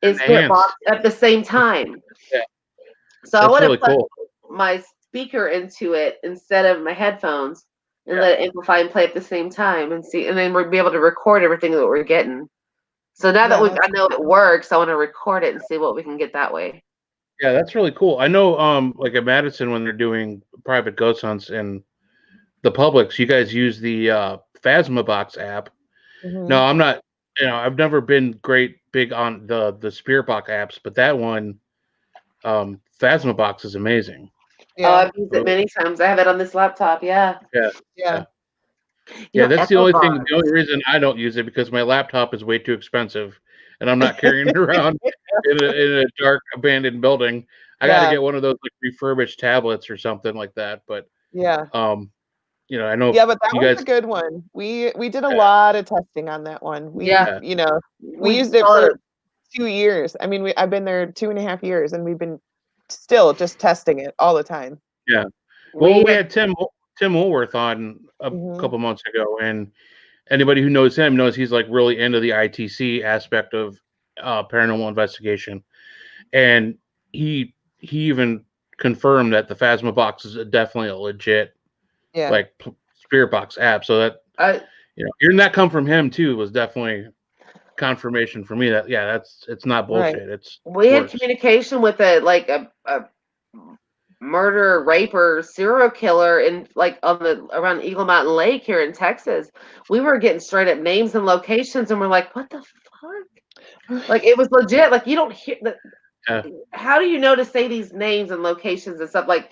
and Spirit Box at the same time. Yeah. So I want to put cool. my speaker into it instead of my headphones and let it amplify and play at the same time and see, and then we'll be able to record everything that we're getting. So now that I know it works, I want to record it and see what we can get that way. Yeah, that's really cool. I know, like at Madison, when they're doing private ghost hunts in the Publix, you guys use the Phasma Box app. No, I'm not. I've never been big on the Spirit Box apps, but that one, Phasma Box, is amazing. Yeah. Oh, I've used it many times. I have it on this laptop. Yeah. Yeah. That's the only thing. The only reason I don't use it because my laptop is way too expensive, and I'm not carrying it around in a dark abandoned building. I got to get one of those like refurbished tablets or something like that. But I know. Yeah, but that was a good one. We did a lot of testing on that one. We used it for 2 years. I mean, I've been there 2.5 years, and we've been still just testing it all the time. Yeah. Well, we had Tim Woolworth on a couple months ago, and anybody who knows him knows he's like really into the ITC aspect of paranormal investigation, and he even confirmed that the Phasma Box is definitely a legit like Spirit Box app. So that hearing that come from him too was definitely confirmation for me that it's not bullshit. We had communication with a murder, rape, or serial killer in like around Eagle Mountain Lake here in Texas. We were getting straight up names and locations, and we're like, what the fuck? Like it was legit. Like you don't hear that. How do you know to say these names and locations and stuff? Like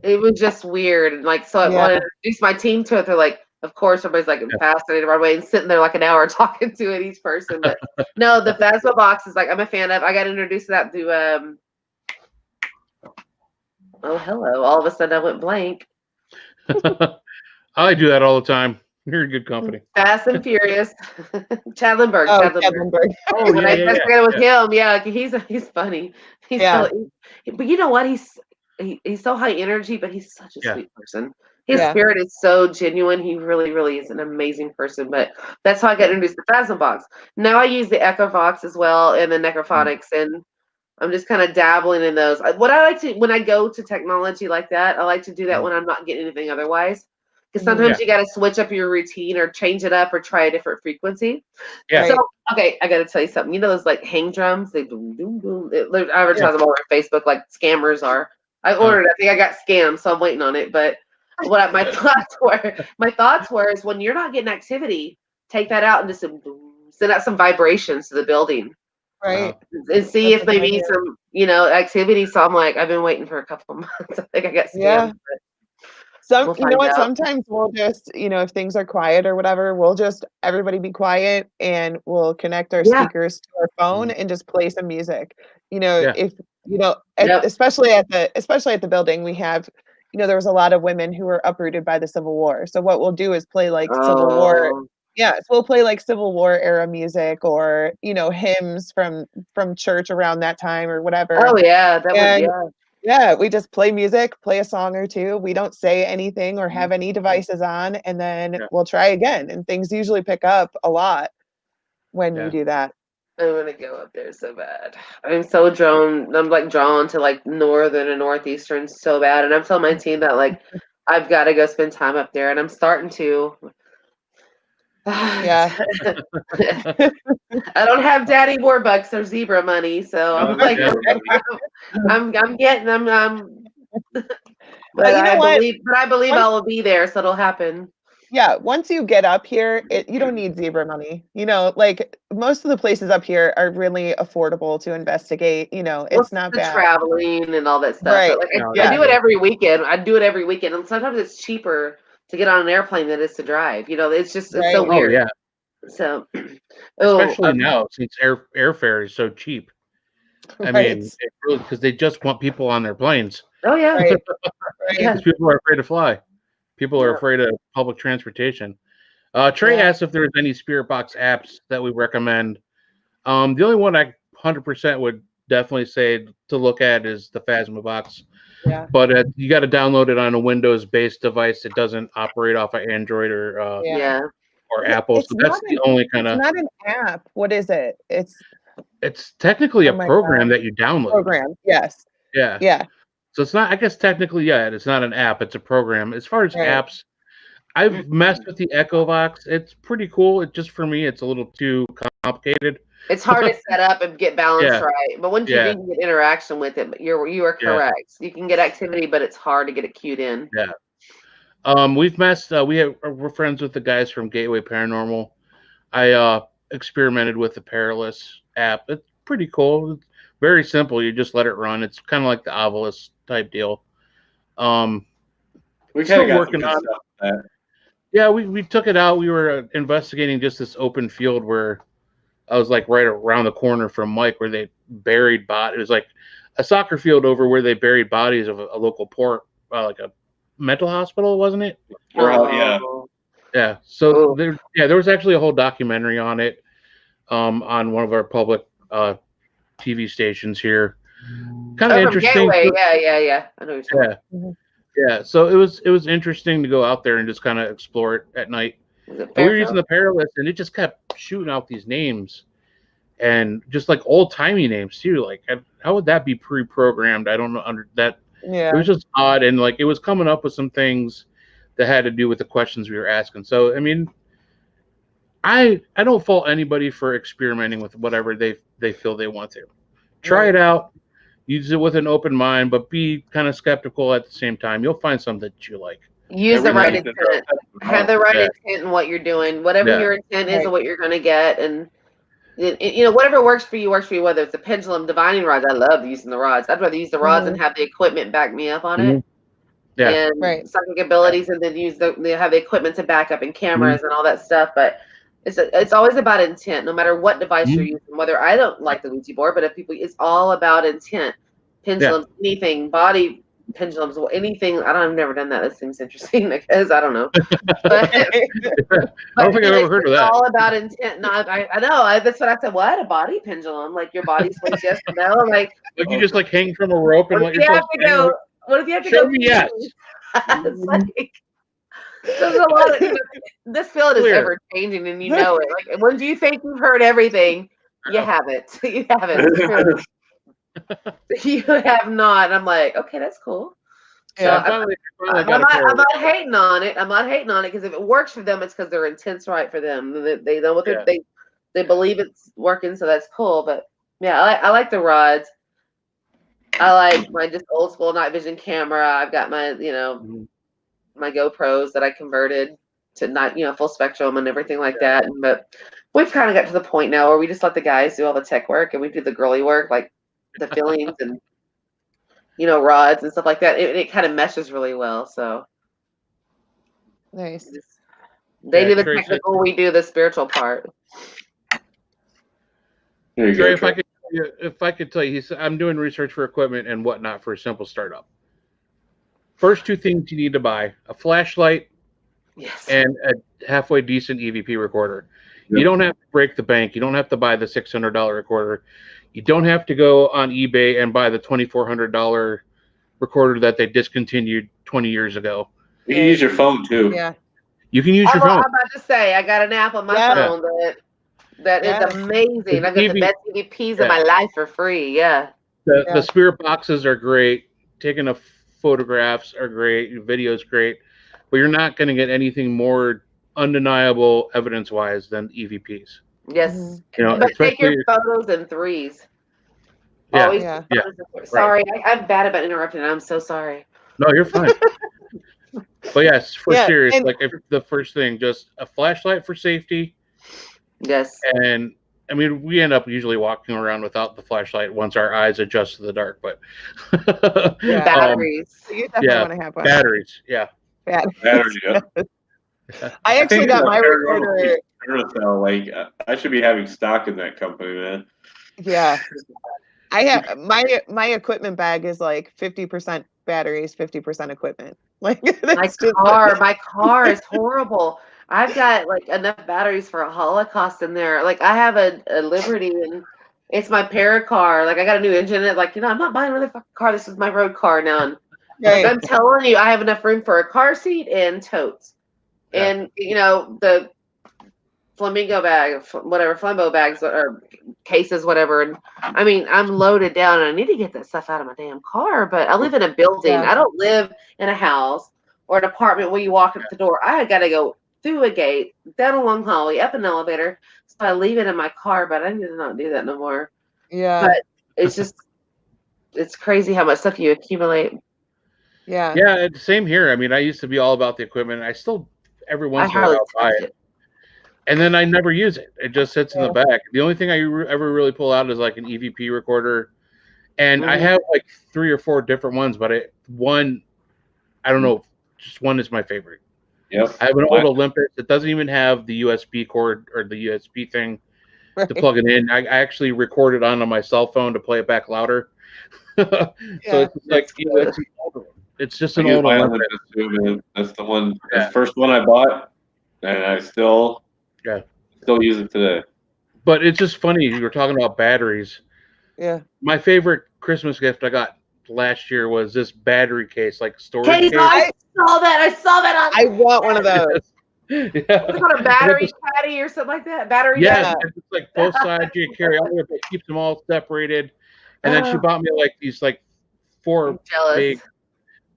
it was just weird. And like so I wanted to introduce my team to it. They're like, of course, everybody's like fascinated right away and sitting there like an hour talking to it each person. But no, the Phasma Box is like I'm a fan of. I got introduced to that through oh, hello. All of a sudden I went blank. I do that all the time. You're in good company. Fast and Furious. Chadlenberg. Oh, when I investigated with him, he's funny. He's but you know what? He's so high energy, but he's such a sweet person. His spirit is so genuine. He really, really is an amazing person. But that's how I got introduced to Phasma Box. Now I use the Echo Box as well and the Necrophonics, and I'm just kind of dabbling in those. What I like to, when I go to technology like that, I like to do that when I'm not getting anything otherwise. Because sometimes you got to switch up your routine or change it up or try a different frequency. Yeah. So, okay, I got to tell you something. You know those like hang drums? They boom, boom, boom. I advertise them all over Facebook like scammers are. I ordered. I think I got scammed, so I'm waiting on it. But what my thoughts were is when you're not getting activity, take that out and just send out some vibrations to the building. Right. And see if maybe some, activity. So I'm like, I've been waiting for a couple of months. I think I got scammed. Yeah. Sometimes we'll just, if things are quiet or whatever, we'll just everybody be quiet and we'll connect our speakers to our phone and just play some music. Especially at the building, we have, there was a lot of women who were uprooted by the Civil War. So what we'll do is play like Civil War. Yeah, so we'll play like Civil War era music or, hymns from church around that time or whatever. Oh yeah, yeah, we just play music, play a song or two. We don't say anything or have any devices on, and then we'll try again. And things usually pick up a lot when you do that. I want to go up there so bad. I'm so drawn. I'm like drawn to like northern and northeastern so bad. And I'm telling my team that like I've got to go spend time up there, and I'm starting to. Yeah. I don't have daddy warbucks or zebra money, so I'm like I'm getting them. But I believe I will be there, so it'll happen. Yeah, once you get up here, you don't need zebra money. Like most of the places up here are really affordable to investigate. It's not bad. Traveling and all that stuff. Right. But like I do it every weekend. And sometimes it's cheaper to get on an airplane than it is to drive. You know, it's just it's Right. so weird. yeah. So, Especially now, since airfare is so cheap. I Right. mean, it really, because they just want people on their planes. oh yeah, Right. yeah. Because people are afraid to fly. People are Yeah. afraid of public transportation. Trey Yeah. asked if there's any Spirit Box apps that we recommend. The only one I 100% would definitely say to look at is the Phasma Box. Yeah. But you got to download it on a Windows-based device. It doesn't operate off of Android or Yeah. Apple. It's So that's not the only kind It's of. not an app. What is it? It's technically Oh a my program God. that you download. Program. Yes. Yeah. Yeah. So it's not. I guess technically, yeah, it's not an app. It's a program. As far as Right. apps, I've messed with the Echo Box. It's pretty cool. It just for me, it's a little too complicated. It's hard to set up and get balanced Yeah. right. But once you Yeah. do get interaction with it, you are Yeah. correct. You can get activity, but it's hard to get it queued in. Yeah. We've messed. We're friends with the guys from Gateway Paranormal. I experimented with the Perilous app. It's pretty cool. It's very simple. You just let it run. It's kind of like the Ovilus type deal. We kind Still of got working some on good stuff with that. Yeah, we took it out. We were investigating just this open field where I was like right around the corner from Mike where they buried It was like a soccer field over where they buried bodies of a local port, like a mental hospital, wasn't it? Yeah. Yeah. So there was actually a whole documentary on it, on one of our public TV stations here. Kind of interesting. Gateway. Yeah. I know what you're saying. Yeah. Yeah. So it was interesting to go out there and just kind of explore it at night. We were using the Perilous, and it just kept shooting out these names, and just like old timey names too. Like, how would that be pre-programmed? I don't know. Yeah. It was just odd, and like it was coming up with some things that had to do with the questions we were asking. So I mean, I don't fault anybody for experimenting with whatever they feel they want to. Try it out. Use it with an open mind, but be kind of skeptical at the same time. You'll find something that you like. Use the right intent. Have the right intent in what you're doing. Whatever your intent is and what you're going to get. And, whatever works for you, whether it's a pendulum, divining rods. I love using the rods. I'd rather use the rods and have the equipment back me up on it. Yeah. And psychic abilities, and then they have the equipment to back up and cameras and all that stuff. But it's always about intent, no matter what device you're using. Whether I don't like the Ouija board, but if people, it's all about intent. Pendulums, anything, body pendulums, anything. I've never done that. That seems interesting because I don't know. But, I don't think I've ever heard of that. It's all about intent. No, I know. That's what I said. What, a body pendulum? Like your body says yes or no? Like you just like hang from a rope and let yourself. What if you have to Show go? me yes. It's like, there's a lot of this field is ever changing, and you know it. Like, when do you think you've heard everything? You haven't. You haven't. You have not. I'm like, okay, that's cool. Yeah. So I'm not hating on it. I'm not hating on it because if it works for them, it's because their intent's right for them. They know what they believe it's working, so that's cool. But yeah, I like the rods. I like my just old school night vision camera. I've got my my GoPros that I converted to not full spectrum and everything like that. But we've kind of got to the point now where we just let the guys do all the tech work and we do the girly work, like the fillings and rods and stuff like that. It kind of meshes really well. So nice. They do the technical, we do the spiritual part. There you Trey, go. if I could tell you, I'm doing research for equipment and whatnot for a simple startup. First two things you need to buy: a flashlight and a halfway decent EVP recorder. Yep. You don't have to break the bank. You don't have to buy the $600 recorder. You don't have to go on eBay and buy the $2,400 recorder that they discontinued 20 years ago. You can use your phone too. Yeah. You can use your phone. I'm about to say, I got an app on my phone that is amazing. I get the best EVPs of my life for free. Yeah. The spirit boxes are great. Taking photographs are great. Your video's great. But you're not going to get anything more undeniable evidence-wise than EVPs. Yes. But take your photos in threes. Yeah. Always sorry, right. I'm bad about interrupting. I'm so sorry. No, you're fine. But yes, for serious, like if the first thing, just a flashlight for safety. Yes. And I mean, we end up usually walking around without the flashlight once our eyes adjust to the dark. But batteries. You definitely want to have one. Batteries. Yeah. Batteries. Yeah. I actually got my recorder. Like, I should be having stock in that company, man. Yeah. I have my equipment bag is like 50% batteries, 50% equipment. Like my car is horrible. I've got like enough batteries for a Holocaust in there. Like I have a Liberty and it's my Paracar. Like I got a new engine in it. Like, I'm not buying another fucking car. This is my road car now. And like I'm telling you, I have enough room for a car seat and totes. Yeah. And the flamingo bag, whatever, flambeau bags or cases, whatever. And I mean, I'm loaded down and I need to get that stuff out of my damn car, but I live in a building. Yeah. I don't live in a house or an apartment where you walk up the door. I got to go through a gate, down a long hallway, up an elevator. So I leave it in my car, but I need to not do that no more. Yeah. But it's crazy how much stuff you accumulate. Yeah. Yeah, same here. I mean, I used to be all about the equipment. I still, every once in a while, I'll buy it. And then I never use it. It just sits in the back. The only thing I ever really pull out is like an EVP recorder. And I have like 3 or 4 different ones, but I don't know, just one is my favorite. Yep. I have an old Olympus that doesn't even have the USB cord or the USB thing to plug it in. I actually record it on my cell phone to play it back louder. So it's just like, it's just an old Olympus. That's the one. That's the first one I bought, and I still use it today. But it's just funny. You were talking about batteries. Yeah. My favorite Christmas gift I got last year was this battery case, like storage case. I saw that. I want one of those. Yeah. It's called a battery caddy or something like that. Battery. Yeah, it's like both sides you can carry. It keeps them all separated. And then she bought me like these 4 big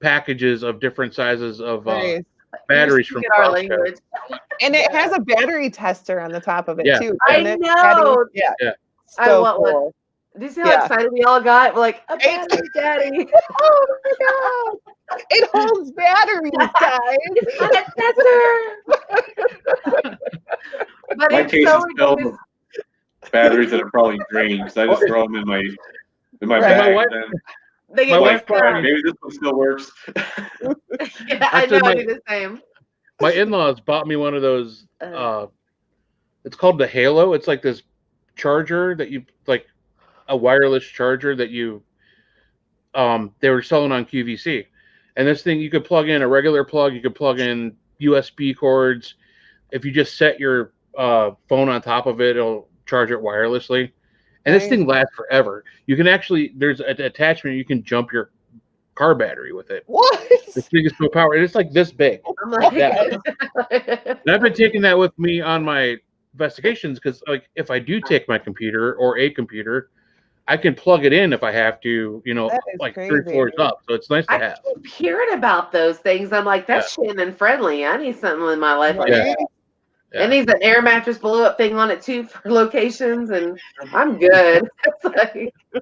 packages of different sizes of batteries from Costco. And it has a battery tester on the top of it too. I know. Yeah. I So want cool. one. Do you see how excited we all got? We're like, a battery daddy. Oh my god! It holds batteries, guys. But my it's case so is filled with batteries that are probably drained because I just throw them in my bag. My wife maybe this one still works. Yeah, I know. I do the same. My in-laws bought me one of those. It's called the Halo. It's like this charger that you like, a wireless charger that you. They were selling on QVC, and this thing you could plug in a regular plug. You could plug in USB cords. If you just set your phone on top of it, it'll charge it wirelessly. And this thing lasts forever. You can actually, there's an attachment, you can jump your car battery with it. What? This thing is so powerful. It's like this big. I'm like, and I've been taking that with me on my investigations because, like, if I do take my computer or a computer, I can plug it in if I have to, like crazy. 3 floors up. So it's nice to have. I keep hearing about those things. I'm like, that's Shannon friendly. I need something in my life like that. Yeah. It needs an air mattress blow up thing on it too for locations, and I'm good. But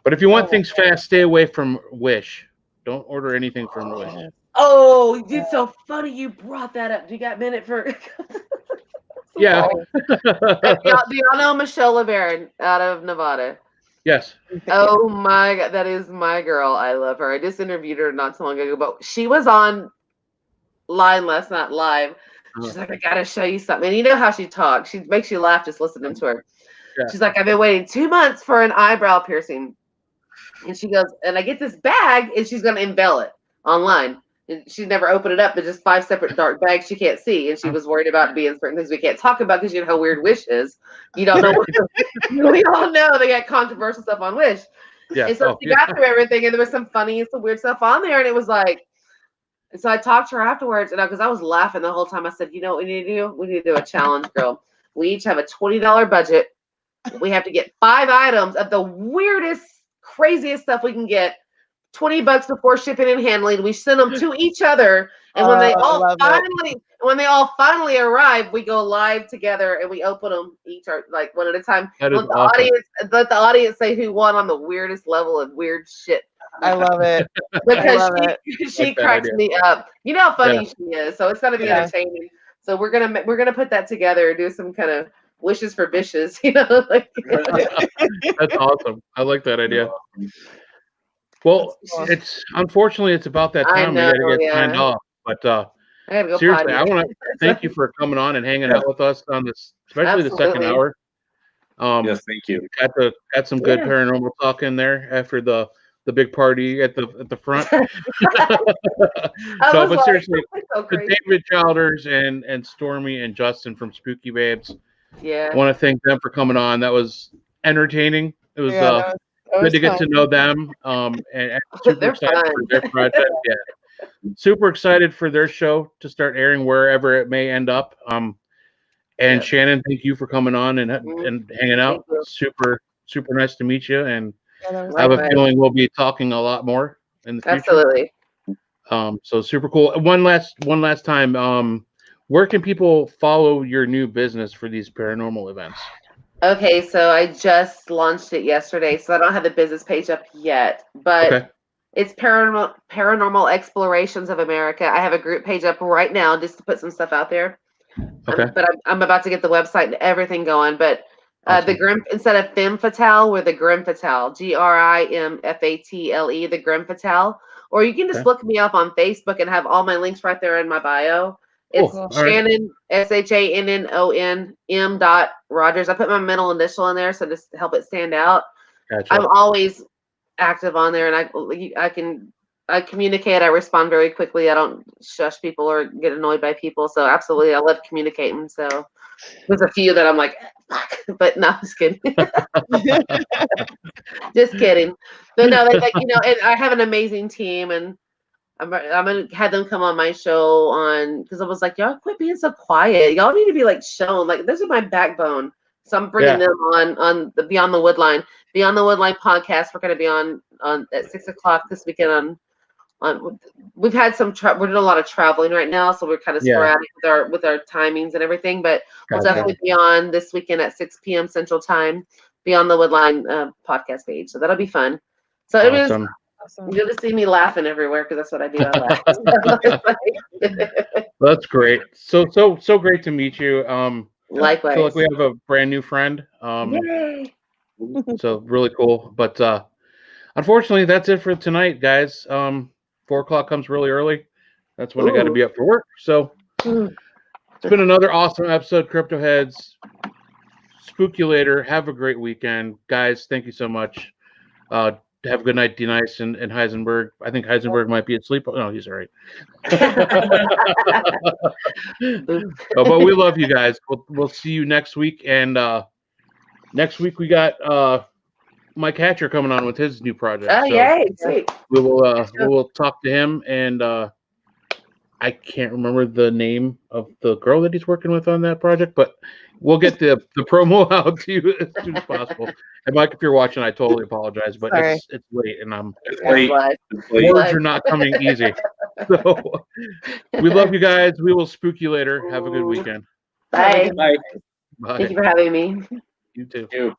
if you want things fast, stay away from Wish. Don't order anything from Wish. Oh, it's so funny you brought that up. Do you got a minute for? Yeah. Do y'all know Michelle LeBaron out of Nevada? Yes. Oh my God, that is my girl. I love her. I just interviewed her not so long ago, but she was on line last night live. She's like, I gotta show you something. And you know how she talks. She makes you laugh just listening to her. Yeah. She's like, I've been waiting 2 months for an eyebrow piercing. And she goes, and I get this bag, and she's gonna unveil it online. And she never opened it up, but just 5 separate dark bags she can't see. And she was worried about it being certain things we can't talk about because you know how weird Wish is. You don't know. We all know they got controversial stuff on Wish. Yeah. And so she got through everything, and there was some funny and some weird stuff on there. And it was like, and so I talked to her afterwards, and because I was laughing the whole time, I said, you know what we need to do? We need to do a challenge, girl. We each have a $20 budget. We have to get 5 items of the weirdest, craziest stuff we can get. $20 before shipping and handling. We send them to each other, and when they all finally arrive, we go live together and we open them each like one at a time. Let the audience say who won on the weirdest level of weird shit. I love it because she cracks me up. You know how funny she is, so it's gonna be entertaining. So we're gonna put that together and do some kind of wishes for bishes. Like that's awesome. I like that idea. Well, it's unfortunately it's about that I time. know, We got to get signed yeah. off. But I gotta go seriously, potty. I want to thank you for coming on and hanging out with us on this, especially the second Absolutely. hour. Yes, thank you. Got some good Yeah. paranormal talk in there after the big party at the front. No, but seriously, so to David Childers and Stormy and Justin from Spooky Babes, Yeah. I want to thank them for coming on. That was entertaining. It was that good was to get fun. to know them. And super They're excited for fun. their project. Yeah, super excited for their show to start airing wherever it may end up. And Shannon, thank you for coming on and hanging out. Super nice to meet you, and I have a feeling we'll be talking a lot more in the future. Absolutely. So super cool. One last time. Where can people follow your new business for these paranormal events? Okay, so I just launched it yesterday, so I don't have the business page up yet, but it's Paranormal Explorations of America. I have a group page up right now just to put some stuff out there. Okay. But I'm about to get the website and everything going. But Awesome. the Grim, instead of Femme Fatale, we're the Grim Fatale. GRIMFATLE, the Grim Fatale. Or you can just look me up on Facebook and have all my links right there in my bio. It's Shannon, SHANNON M.Rogers. I put my middle initial in there so just to help it stand out. Gotcha. I'm always active on there, and I communicate. I respond very quickly. I don't shush people or get annoyed by people. So absolutely, I love communicating. So there's a few that I'm like, fuck, but no, just kidding. Just kidding. But no, and I have an amazing team, and I'm gonna have them come on my show because I was like, y'all quit being so quiet. Y'all need to be like shown. Like, this is my backbone. So I'm bringing them on the Beyond the Woodline podcast. We're gonna be on at 6:00 this weekend. We've had some we're doing a lot of traveling right now, so we're kind of sporadic with our timings and everything. But we'll definitely be on this weekend at 6 p.m. Central Time, Beyond the Woodline podcast page. So that'll be fun. So it was. You're gonna see me laughing everywhere because that's what I do. I laugh. That's great. So great to meet you. Likewise. I feel like we have a brand new friend. Yay. So really cool. But unfortunately, that's it for tonight, guys. 4:00 comes really early. That's when I got to be up for work. So it's been another awesome episode, Crypto Heads. Spookulator. Have a great weekend, guys. Thank you so much. Have a good night, D Nice and Heisenberg. I think Heisenberg might be asleep. No, he's all right. But we love you guys. We'll see you next week. And next week we got Mike Hatcher coming on with his new project. Oh, yay! Sweet. We will talk to him, and I can't remember the name of the girl that he's working with on that project, but we'll get the promo out to you as soon as possible. And Mike, if you're watching, I totally apologize, but it's late, and it's late. Words are not coming easy. So we love you guys. We will spook you later. Have a good weekend. Bye. Bye. Bye. Thank you for having me. You too. Thank you.